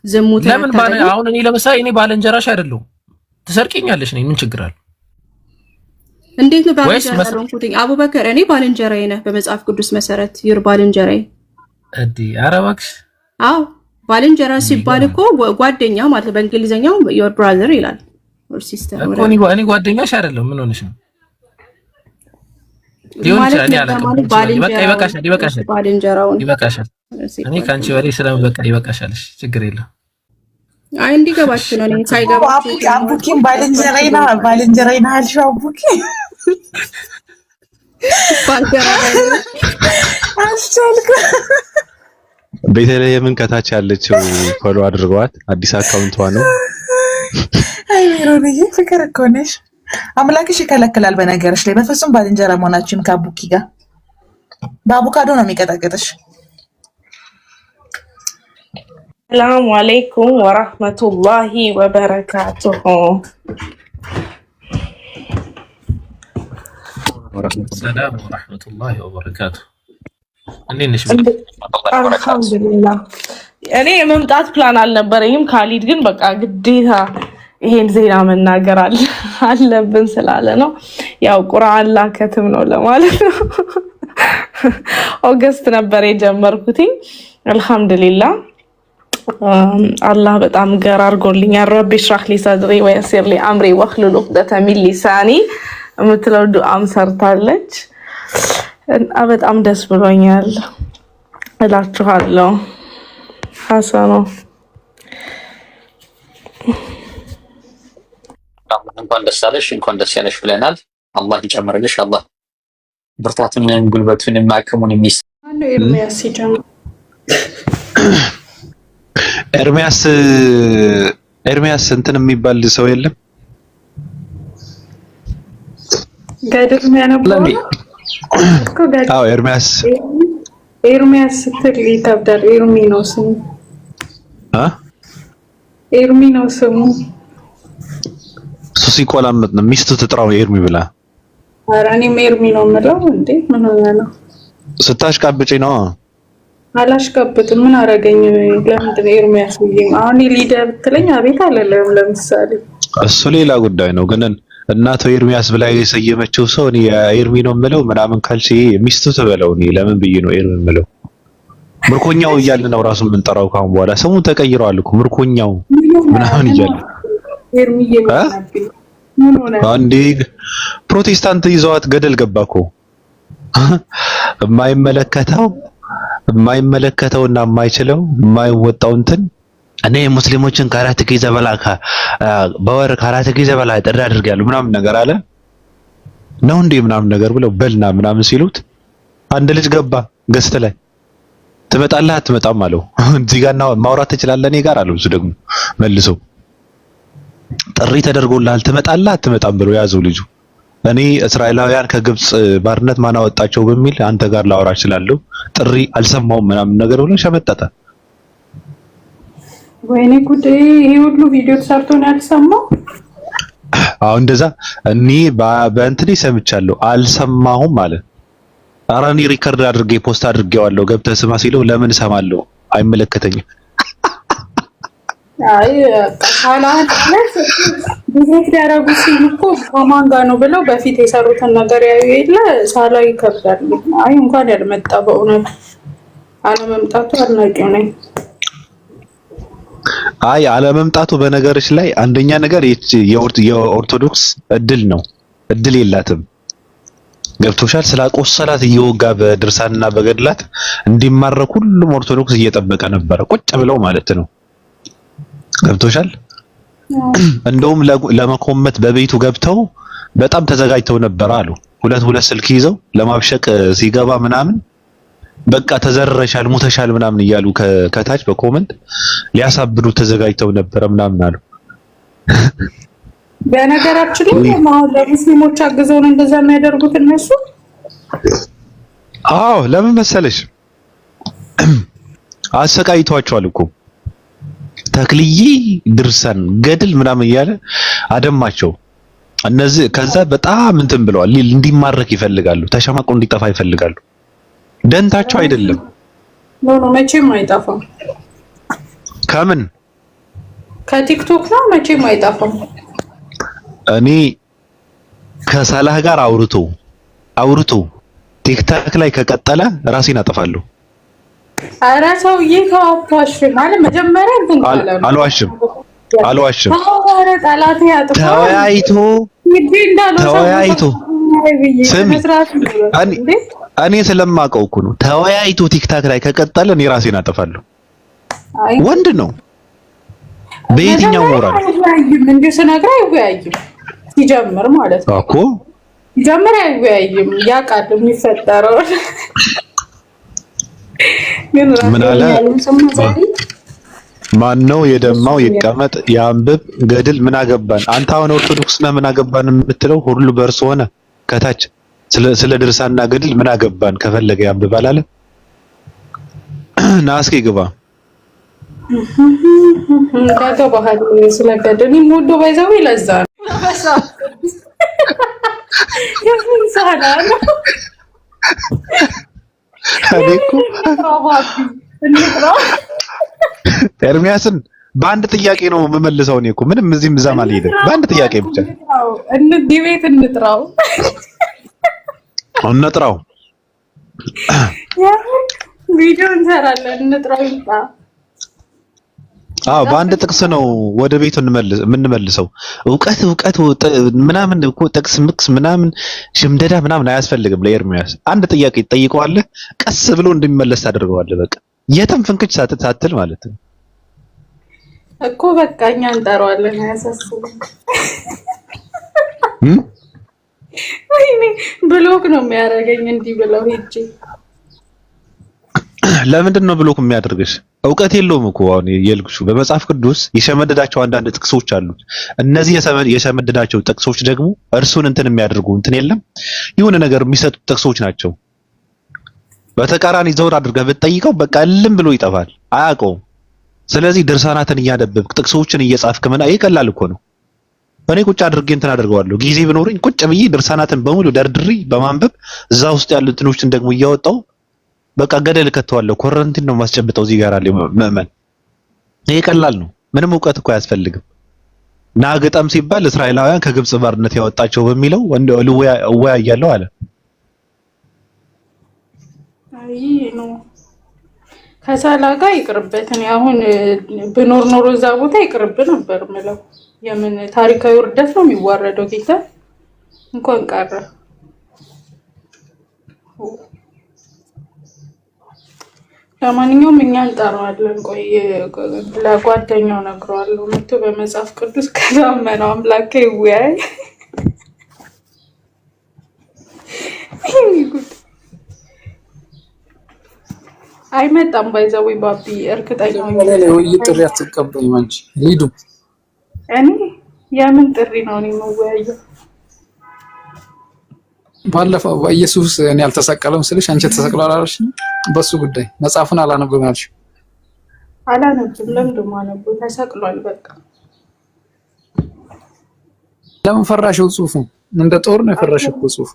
ዝሙት ለምን አሁን እኔ ለምሳሌ እኔ ባልንጀራሽ አይደለሁም ትሰርቂኛለሽ ነኝ፣ ምን ችግር አለ? እንዴት ነው ባልንጀራ ያልሆንኩት? አቡበከር እኔ ባልንጀራዬ ነህ በመጽሐፍ ቅዱስ መሰረት ይር ባልንጀራዬ እዲ አረባክሽ። አዎ ባልንጀራ ሲባል እኮ ጓደኛ ማለት ነው። በእንግሊዘኛው your brother ይላል or sister እኮ እኔ ጓደኛሽ አይደለሁም። ምን ሆነሽ ነው? ሊሆን ይችላል ያለቀ ይበቃሻል። ባልንጀራውን ይበቃሻል። እኔ ካንቺ ወሬ ስለምበቃ ይበቃሻልሽ፣ ችግር የለም። አይ እንዲገባችሁ ነው። እኔ ሳይገባችሁ አቡኪም ባልንጀራይና አልሽው አቡኪ አስቻልኩ። ቤተልሔምን ከታች ያለችው ፎሎ አድርገዋት፣ አዲስ አካውንቷ ነው። አይ ሜሮንዬ ፍቅር እኮ ነሽ። አምላክሽ ይከለክላል። በነገርሽ ላይ በፍጹም ባልንጀራ መሆናችን ከአቡኪ ጋር በአቮካዶ ነው የሚቀጠቅጥሽ። ሰላሙ አለይኩም ወራህመቱላሂ ወበረካቱሁ። ሰላም ወራህመቱላሂ ወበረካቱሁ። እንዴት ነሽ? አልሐምዱሊላህ። እኔ የመምጣት ፕላን አልነበረኝም። ካሊድ ግን በቃ ግዴታ ይሄን ዜና መናገር አለብን ስላለ ነው። ያው ቁርአን ላከትም ነው ለማለት ነው። ኦገስት ነበር የጀመርኩትኝ። አልሐምዱሊላህ አላህ በጣም ገር አድርጎልኛል። ረቢ ሽራህ ሊ ሰድሪ ወየሲር ሊ አምሪ ወህሉል ዑቅደተ ሚን ሊሳኒ የምትለው ዱዓም ሰርታለች እና በጣም ደስ ብሎኛል እላችኋለሁ። ሐሰኑ እንኳን ደስ አለሽ፣ እንኳን ደስ ያለሽ ብለናል። አላህ ይጨምርልሽ። አላህ ብርታቱን፣ ጉልበቱን፣ አቅሙን የሚስ ኤርሚያስ እንትን የሚባል ሰው የለም። ገድል የሚያነበው አዎ ኤርሚያስ ስትል ይከብዳል። ኤርሚ ነው ስሙ። ኤርሚ ነው ስሙ። እሱ ሲቆላመጥ ነው ሚስቱ ትጥራው ኤርሚ ብላ። ኧረ እኔም ኤርሚ ነው የምለው። እንዴ ምን ሆነ ነው? ስታሽቃብጪ ነው። አላሽቀብጥም። ምን አረገኝ? ለምንድን ነው ኤርሚያስ ብዬ አሁን ሊደር ብትለኝ አቤት አለለም። ለምሳሌ እሱ ሌላ ጉዳይ ነው። ግን እናቱ ኤርሚያስ ብላ የሰየመችው ሰው እኔ ኤርሚ ነው የምለው ምናምን ካልሽ ሚስቱ ትበለው። እኔ ለምን ብዬ ነው ኤርሚ የምለው? ምርኮኛው እያልን ነው ራሱ የምንጠራው። ካሁን በኋላ ስሙ ተቀይሯል እኮ ምርኮኛው ምናምን እያልን ኤርሚዬ ምን ሆነ? አንዴ ፕሮቴስታንት ይዘዋት ገደል ገባ እኮ የማይመለከተውና የማይችለው የማይወጣው እንትን እኔ ሙስሊሞችን ከአራት ጊዜ በላይ በወር ከአራት ጊዜ በላይ ጥሪ አድርጌያለሁ ምናምን ነገር አለ ነው እንዴ ምናምን ነገር ብለው በልና ምናምን ሲሉት አንድ ልጅ ገባ ገስት ላይ ትመጣለህ አትመጣም አለው። እዚህ ጋር ማውራት ትችላለህ እኔ ጋር አለው። እሱ ደግሞ መልሶ ጥሪ ተደርጎልሃል ትመጣለህ አትመጣም ብሎ ያዘው ልጁ። እኔ እስራኤላውያን ከግብጽ ባርነት ማን አወጣቸው በሚል አንተ ጋር ላወራ እችላለሁ ጥሪ አልሰማውም ምናምን ነገር ብሎ ሸመጠጠ። ወይኔ ጉዴ! ይሄ ሁሉ ቪዲዮ ተሰርቶ ነው ያልሰማው? አሁን እንደዛ እኔ በእንትኔ ሰምቻለሁ አልሰማሁም አለ። ኧረ እኔ ሪከርድ አድርጌ ፖስት አድርጌዋለሁ ገብተህ ስማ ሲለው ለምን እሰማለሁ አይመለከተኝም። አይ ካላን ዲሬክት ያደረጉ ሲሉ እኮ ከማን ጋር ነው ብለው በፊት የሰሩትን ነገር ያዩ የለ ሳላ ይከብዳል። አይ እንኳን ያልመጣ በእውነት አለመምጣቱ አድናቂው ነኝ። አይ አለመምጣቱ በነገርሽ ላይ አንደኛ ነገር የኦርቶዶክስ እድል ነው። እድል የላትም። ገብቶሻል? ስላቆሰላት እየወጋ በድርሳንና በገድላት እንዲማረክ ሁሉም ኦርቶዶክስ እየጠበቀ ነበረ ቁጭ ብለው ማለት ነው። ገብቶሻል? እንደውም ለመኮመት በቤቱ ገብተው በጣም ተዘጋጅተው ነበር አሉ። ሁለት ስልክ ይዘው ለማብሸቅ ሲገባ ምናምን በቃ ተዘረሻል ሙተሻል ምናምን እያሉ ከታች በኮመንት ሊያሳብዱ ተዘጋጅተው ነበር ምናምን አሉ። በነገራችን ላይ ማው ለሙስሊሞች አግዘው ነው እንደዛ የሚያደርጉት እነሱ። አዎ ለምን መሰለሽ አሰቃይቷቸዋል እኮ ተክልዬ ድርሳን ገድል ምናምን እያለ አደማቸው። እነዚህ ከዛ በጣም እንትን ብለዋል። እንዲማረክ ይፈልጋሉ። ተሸማቆ እንዲጠፋ ይፈልጋሉ። ደንታቸው አይደለም። ኖ መቼም አይጠፋም። ከምን ከቲክቶክ ነው መቼም አይጠፋም። እኔ ከሳላህ ጋር አውርቶ ቲክታክ ላይ ከቀጠለ ራሴን አጠፋለሁ። ኧረ ሰውዬ ተዋሽ ማለት መጀመሪያ እንትን ካለ አልዋሽም። ኧረ ጠላቴ ያጥፋ ተወያይቶ ስሚ እኔ ስለማውቀው እኮ ነው። ተወያይቶ ቲክታክ ላይ ከቀጠለ እኔ ራሴን አጠፋለሁ። ወንድ ነው በየትኛው ሞራል እንዴ ስነግራ ይወያይም ሲጀምር ማለት ነው እኮ ጀመረ አይወያይም ያውቃል የሚፈጠረው ግን ምን አለ? ያሉን ሰማ ዛሬ ማን ነው የደማው ይቀመጥ ያንብብ ገድል ምን አገባን? አንተ አሁን ኦርቶዶክስ ነህ ምን አገባን የምትለው ሁሉ በእርሱ ሆነ ከታች ስለ ድርሳና ገድል ምን አገባን? ከፈለገ ያንብብ አላለ? ና እስኪ ግባ እንዳገባሃል ስለ ገድል ሞዶ ባይዘው ይለዛ የምን ሰሃላ ነው አዴኮ ኤርሚያስን በአንድ ጥያቄ ነው የምመልሰው። እኔ እኮ ምንም እዚህም እዛም አልሄድም። በአንድ ጥያቄ ብቻ ቤት እንጥራው ቪዲዮ እንሰራለን። እንጥራው ይምጣ። አዎ በአንድ ጥቅስ ነው ወደ ቤቱ የምንመልሰው። እውቀት ምናምን እኮ ጥቅስ ምክስ ምናምን ሽምደዳ ምናምን አያስፈልግም። ለኤርሚያስ አንድ ጥያቄ ትጠይቀዋለህ፣ ቀስ ብሎ እንደሚመለስ ታደርገዋለህ። በቃ የትም ፍንክች ሳትል ማለት ነው እኮ በቃ እኛ እንጠራዋለን። አያሳስብም። ወይኔ ብሎክ ነው የሚያደርገኝ እንዲህ ብለው ሄጄ። ለምንድን ነው ብሎክ የሚያደርግሽ? እውቀት የለውም እኮ አሁን የልግሹ በመጽሐፍ ቅዱስ የሸመደዳቸው አንዳንድ ጥቅሶች አሉት። እነዚህ የሸመደዳቸው ጥቅሶች ደግሞ እርሱን እንትን የሚያደርጉ እንትን የለም የሆነ ነገር የሚሰጡ ጥቅሶች ናቸው። በተቃራኒ ዘውር አድርገህ ብትጠይቀው በቃ እልም ብሎ ይጠፋል፣ አያውቀውም። ስለዚህ ድርሳናትን እያነበብክ ጥቅሶችን እየጻፍክ ምን ይቀላል እኮ ነው። እኔ ቁጭ አድርጌ እንትን አድርገዋለሁ። ጊዜ ቢኖርኝ ቁጭ ብዬ ድርሳናትን በሙሉ ደርድሬ በማንበብ እዛ ውስጥ ያሉት እንትኖችን ደግሞ እያወጣው በቃ ገደል ከተዋለሁ። ኮረንቲን ነው ማስጨብጠው እዚህ ጋር አለ ምእመን። ይሄ ቀላል ነው። ምንም እውቀት እኮ አያስፈልግም። ና ግጠም ሲባል እስራኤላውያን ከግብጽ ባርነት ያወጣቸው በሚለው እወያያለሁ አለ። አይ ነው ከሳላ ጋር ይቅርበት። እኔ አሁን ብኖር ኖሮ እዛ ቦታ ይቅርብ ነበር ምለው። የምን ታሪካዊ ውርደት ነው የሚዋረደው? ጌታ እንኳን ቀረ። ለማንኛውም እኛ እንጠራዋለን። ቆይ ለጓደኛው ነግረዋለሁ። መጥቶ በመጽሐፍ ቅዱስ ከታመነው አምላክ ይወያይ። አይመጣም ባይዘው ባቢ እርግጠኛ ነኝ። ውይይት ጥሪ አትቀበይም አንቺ ሂዱ። እኔ የምን ጥሪ ነው እኔ የምወያየው? ባለፈው ኢየሱስ እኔ አልተሰቀለም ስልሽ አንቺ ተሰቅሏል አልሽ። በሱ ጉዳይ መጽሐፉን አላነበብም አልሽ። አላነብም። ለምንድን ነው አነበው? ተሰቅሏል በቃ። ለምን ፈራሽው? ጽሁፉ እንደ ጦር ነው የፈራሽው ጽሁፉ።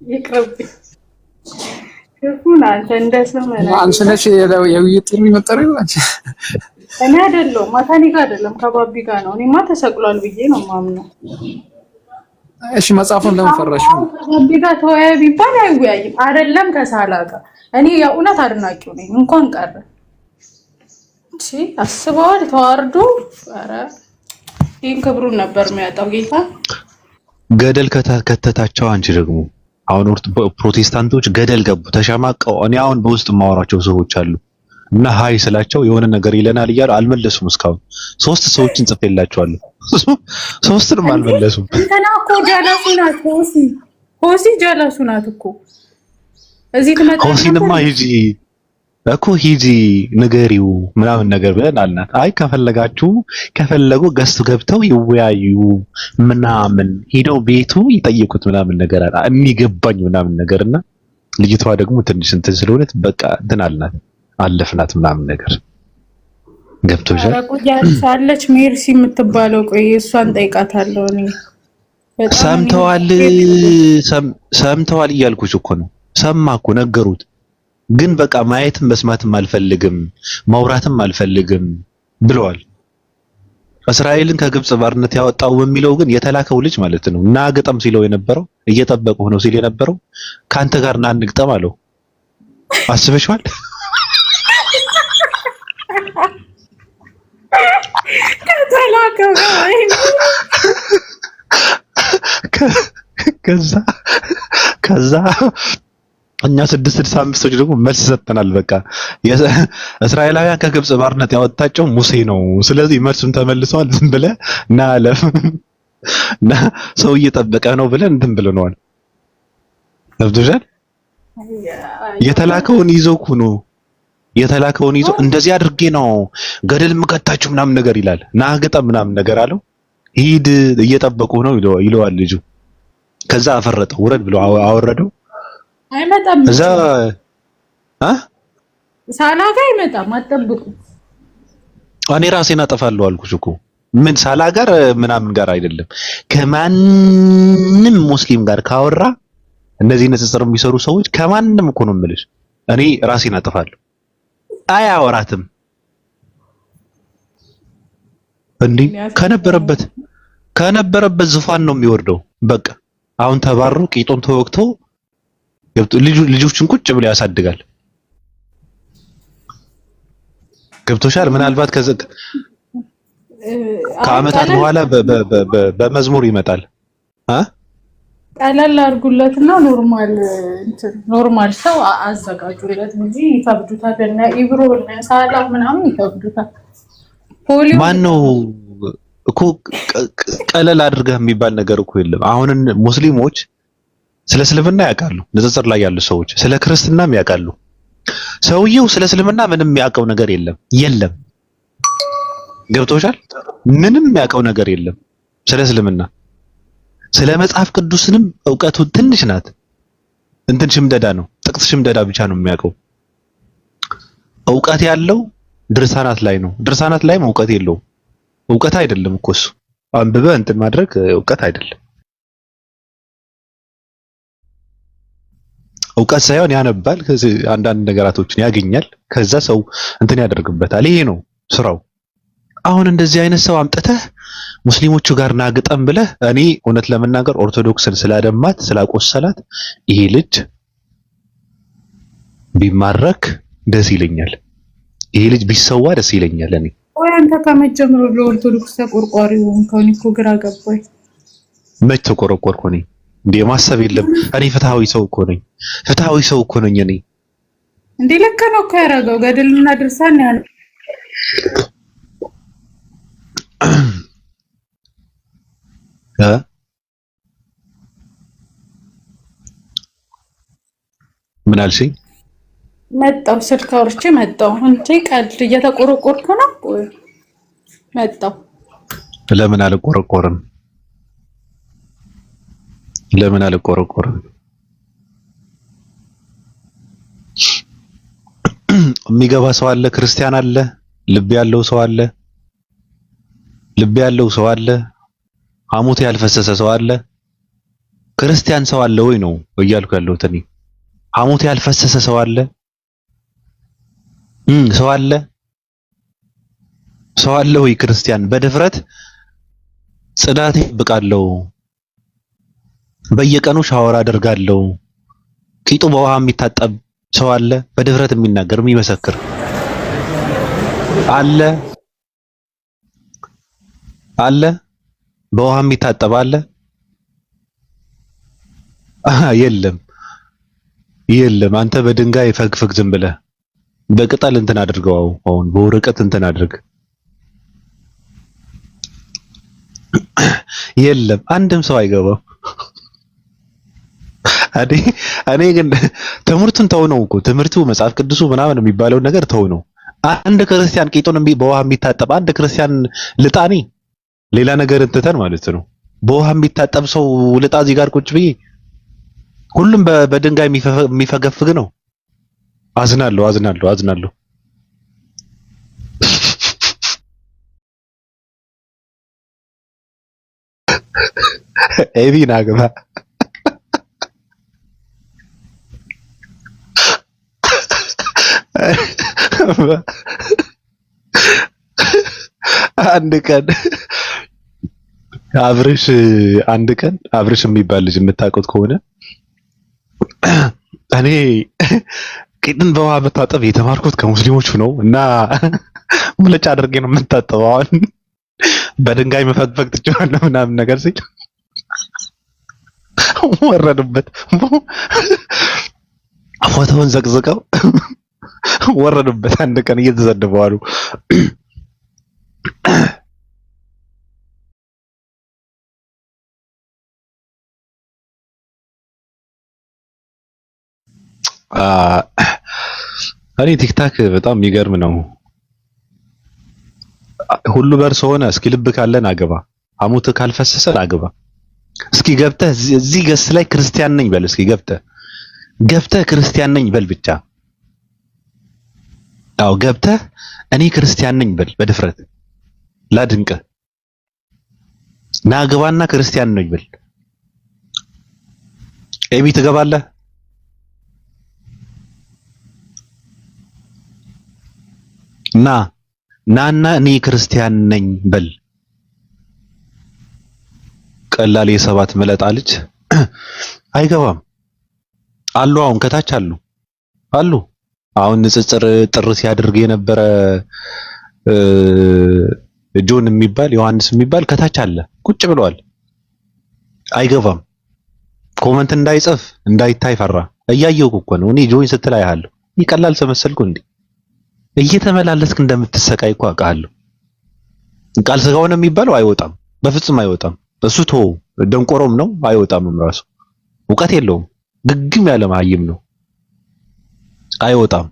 ይቅርብኝ። ይሁን አንተ እንደሰማና አንቺ ነሽ የውይይት ጥሪ መጠሪው አንቺ። እኔ አይደለሁም ማታኒ ጋር አይደለም ከባቢ ጋር ነው። እኔማ ተሰቅሏል ብዬ ነው ማምነው። እሺ መጽሐፉን ለምን ፈራሽው? ከባቢ ጋር ተወያይ ቢባል አይወያይም። አይደለም ከሳላ ጋር እኔ የእውነት አድናቂው ነኝ። እንኳን ቀረ እሺ አስበዋል ተዋርዶ። ኧረ ይሄን ክብሩን ነበር የሚያጣው ጌታ። ገደል ከተታቸው አንቺ ደግሞ አሁን ፕሮቴስታንቶች ገደል ገቡ ተሸማቀው። እኔ አሁን በውስጥ ማወራቸው ሰዎች አሉ እና ሃይ ስላቸው የሆነ ነገር ይለናል እያሉ አልመለሱም። እስካሁን 3 ሰዎችን ጽፌላቸዋለሁ። 3ንም አልመለሱም። እንትና እኮ ጀለሱ ናት። ሆሲ ጀለሱ ናት እኮ እዚህ ትመጣ። ሆሲንማ ሂጂ ንገሪው ምናምን ነገር ብለን አልናት። አይ ከፈለጉ ገዝቱ ገብተው ይወያዩ ምናምን ሄደው ቤቱ ይጠይቁት ምናምን ነገር አለ የሚገባኝ ምናምን ነገርና ልጅቷ ደግሞ ትንሽ እንትን ስለሆነች በቃ እንትን አልናት አለፍናት ምናምን ነገር ገብቶሻል። ሳለች ሜርሲ የምትባለው ቆይ እሷን ጠይቃታለሁ እኔ። ሰምተዋል እያልኩሽ እኮ ነው። ሰማ እኮ ነገሩት። ግን በቃ ማየትም መስማትም አልፈልግም ማውራትም አልፈልግም ብለዋል። እስራኤልን ከግብጽ ባርነት ያወጣው በሚለው ግን የተላከው ልጅ ማለት ነው እና ግጠም ሲለው የነበረው እየጠበቀው ነው ሲል የነበረው ካንተ ጋር ና እንግጠም አለው። አስበሽዋል? ከዛ እኛ 665ቶች ደግሞ መልስ ሰጥተናል። በቃ እስራኤላውያን ከግብጽ ባርነት ያወጣቸው ሙሴ ነው። ስለዚህ መልሱን ተመልሰዋል። ዝም ብለህ ና አለ እና ሰው እየጠበቀ ነው ብለን እንትን ብለናል። ገብቶሻል? የተላከውን ይዞ እኮ ነው የተላከውን ይዞ እንደዚህ አድርጌ ነው ገደል ምከታችሁ ምናምን ነገር ይላል። ናግጠም ምናምን ነገር አለው። ሂድ እየጠበቁ ነው ይለዋል ልጁ። ከዛ አፈረጠው። ውረድ ብሎ አወረደው። አይመጣም እዛ ሳላጋ አይመጣም። አትጠብቁ። እኔ ራሴን አጠፋለሁ አልኩሽ እኮ። ምን ሳላ ጋር ምናምን ጋር አይደለም። ከማንም ሙስሊም ጋር ካወራ እነዚህ ንጽጽር የሚሰሩ ሰዎች ከማንም እኮ ነው የምልሽ። እኔ ራሴን አጠፋለሁ። አያወራትም እንዴ? ከነበረበት ዙፋን ነው የሚወርደው። በቃ አሁን ተባሮ ቂጡን ተወግቶ ልጆችን ቁጭ ብሎ ያሳድጋል። ገብቶሻል? ምናልባት ከአመታት በኋላ በመዝሙር ይመጣል። ቀለል አድርጉለትና ኖርማል ሰው አዘጋጁለት እንጂ ይከብዱታል። እና ኢብሮ ሳላ ምናምን ይከብዱታል። ማን ነው እኮ ቀለል አድርገህ የሚባል ነገር እኮ የለም። አሁን ሙስሊሞች ስለ እስልምና ያውቃሉ፣ ንጽጽር ላይ ያሉ ሰዎች ስለ ክርስትናም ያውቃሉ። ሰውየው ስለ እስልምና ምንም የሚያውቀው ነገር የለም። ገብቶሻል? ምንም የሚያውቀው ነገር የለም ስለ እስልምና። ስለ መጽሐፍ ቅዱስንም እውቀቱ ትንሽ ናት። እንትን ሽምደዳ ነው፣ ጥቅስ ሽምደዳ ብቻ ነው የሚያውቀው። እውቀት ያለው ድርሳናት ላይ ነው። ድርሳናት ላይም እውቀት የለውም። እውቀት አይደለም እኮ እሱ አንብበ እንትን ማድረግ እውቀት አይደለም። እውቀት ሳይሆን ያነባል፣ አንዳንድ ነገራቶችን ያገኛል፣ ከዛ ሰው እንትን ያደርግበታል። ይሄ ነው ስራው። አሁን እንደዚህ አይነት ሰው አምጥተህ ሙስሊሞቹ ጋር ናግጠም ብለህ እኔ እውነት ለመናገር ኦርቶዶክስን ስላደማት ስላቆሰላት ይሄ ልጅ ቢማረክ ደስ ይለኛል። ይሄ ልጅ ቢሰዋ ደስ ይለኛል። እኔ ወይ አንተ ከመጀመሩ ለኦርቶዶክስ ተቆርቋሪ ሆንከው እኮ ግራ ገባኝ። መች ተቆረቆርኩ እኔ? እንዴ ማሰብ የለም። እኔ ፍትሃዊ ሰው እኮ ነኝ። ፍትሃዊ ሰው እኮ ነኝ እኔ። እንዴ ለካ ነው እኮ ያደረገው ገደልና ድርሳን ያን ምን አልሽኝ? መጣው ስልክ አውርቼ መጣው እንጂ ቀልድ እየተቆረቆርኩ ነው። መጣው ለምን አልቆረቆርም? ለምን አልቆረቆርም? የሚገባ ሰው አለ፣ ክርስቲያን አለ፣ ልብ ያለው ሰው አለ፣ ልብ ያለው ሰው አለ፣ ሐሞት ያልፈሰሰ ሰው አለ። ክርስቲያን ሰው አለ ወይ ነው እያልኩ ያለሁት እኔ። ሐሞት ያልፈሰሰ ሰው አለ፣ ሰው አለ፣ ሰው አለ ወይ ክርስቲያን በድፍረት ጽዳት ይብቃለሁ፣ በየቀኑ ሻወር አደርጋለሁ፣ ቂጡ በውሃ የሚታጠብ ሰው አለ በድፍረት የሚናገር የሚመሰክር አለ? አለ በውሃ የሚታጠብ አለ? የለም የለም። አንተ በድንጋይ ፈግፍግ ዝም ብለህ በቅጠል እንትን አድርገው። አሁን በወረቀት እንትን አድርግ። የለም አንድም ሰው አይገባው። እኔ ግን ትምህርቱን ተው ነው እኮ ትምህርቱ መጽሐፍ ቅዱሱ ምናምን የሚባለው ነገር ተው ነው። አንድ ክርስቲያን ቂጡን በውሃ የሚታጠብ አንድ ክርስቲያን ልጣኔ ሌላ ነገር እንትተን ማለት ነው። በውሃ የሚታጠብ ሰው ልጣ እዚህ ጋር ቁጭ ብዬ ሁሉም በድንጋይ የሚፈገፍግ ነው። አዝናለሁ አዝናለሁ አዝናለሁ። ኤቢን አግባ። አንድ ቀን አብርሽ የሚባል ልጅ የምታውቁት ከሆነ እኔ ቂጥን በውሃ መታጠብ የተማርኩት ከሙስሊሞቹ ነው እና ሙለጭ አድርጌ ነው የምታጠበው። አሁን በድንጋይ መፈግፈግ ትችላለህ ምናምን ነገር ሲል ወረዱበት። ፎቶውን ዘቅዝቀው ወረዱበት። አንድ ቀን እየተዘደበው አሉ። እኔ ቲክታክ በጣም የሚገርም ነው። ሁሉ በርስ ሆነ። እስኪ ልብ ካለን አግባ፣ ሐሞት ካልፈሰሰን አግባ። እስኪ ገብተህ እዚህ ገስ ላይ ክርስቲያን ነኝ በል። እስኪ ገብተህ ክርስቲያን ነኝ በል ብቻ። አዎ ገብተህ እኔ ክርስቲያን ነኝ በል በድፍረት ላድንቅህ። ናግባና ክርስቲያን ነኝ በል። ኤቢ ትገባለህ? ናና እኔ ክርስቲያን ነኝ በል። ቀላል የሰባት መለጣ ልጅ አይገባም አሉ። አሁን ከታች አሉ። አሁን ንጽጽር ጥር ሲያደርግ የነበረ ጆን የሚባል ዮሐንስ የሚባል ከታች አለ፣ ቁጭ ብለዋል። አይገባም። ኮመንት እንዳይጽፍ እንዳይታይ ፈራ። እያየሁ እኮ ነው እኔ ጆይን ስትል አያለሁ። ይቀላል ተመሰልኩ እንዴ? እየተመላለስክ እንደምትሰቃይ እኮ አውቃለሁ። ቃል ስጋው ነው የሚባለው አይወጣም፣ በፍጹም አይወጣም። እሱ ደንቆሮም ነው አይወጣምም። ራሱ እውቀት የለውም፣ ግግም ያለ መሀይም ነው። አይወጣም፣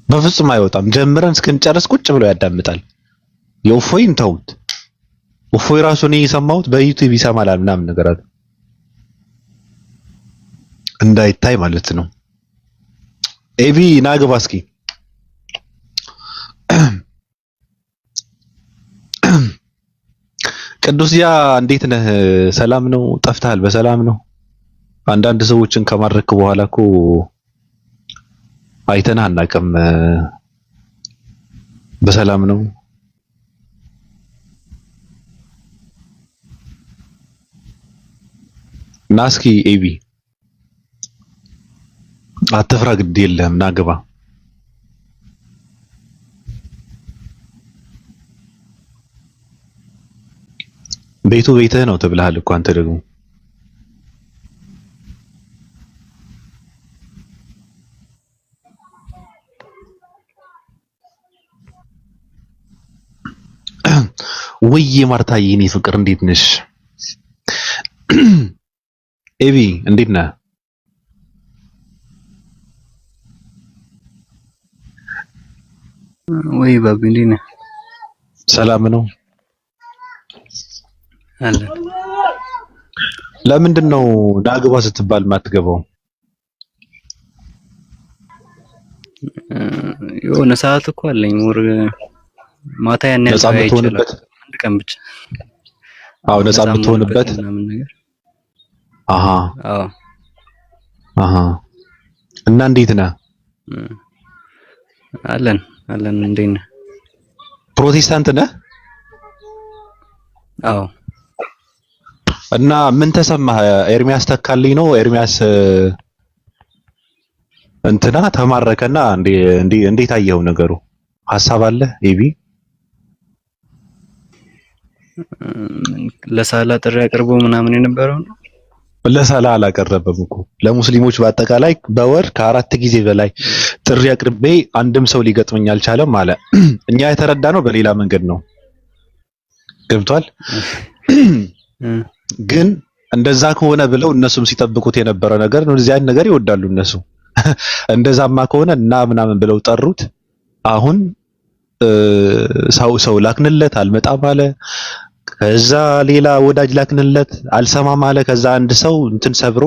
በፍጹም አይወጣም። ጀምረን እስክንጨርስ ቁጭ ብሎ ያዳምጣል። የእፎይን ተውት። እፎይ ራሱ እኔ የሰማሁት በዩቲዩብ ይሰማል ምናምን ነገር አለ፣ እንዳይታይ ማለት ነው። ኤቢ ናግባ እስኪ። ቅዱስያ እንዴት ነህ? ሰላም ነው? ጠፍተሃል። በሰላም ነው? አንዳንድ ሰዎችን ከማድረክ በኋላ እኮ አይተና አናውቅም። በሰላም ነው? ና እስኪ ኤቢ አትፍራ፣ ግድ የለህም ናግባ። ቤቱ ቤትህ ነው ተብለሃል እኮ አንተ ደግሞ። ውይ ማርታዬ የኔ ፍቅር እንዴት ነሽ? ኤቢ እንዴት ነህ? ወይ ባቢ እንዴት ነህ? ሰላም ነው አለ። ለምንድን ነው ናግባ ስትባል ማትገባው? የሆነ ሰዓት እኮ አለኝ ወር ማታ ያን ያህል አይችልም። አንድ ቀን ብቻ። አዎ ነፃ የምትሆንበት ምናምን ነገር። አሃ እና እንዴት ነህ? አለን እንዴት ነህ? ፕሮቴስታንት ነህ? አዎ። እና ምን ተሰማህ? ኤርሚያስ ተካልኝ ነው ኤርሚያስ እንትና ተማረከና እንዴት አየኸው ነገሩ? ሐሳብ አለ ኤቢ? ለሳላ ጥሪ አቅርቦ ምናምን የነበረው ነው። ለሳላ አላቀረበም እኮ ለሙስሊሞች በአጠቃላይ በወር ከ4 ጊዜ በላይ ጥሪ አቅርቤ አንድም ሰው ሊገጥመኝ አልቻለም አለ። እኛ የተረዳነው በሌላ መንገድ ነው። ገብቷል? ግን እንደዛ ከሆነ ብለው እነሱም ሲጠብቁት የነበረ ነገር ነው። እዚያ ነገር ይወዳሉ እነሱ። እንደዛማ ከሆነ እና ምናምን ብለው ጠሩት። አሁን ሰው ላክንለት አልመጣም አለ። ከዛ ሌላ ወዳጅ ላክንለት አልሰማም አለ። ከዛ አንድ ሰው እንትን ሰብሮ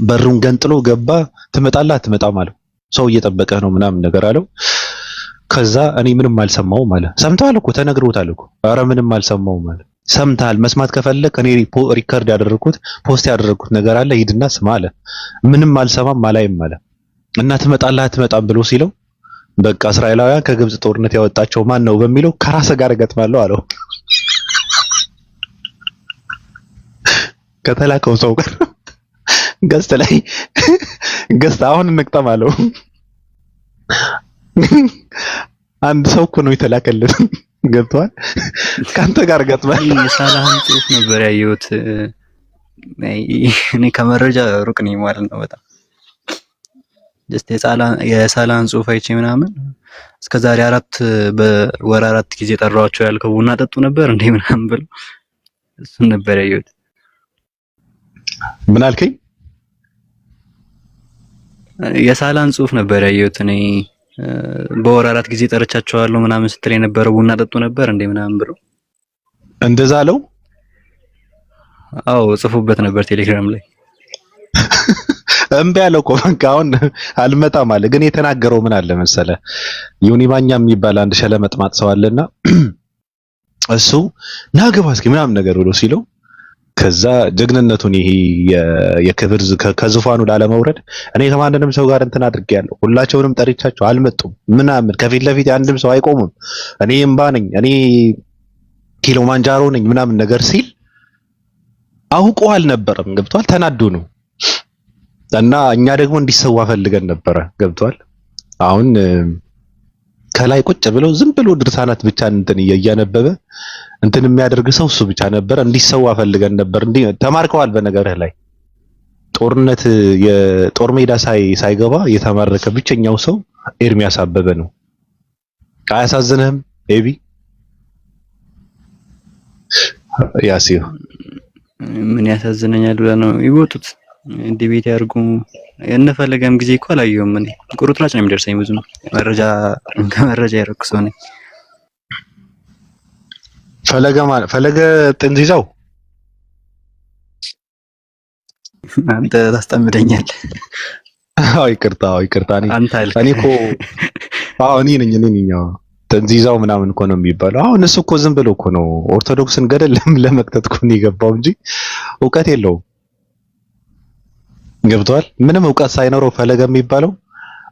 በሩን ገንጥሎ ገባ። ትመጣለህ አትመጣም አለው። ሰው እየጠበቀህ ነው ምናምን ነገር አለው። ከዛ እኔ ምንም አልሰማውም አለ። ሰምተዋል እኮ ተነግሮታል እኮ። ኧረ ምንም አልሰማውም አለ። ሰምተሃል? መስማት ከፈለክ እኔ ሪከርድ ያደረኩት ፖስት ያደረኩት ነገር አለ፣ ሂድና ስማ አለ። ምንም አልሰማም አላይም አለ። እና ትመጣለህ አትመጣም ብሎ ሲለው በቃ እስራኤላውያን ከግብጽ ጦርነት ያወጣቸው ማን ነው በሚለው ከራስህ ጋር እገጥማለሁ አለው። ከተላከው ሰው ጋር ገስት ላይ ገስት አሁን እንቅጠም አለው። አንድ ሰው እኮ ነው የተላከልን። ገብቷል? ካንተ ጋር ገጥመን የሳላህን ጽሑፍ ነበር ያየሁት። እኔ ከመረጃ ሩቅ ነኝ ማለት ነው በጣም ጀስት የሳላህን ጽሑፍ አይቼ ምናምን እስከዛሬ በወር 4 ጊዜ ጠራኋቸው ያልከው ቡና ጠጡ ነበር እንዴ ምናምን ብለው እሱን ነበር ያየሁት። ምን አልከኝ? የሳላን ጽሁፍ ነበር ያየሁት እኔ በወር 4 ጊዜ ጠርቻቸዋለሁ ምናምን ስትል የነበረው ቡና ጠጡ ነበር እንዴ ምናምን ብሎ እንደዛ አለው። አዎ ጽፎበት ነበር ቴሌግራም ላይ። እምቢ ያለው እኮ በቃ አሁን አልመጣም አለ። ግን የተናገረው ምን አለ መሰለ ዮኒ ማኛ የሚባል አንድ ሸለመጥማጥ ሰው አለና እሱ ናገባ እስኪ ምናምን ነገር ብሎ ሲለው ከዛ ጀግንነቱን ይሄ የክብር ከዙፋኑ ላለመውረድ እኔ ከማንንም ሰው ጋር እንትን አድርጌያለሁ፣ ሁላቸውንም ጠሪቻቸው አልመጡም ምናምን፣ ከፊት ለፊት አንድም ሰው አይቆምም፣ እኔ እምባ ነኝ፣ እኔ ኪሎማንጃሮ ነኝ ምናምን ነገር ሲል አውቆ አልነበረም። ገብቷል። ተናዶ ነው። እና እኛ ደግሞ እንዲሰዋ ፈልገን ነበረ። ገብቷል። አሁን ከላይ ቁጭ ብለው ዝም ብሎ ድርሳናት ብቻ እንትን እያነበበ እንትን የሚያደርግ ሰው እሱ ብቻ ነበር። እንዲሰዋ ፈልገን ነበር። ተማርከዋል። በነገርህ ላይ ጦርነት የጦር ሜዳ ሳይገባ የተማረከ ብቸኛው ሰው ኤርሚያስ አበበ ነው። አያሳዝንህም ኤቢ? ያሲው ምን ያሳዝነኛል ብለህ ነው ይወጡት ዲቤት ያርጉ የነፈለገም ጊዜ እኮ አላየሁም። እኔ ቁርጥራጭ ነው የሚደርሰኝ ብዙ መረጃ ያረኩ ሰው ነኝ። ፈለገ ጥንት ይዘው አንተ ታስጠምደኛለህ። አዎ ይቅርታ እኔ እኮ እኔ ነኝ ጥንት ይዘው ምናምን እኮ ነው የሚባለው። አሁን እሱ እኮ ዝም ብሎ እኮ ነው ኦርቶዶክስን ገደል ለመክተት እኮ ነው የገባው እንጂ እውቀት የለውም። ገብቷል። ምንም እውቀት ሳይኖረው ፈለገ የሚባለው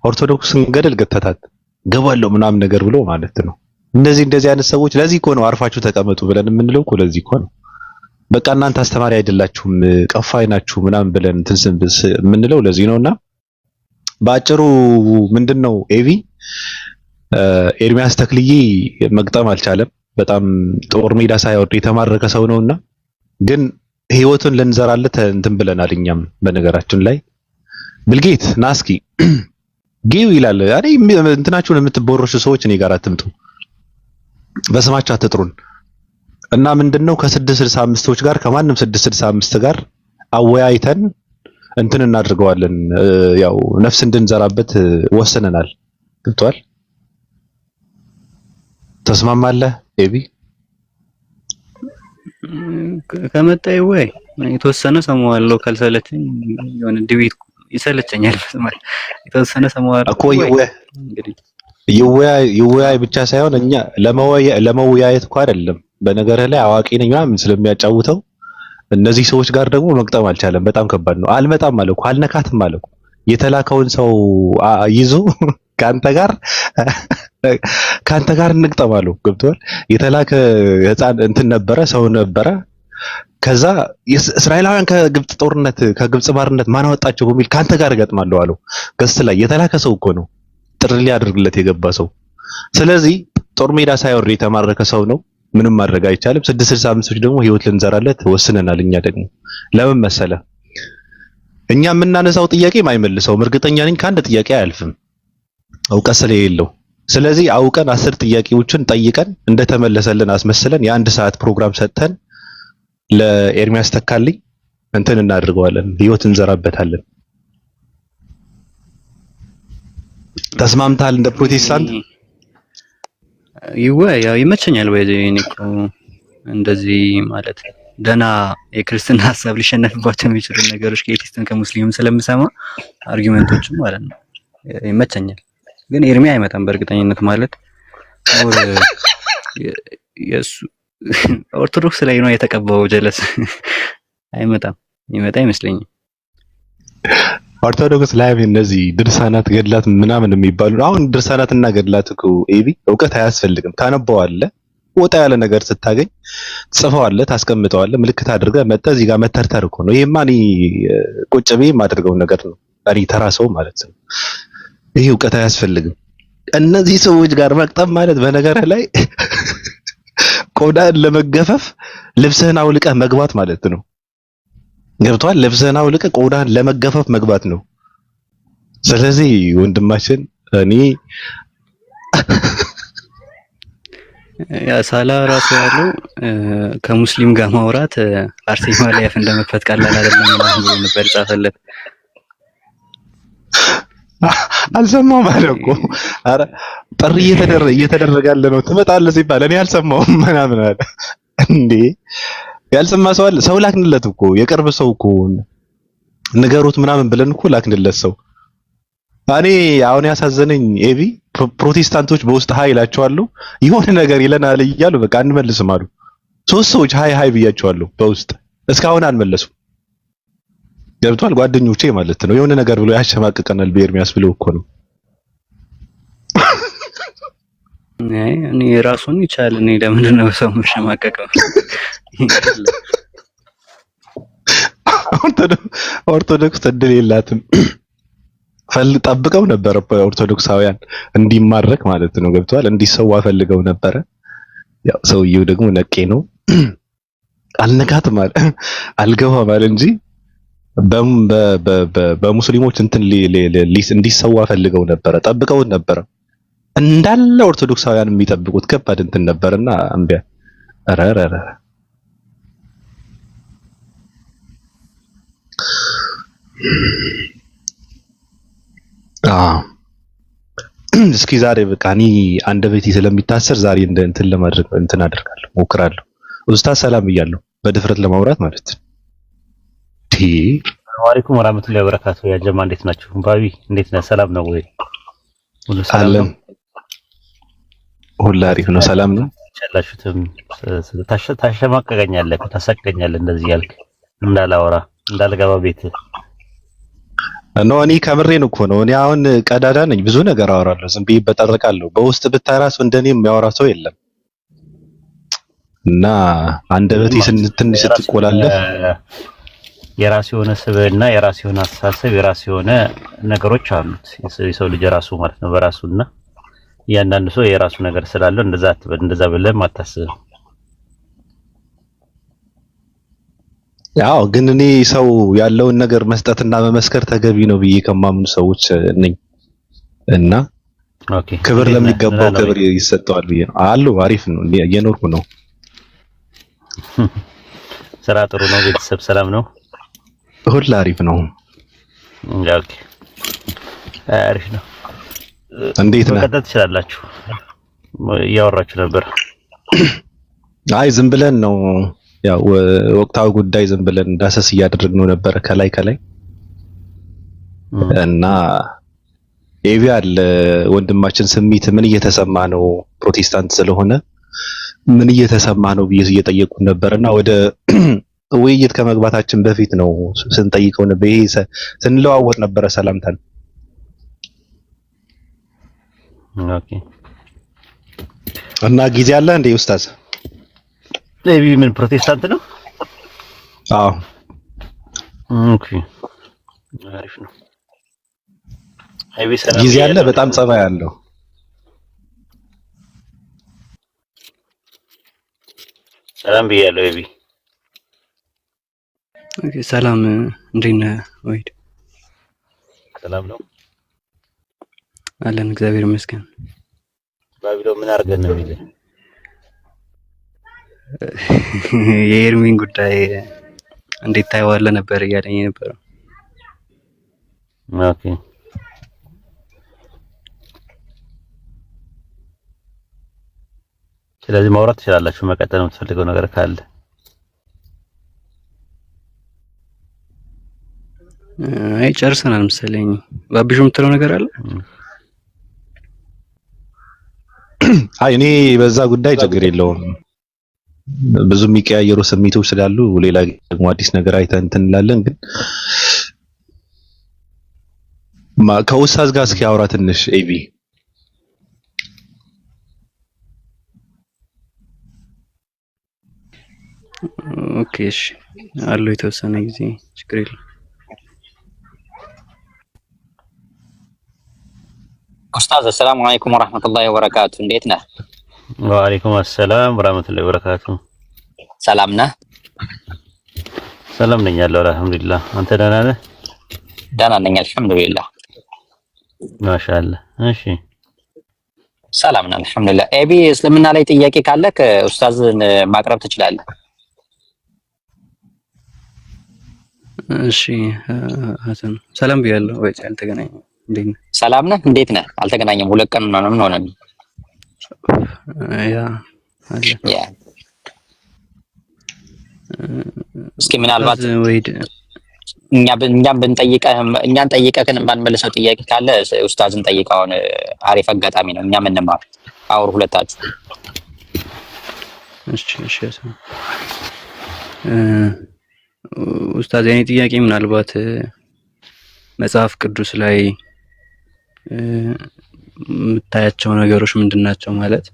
ኦርቶዶክስን ገደል ገተታት ገባለው ምናምን ነገር ብሎ ማለት ነው። እንደዚህ አይነት ሰዎች ለዚህ እኮ ነው አርፋችሁ ተቀመጡ ብለን የምንለው እኮ ለዚህ እኮ ነው። በቃ እናንተ አስተማሪ አይደላችሁም ቀፋይ ናችሁ ምናምን ብለን ትንስንብስ የምንለው ለዚህ ነውና በአጭሩ ምንድነው ኤቪ ኤርሚያስ ተክልዬ መግጠም አልቻለም። በጣም ጦር ሜዳ ሳይወርድ የተማረከ ሰው ነውና ግን ህይወቱን ልንዘራለት እንትን ብለናል። እኛም በነገራችን ላይ ብልጌት ናስኪ ጊው ይላል። አሬ እንትናችሁን የምትቦርሹ ሰዎች እኔ ጋር አትምጡ፣ በስማችሁ አትጥሩን። እና ምንድነው ከ665ቶች ጋር ከማንም 665 ጋር አወያይተን እንትን እናድርገዋለን። ያው ነፍስ እንድንዘራበት ወስነናል። ገብቷል። ተስማማለህ ኤቢ? ከመጣይ ወይ የተወሰነ ሰማዋለሁ። ካልሰለቸኝ የሆነ ዲቤት ይሰለቸኛል ማለት የተወሰነ ሰማዋለሁ እኮ እንግዲህ ይወያይ ብቻ ሳይሆን እኛ ለመወያየት እኮ አይደለም። በነገርህ ላይ አዋቂ ነኝ ምናምን ስለሚያጫውተው እነዚህ ሰዎች ጋር ደግሞ መግጠም አልቻለም። በጣም ከባድ ነው። አልመጣም አለ እኮ አልነካትም አለ እኮ የተላከውን ሰው ይዞ ካንተ ጋር እንግጠማለሁ። ገብቷል። የተላከ ህፃን እንትን ነበረ ሰው ነበረ። ከዛ እስራኤላውያን ከግብጽ ባርነት ማን አወጣቸው በሚል ካንተ ጋር እገጥማለሁ አለው። ገስት ላይ የተላከ ሰው እኮ ነው ጥሪ ሊያደርግለት የገባ ሰው። ስለዚህ ጦር ሜዳ ሳይወርድ የተማረከ ሰው ነው። ምንም ማድረግ አይቻልም። 665ቶች ደግሞ ህይወት ልንዘራለት ወስነናል። እኛ ደግሞ ለምን መሰለ እኛ የምናነሳው ጥያቄ ማይመልሰውም እርግጠኛ ነኝ። ከአንድ ጥያቄ አያልፍም እውቀት ስለሌለው። ስለዚህ አውቀን 10 ጥያቄዎችን ጠይቀን እንደተመለሰልን አስመስለን የ1 ሰዓት ፕሮግራም ሰጥተን ለኤርሚያስ ተካልኝ እንትን እናድርገዋለን፣ ህይወት እንዘራበታለን። ተስማምታል? እንደ ፕሮቴስታንት ያው ይመቸኛል ወይ እኮ እንደዚህ ማለት ደና የክርስትና ሐሳብ ሊሸነፍባቸው የሚችሉ ነገሮች ከኤቲስትን ከሙስሊምም ስለምሰማ አርጊውመንቶችም ማለት ነው ይመቸኛል። ግን ኤርሚ አይመጣም በእርግጠኝነት ማለት የሱ ኦርቶዶክስ ላይ ነው የተቀባው ጀለስ አይመጣም። ይመጣ አይመስለኝም። ኦርቶዶክስ ላይ እነዚህ ድርሳናት ገድላት ምናምን የሚባሉ አሁን ድርሳናትና ገድላት እኮ ኤቢ እውቀት አያስፈልግም። ታነበዋለህ። ወጣ ያለ ነገር ስታገኝ ጽፈዋለህ፣ ታስቀምጠዋለህ፣ ምልክት አድርገህ መጥተህ እዚህ ጋር መተርተር እኮ ነው። ይሄማ እኔ ቁጭ ብዬ የማደርገው ነገር ነው። እኔ ተራ ሰው ማለት ነው። ይሄ እውቀት አያስፈልግም። እነዚህ ሰዎች ጋር መቅጠም ማለት በነገርህ ላይ ቆዳን ለመገፈፍ ልብስህን አውልቀህ መግባት ማለት ነው። ገብቷል? ልብስህን አውልቀህ ቆዳን ለመገፈፍ መግባት ነው። ስለዚህ ወንድማችን እኔ ሳላ ራሱ ያለው ከሙስሊም ጋር ማውራት አርሴማ ላይ አፍ እንደመክፈት ቀላል አይደለም ማለት ነው ነበር ጻፈለት። አልሰማሁም አለ እኮ። ኧረ ጥሪ እየተደረገ ያለ ነው ትመጣለህ ሲባል እኔ አልሰማሁም ምናምን አለ። እንዴ ያልሰማ ሰው አለ? ሰው ላክንለት እኮ የቅርብ ሰው እኮ ንገሩት ምናምን ብለን እኮ ላክንለት ሰው። እኔ አሁን ያሳዘነኝ ኤቢ ፕሮቴስታንቶች በውስጥ ሀይ ይላቸዋለሁ የሆነ ነገር ይለናል እያሉ በቃ አንመልስም አሉ። 3 ሰዎች ሀይ ብያቸዋለሁ በውስጥ እስካሁን አንመለሱም። ገብቷል ጓደኞቼ ማለት ነው። የሆነ ነገር ብሎ ያሸማቅቀናል በኤርሚያስ ብለው እኮ ነው። እኔ ራሱን ይቻል እኔ ለምንድን ነው ሰው መሸማቀቀው? ኦርቶዶክስ እድል የላትም። ጠብቀው ነበር ኦርቶዶክሳውያን እንዲማረክ ማለት ነው። ገብቷል እንዲሰዋ ፈልገው ነበረ። ያው ሰውየው ደግሞ ነቄ ነው አልነካት ማለት አልገባ ማለት እንጂ በሙስሊሞች እንትን እንዲሰዋ ፈልገው ነበረ። ጠብቀው ነበረ እንዳለ ኦርቶዶክሳውያን የሚጠብቁት ከባድ እንትን ነበርና አንቢያ አረረረ እስኪ ዛሬ በቃ እኔ አንደበቴ ስለሚታሰር ዛሬ እንትን ለማድረግ እንትን አደርጋለሁ ሞክራለሁ። ኡስታዝ ሰላም ብያለሁ በድፍረት ለማውራት ማለት ነው። ወአለይኩም ወራህመቱላሂ ወበረካቱ። ያ ጀማ እንዴት ናችሁ? ባቢ እንዴት ነህ? ሰላም ነው ወይ? ሁሉ ሰላም ነው? ሁሉ አሪፍ ነው። ሰላም ነው። ቻላችሁትም ታሸማቀቀኛለህ፣ ታሰቀኛለህ እንደዚህ ያልክ እንዳላወራ እንዳልገባ ቤት ነው። እኔ ከምሬን እኮ ነው። እኔ አሁን ቀዳዳ ነኝ፣ ብዙ ነገር አወራለሁ፣ ዝም ብዬ በጠረቃለሁ። በውስጥ ብታራሱ እንደኔ የሚያወራ ሰው የለም እና አንደበቴ ትንሽ ስትቆላለፍ የራሱ የሆነ ስብዕና የራሱ የሆነ አስተሳሰብ የራሱ የሆነ ነገሮች አሉት የሰው ልጅ ራሱ ማለት ነው በራሱና እያንዳንዱ ሰው የራሱ ነገር ስላለው እንደዛ ብለህ አታስብ። ያው ግን እኔ ሰው ያለውን ነገር መስጠትና መመስከር ተገቢ ነው ብዬ ከማምኑ ሰዎች ነኝ እና ክብር ለሚገባው ክብር ይሰጠዋል ብዬ ነው አሉ። አሪፍ ነው፣ እየኖርኩ ነው። ስራ ጥሩ ነው። ቤተሰብ ሰላም ነው? ሁሉ አሪፍ ነው። ኦኬ አሪፍ ነው። እንዴት ነህ? መቀጠል ትችላላችሁ። እያወራችሁ ነበር። አይ ዝም ብለን ነው ያው ወቅታዊ ጉዳይ ዝም ብለን ዳሰስ እያደረግነው ነበር ከላይ እና ኤቪ አለ ወንድማችን ስሚት ምን እየተሰማ ነው? ፕሮቴስታንት ስለሆነ ምን እየተሰማ ነው ብዬ እየጠየቁ ነበርና ወደ ውይይት ከመግባታችን በፊት ነው ስንጠይቀው ነበር። ይሄ ስንለዋወጥ ነበረ ሰላምታን። ኦኬ እና ጊዜ አለ እንዴ ኡስታዝ? ለቢ ምን ፕሮቴስታንት ነው? አዎ ኦኬ አሪፍ ነው። ጊዜ አለ። በጣም ጸባይ አለው። ሰላም ብያለሁ። ኤቢ ኦኬ ሰላም እንዴት ነህ? ወይድ ሰላም ነው አለን እግዚአብሔር ይመስገን። ባቢሎን ምን አድርገን ነው የሚለው የኤርሚን ጉዳይ እንዴት ታየዋለህ ነበር እያለኝ ነበር። ኦኬ ስለዚህ ማውራት ትችላላችሁ። መቀጠል የምትፈልገው ነገር ካለ አይ ጨርሰናል መሰለኝ። ባቢሹ የምትለው ነገር አለ? አይ እኔ በዛ ጉዳይ ችግር የለውም። ብዙ የሚቀያየሩ ስሜቶች ስላሉ ሌላ ደግሞ አዲስ ነገር አይተን እንትን እንላለን። ግን ከኡስታዝ ጋር እስኪ አውራ ትንሽ ኤቢ። ኦኬ እሺ አለው የተወሰነ ጊዜ ችግር የለም። ኡስታዝ ሰላም አለይኩም ወራህመቱላሂ ወበረካቱ። እንዴት ነህ? ወአለይኩም ሰላም ወራህመቱላሂ ወበረካቱ። ሰላም ነህ? ሰላም ነኝ ያለው አልሐምዱሊላህ። አንተ ደህና ነህ? ደህና ነኝ አልሐምዱሊላህ። ማሻአላህ። እሺ ሰላም ነን አልሐምዱሊላህ። ኤቢ እስልምና ላይ ጥያቄ ካለክ ኡስታዝን ማቅረብ ትችላለህ። እሺ ሀሰን ሰላም ብያለሁ። ወይ አልተገናኘንም እንዴት ነህ? ሰላም ነህ? እንዴት ነህ? አልተገናኘም። 2 ቀን ምናምን ሆነን። ያ አለ ያ እስኪ ምናልባት እኛም እኛን ጠይቀህን ባንመልሰው ጥያቄ ካለ ኡስታዝን ጠይቀው። አሁን አሪፍ አጋጣሚ ነው። እኛም እንማር። አውሩ ሁለታችሁ። እሺ ኡስታዝ የኔ ጥያቄ ምናልባት መጽሐፍ ቅዱስ ላይ የምታያቸው ነገሮች ምንድናቸው? ማለት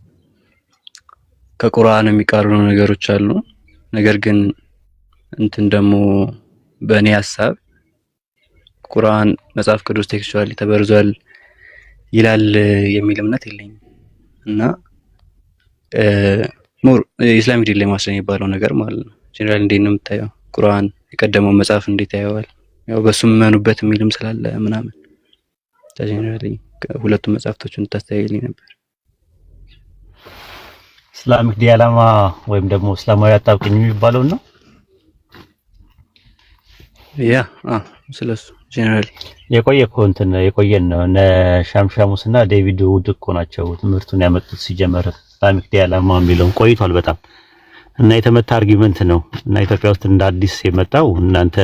ከቁርአን የሚቃረኑ ነገሮች አሉ። ነገር ግን እንትን ደግሞ በእኔ ሐሳብ ቁርአን መጽሐፍ ቅዱስ ቴክስቹዋሊ ተበርዟል ይላል የሚል እምነት የለኝም እና ሞር ኢስላሚክ ዲሌማስ የሚባለው ነገር ማለት ነው። ጀነራል እንዴት ነው የምታየው? ቁርአን የቀደመው መጽሐፍ እንዴት ያየዋል? ያው በሱም መኑበት የሚልም ስላለ ምናምን ጀነራሊ ሁለቱም መጽሐፍቶችን ታስተያይልኝ ነበር። ኢስላሚክ ዲያላማ ወይም ደግሞ እስላማዊ አጣብቂኝ የሚባለው ነው። ያ ስለሱ ጀነራሊ የቆየን ነው። እነ ሻምሻሙስና ዴቪድ ውድ እኮ ናቸው ትምህርቱን ያመጡት። ሲጀመር ኢስላሚክ ዲያላማ የሚለውን ቆይቷል በጣም እና የተመታ አርጊመንት ነው እና ኢትዮጵያ ውስጥ እንደ አዲስ የመጣው እናንተ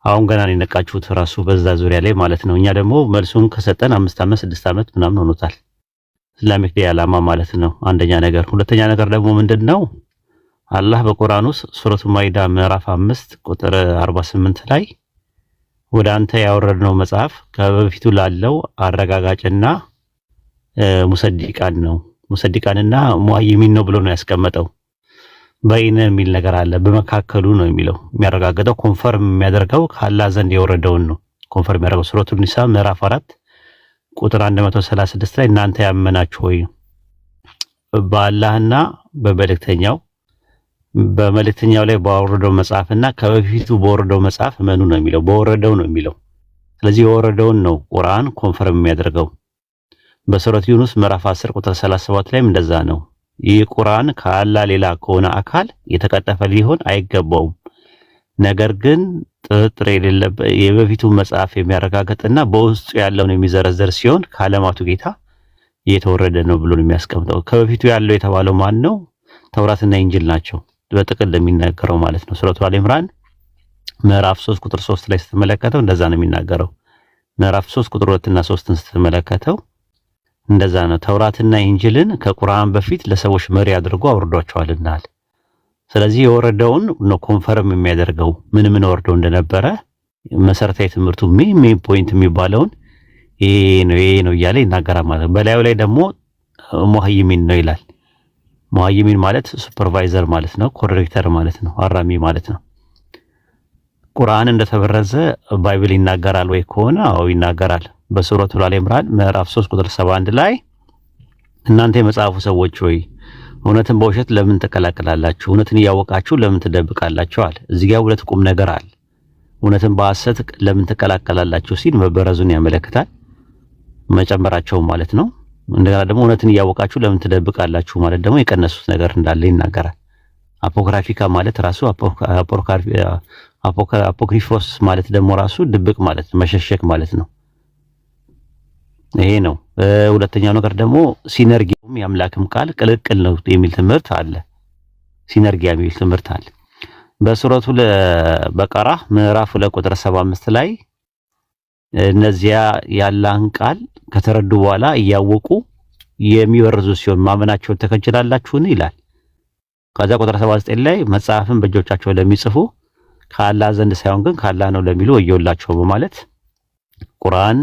አሁን ገና ነው የነቃችሁት ራሱ በዛ ዙሪያ ላይ ማለት ነው። እኛ ደግሞ መልሱን ከሰጠን 5 ዓመት 6 ዓመት ምናምን ሆኖታል። ኢስላሚክ ዲያላማ ማለት ነው አንደኛ ነገር። ሁለተኛ ነገር ደግሞ ምንድነው አላህ በቁርአን ውስጥ ሱረቱ ማኢዳ ምዕራፍ 5 ቁጥር 48 ላይ ወደ አንተ ያወረድነው መጽሐፍ ከበፊቱ ላለው አረጋጋጭና ሙሰዲቃንና ሙአይሚን ነው ብሎ ነው ያስቀመጠው። በይነ የሚል ነገር አለ በመካከሉ ነው የሚለው። የሚያረጋግጠው ኮንፈርም የሚያደርገው ከአላህ ዘንድ የወረደውን ነው ኮንፈርም የሚያደርገው። ሱረቱ ኒሳ ምዕራፍ 4 ቁጥር 136 ላይ እናንተ ያመናችሁ ሆይ በአላህና በመልእክተኛው ላይ ባወረደው መጽሐፍና ከበፊቱ በወረደው መጽሐፍ እመኑ ነው የሚለው። በወረደው ነው የሚለው። ስለዚህ የወረደውን ነው ቁርአን ኮንፈርም የሚያደርገው። በሱረት ዩኑስ ምዕራፍ 10 ቁጥር 37 ላይም እንደዛ ነው። ይህ ቁርአን ከአላህ ሌላ ከሆነ አካል የተቀጠፈ ሊሆን አይገባውም። ነገር ግን ጥርጥር የሌለበት የበፊቱ መጽሐፍ የሚያረጋግጥና በውስጡ ያለውን የሚዘረዘር ሲሆን ከዓለማቱ ጌታ የተወረደ ነው ብሎ ነው የሚያስቀምጠው። ከበፊቱ ያለው የተባለው ማን ነው? ተውራትና ኢንጂል ናቸው በጥቅል የሚናገረው ማለት ነው። ሱረቱ አሊ ኢምራን ምዕራፍ 3 ቁጥር 3 ላይ ስትመለከተው እንደዛ ነው የሚናገረው። ምዕራፍ 3 ቁጥር 2 እና 3ን ስትመለከተው እንደዛ ነው። ተውራትና ኢንጂልን ከቁርአን በፊት ለሰዎች መሪ አድርጎ አውርዷቸዋልናል። ስለዚህ የወረደውን ነው ኮንፈርም የሚያደርገው ምን ወርዶ እንደነበረ መሰረታዊ ትምህርቱ ሜን ፖይንት የሚባለውን ይሄ ነው እያለ ይናገራል ማለት ነው። በላዩ ላይ ደግሞ ሙሀይሚን ነው ይላል። ሙሀይሚን ማለት ሱፐርቫይዘር ማለት ነው፣ ኮሬክተር ማለት ነው፣ አራሚ ማለት ነው። ቁርአን እንደተበረዘ ባይብል ይናገራል ወይ ከሆነ አዎ ይናገራል። በሱረቱ አሊ ኢምራን ምዕራፍ 3 ቁጥር 71 ላይ እናንተ የመጽሐፉ ሰዎች ሆይ እውነትን በውሸት ለምን ትቀላቅላላችሁ? እውነትን እያወቃችሁ ለምን ትደብቃላችሁ? አለ። እዚህ ጋር ሁለት ቁም ነገር አለ። እውነትን በሐሰት ለምን ትቀላቅላላችሁ ሲል መበረዙን ያመለክታል፣ መጨመራቸው ማለት ነው። እንደገና ደግሞ እውነትን እያወቃችሁ ለምን ትደብቃላችሁ ማለት ደግሞ የቀነሱት ነገር እንዳለ ይናገራል። አፖክራፊካ ማለት ራሱ አፖክሪፎስ ማለት ደግሞ ራሱ ድብቅ ማለት መሸሸግ ማለት ነው። ይሄ ነው። ሁለተኛው ነገር ደግሞ ሲነርጊያም የአምላክም ቃል ቅልቅል ነው የሚል ትምህርት አለ። ሲነርጊያ የሚል ትምህርት አለ። በሱረቱ በቀራ ምዕራፍ 2 ቁጥር 75 ላይ እነዚያ የአላህን ቃል ከተረዱ በኋላ እያወቁ የሚወርዙ ሲሆን ማመናቸውን ተከጅላላችሁን ይላል። ከዛ ቁጥር 79 ላይ መጽሐፍን በእጆቻቸው ለሚጽፉ ከአላህ ዘንድ ሳይሆን ግን ከአላህ ነው ለሚሉ ወዮላቸው በማለት ቁርአን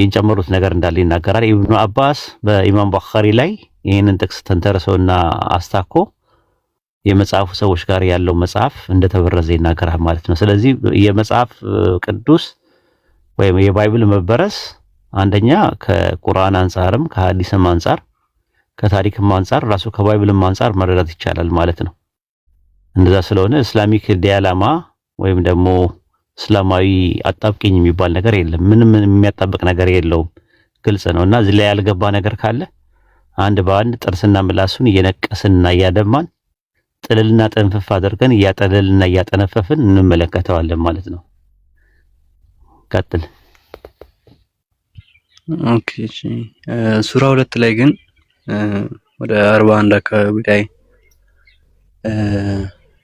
የጨመሩት ነገር እንዳለ ይናገራል። ኢብኑ አባስ በኢማም ቡኻሪ ላይ ይህንን ጥቅስ ተንተርሰውና አስታኮ የመጽሐፉ ሰዎች ጋር ያለው መጽሐፍ እንደተበረዘ ይናገራል ማለት ነው። ስለዚህ የመጽሐፍ ቅዱስ ወይም የባይብል መበረስ አንደኛ ከቁርአን አንፃርም ከሐዲስም አንፃር ከታሪክም አንፃር ራሱ ከባይብልም አንፃር መረዳት ይቻላል ማለት ነው። እንደዛ ስለሆነ ኢስላሚክ ዲያላማ ወይም ደግሞ እስላማዊ አጣብቂኝ የሚባል ነገር የለም። ምንም የሚያጣብቅ ነገር የለውም። ግልጽ ነው። እና እዚህ ላይ ያልገባ ነገር ካለ አንድ በአንድ ጥርስና ምላሱን እየነቀስንና እያደማን ጥልልና ጥንፍፍ አድርገን እያጠለልና እያጠነፈፍን እንመለከተዋለን ማለት ነው። ቀጥል። ኦኬ እሺ። ሱራ 2 ላይ ግን ወደ 41 አካባቢ ላይ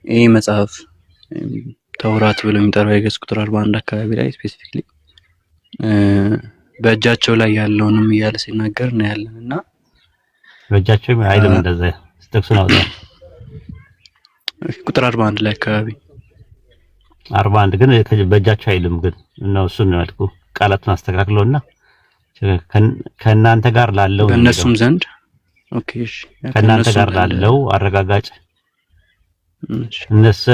ይህ መጽሐፍ ተውራት ብሎ የሚጠራው የገጽ ቁጥር 41 አካባቢ ላይ ስፔሲፊክሊ በእጃቸው ላይ ያለውንም እያለ ሲናገር ነው ያለንና በእጃቸው አይልም እንደዛ ጥቅሱን አውጣ። ቁጥር 41 ላይ አካባቢ 41 ግን በእጃቸው አይልም ግን ነው እሱን ነው ያልኩ። ቃላቱን አስተካክለውና ከእናንተ ጋር ላለው በእነሱም ዘንድ ኦኬ እሺ ከእናንተ ጋር ላለው አረጋጋጭ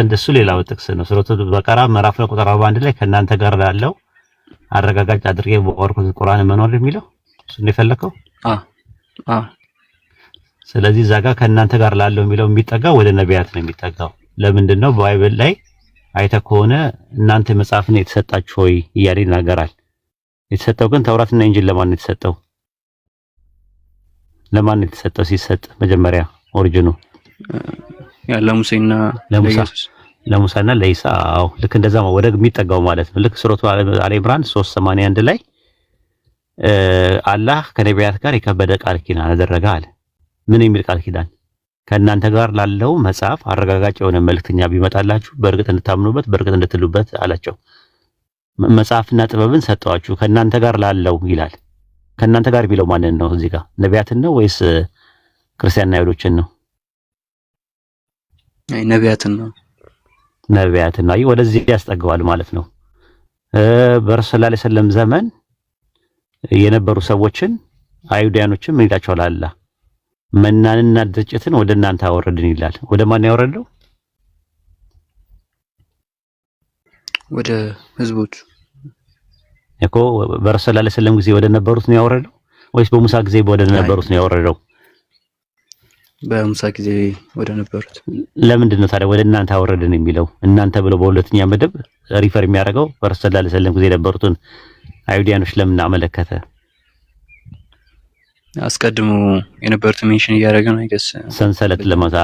እንደሱ ሌላው ጥቅስ ነው። ሱረቱ በቀራ ምዕራፍ ቁጥር 41 ላይ ከእናንተ ጋር ላለው አረጋጋጭ አድርጌ በወርኩት ቁርአን መኖር የሚለው እሱ ነው የፈለከው? ስለዚህ እዛ ጋር ከእናንተ ጋር ላለው የሚለው የሚጠጋው ወደ ነቢያት ነው የሚጠጋው። ለምንድን ነው? ባይብል ላይ አይተህ ከሆነ እናንተ መጽሐፍን የተሰጣችሁ ሆይ እያለ ይናገራል። የተሰጠው ግን ተውራትና ኢንጂል ለማን ነው የተሰጠው? ለማን ነው የተሰጠው? ሲሰጥ መጀመሪያ ኦሪጂኑ ለሙሴና ለሙሳና ለኢሳ። አዎ ልክ እንደዛ ወደ የሚጠጋው ማለት ነው። ልክ ሱረቱ አሊ ኢምራን 381 ላይ አላህ ከነቢያት ጋር የከበደ ቃል ኪዳን አደረገ አለ። ምን የሚል ቃል ኪዳን? ከእናንተ ጋር ላለው መጽሐፍ አረጋጋጭ የሆነ መልእክተኛ ቢመጣላችሁ በእርግጥ እንድታምኑበት በእርግጥ እንድትሉበት አላቸው። መጽሐፍና ጥበብን ሰጠዋችሁ ከእናንተ ጋር ላለው ይላል። ከእናንተ ጋር ቢለው ማንን ነው? እዚህ ጋር ነቢያትን ነው ወይስ ክርስቲያንና አይሁዶችን ነው? ነቢያትን ነው። ነቢያትን ነው። ወደዚህ ያስጠጋዋል ማለት ነው። በረሱል ሰለላሁ ዐለይሂ ወሰለም ዘመን የነበሩ ሰዎችን አይሁዳኖችን ምን ይላቸዋል? አላህ መናንና ድርጭትን ወደ እናንተ አወረድን ይላል። ወደ ማን ያወረደው? ወደ ህዝቦች እኮ በረሱል ሰለላሁ ዐለይሂ ወሰለም ጊዜ ወደ ነበሩት ነው ያወረደው ወይስ በሙሳ ጊዜ ወደ ነበሩት ነው ያወረደው? በሙሳ ጊዜ ወደ ነበሩት። ለምንድን ነው ታዲያ ወደ እናንተ አወረድን የሚለው? እናንተ ብሎ በሁለተኛ መደብ ሪፈር የሚያደርገው በረሱል ሰለላሁ ዐለይሂ ወሰለም ጊዜ የነበሩትን አይሁዳኖች ለምን አመለከተ? አስቀድሞ የነበሩት ሜንሽን እያደረገ ነው አይገስ ሰንሰለት ለማዛ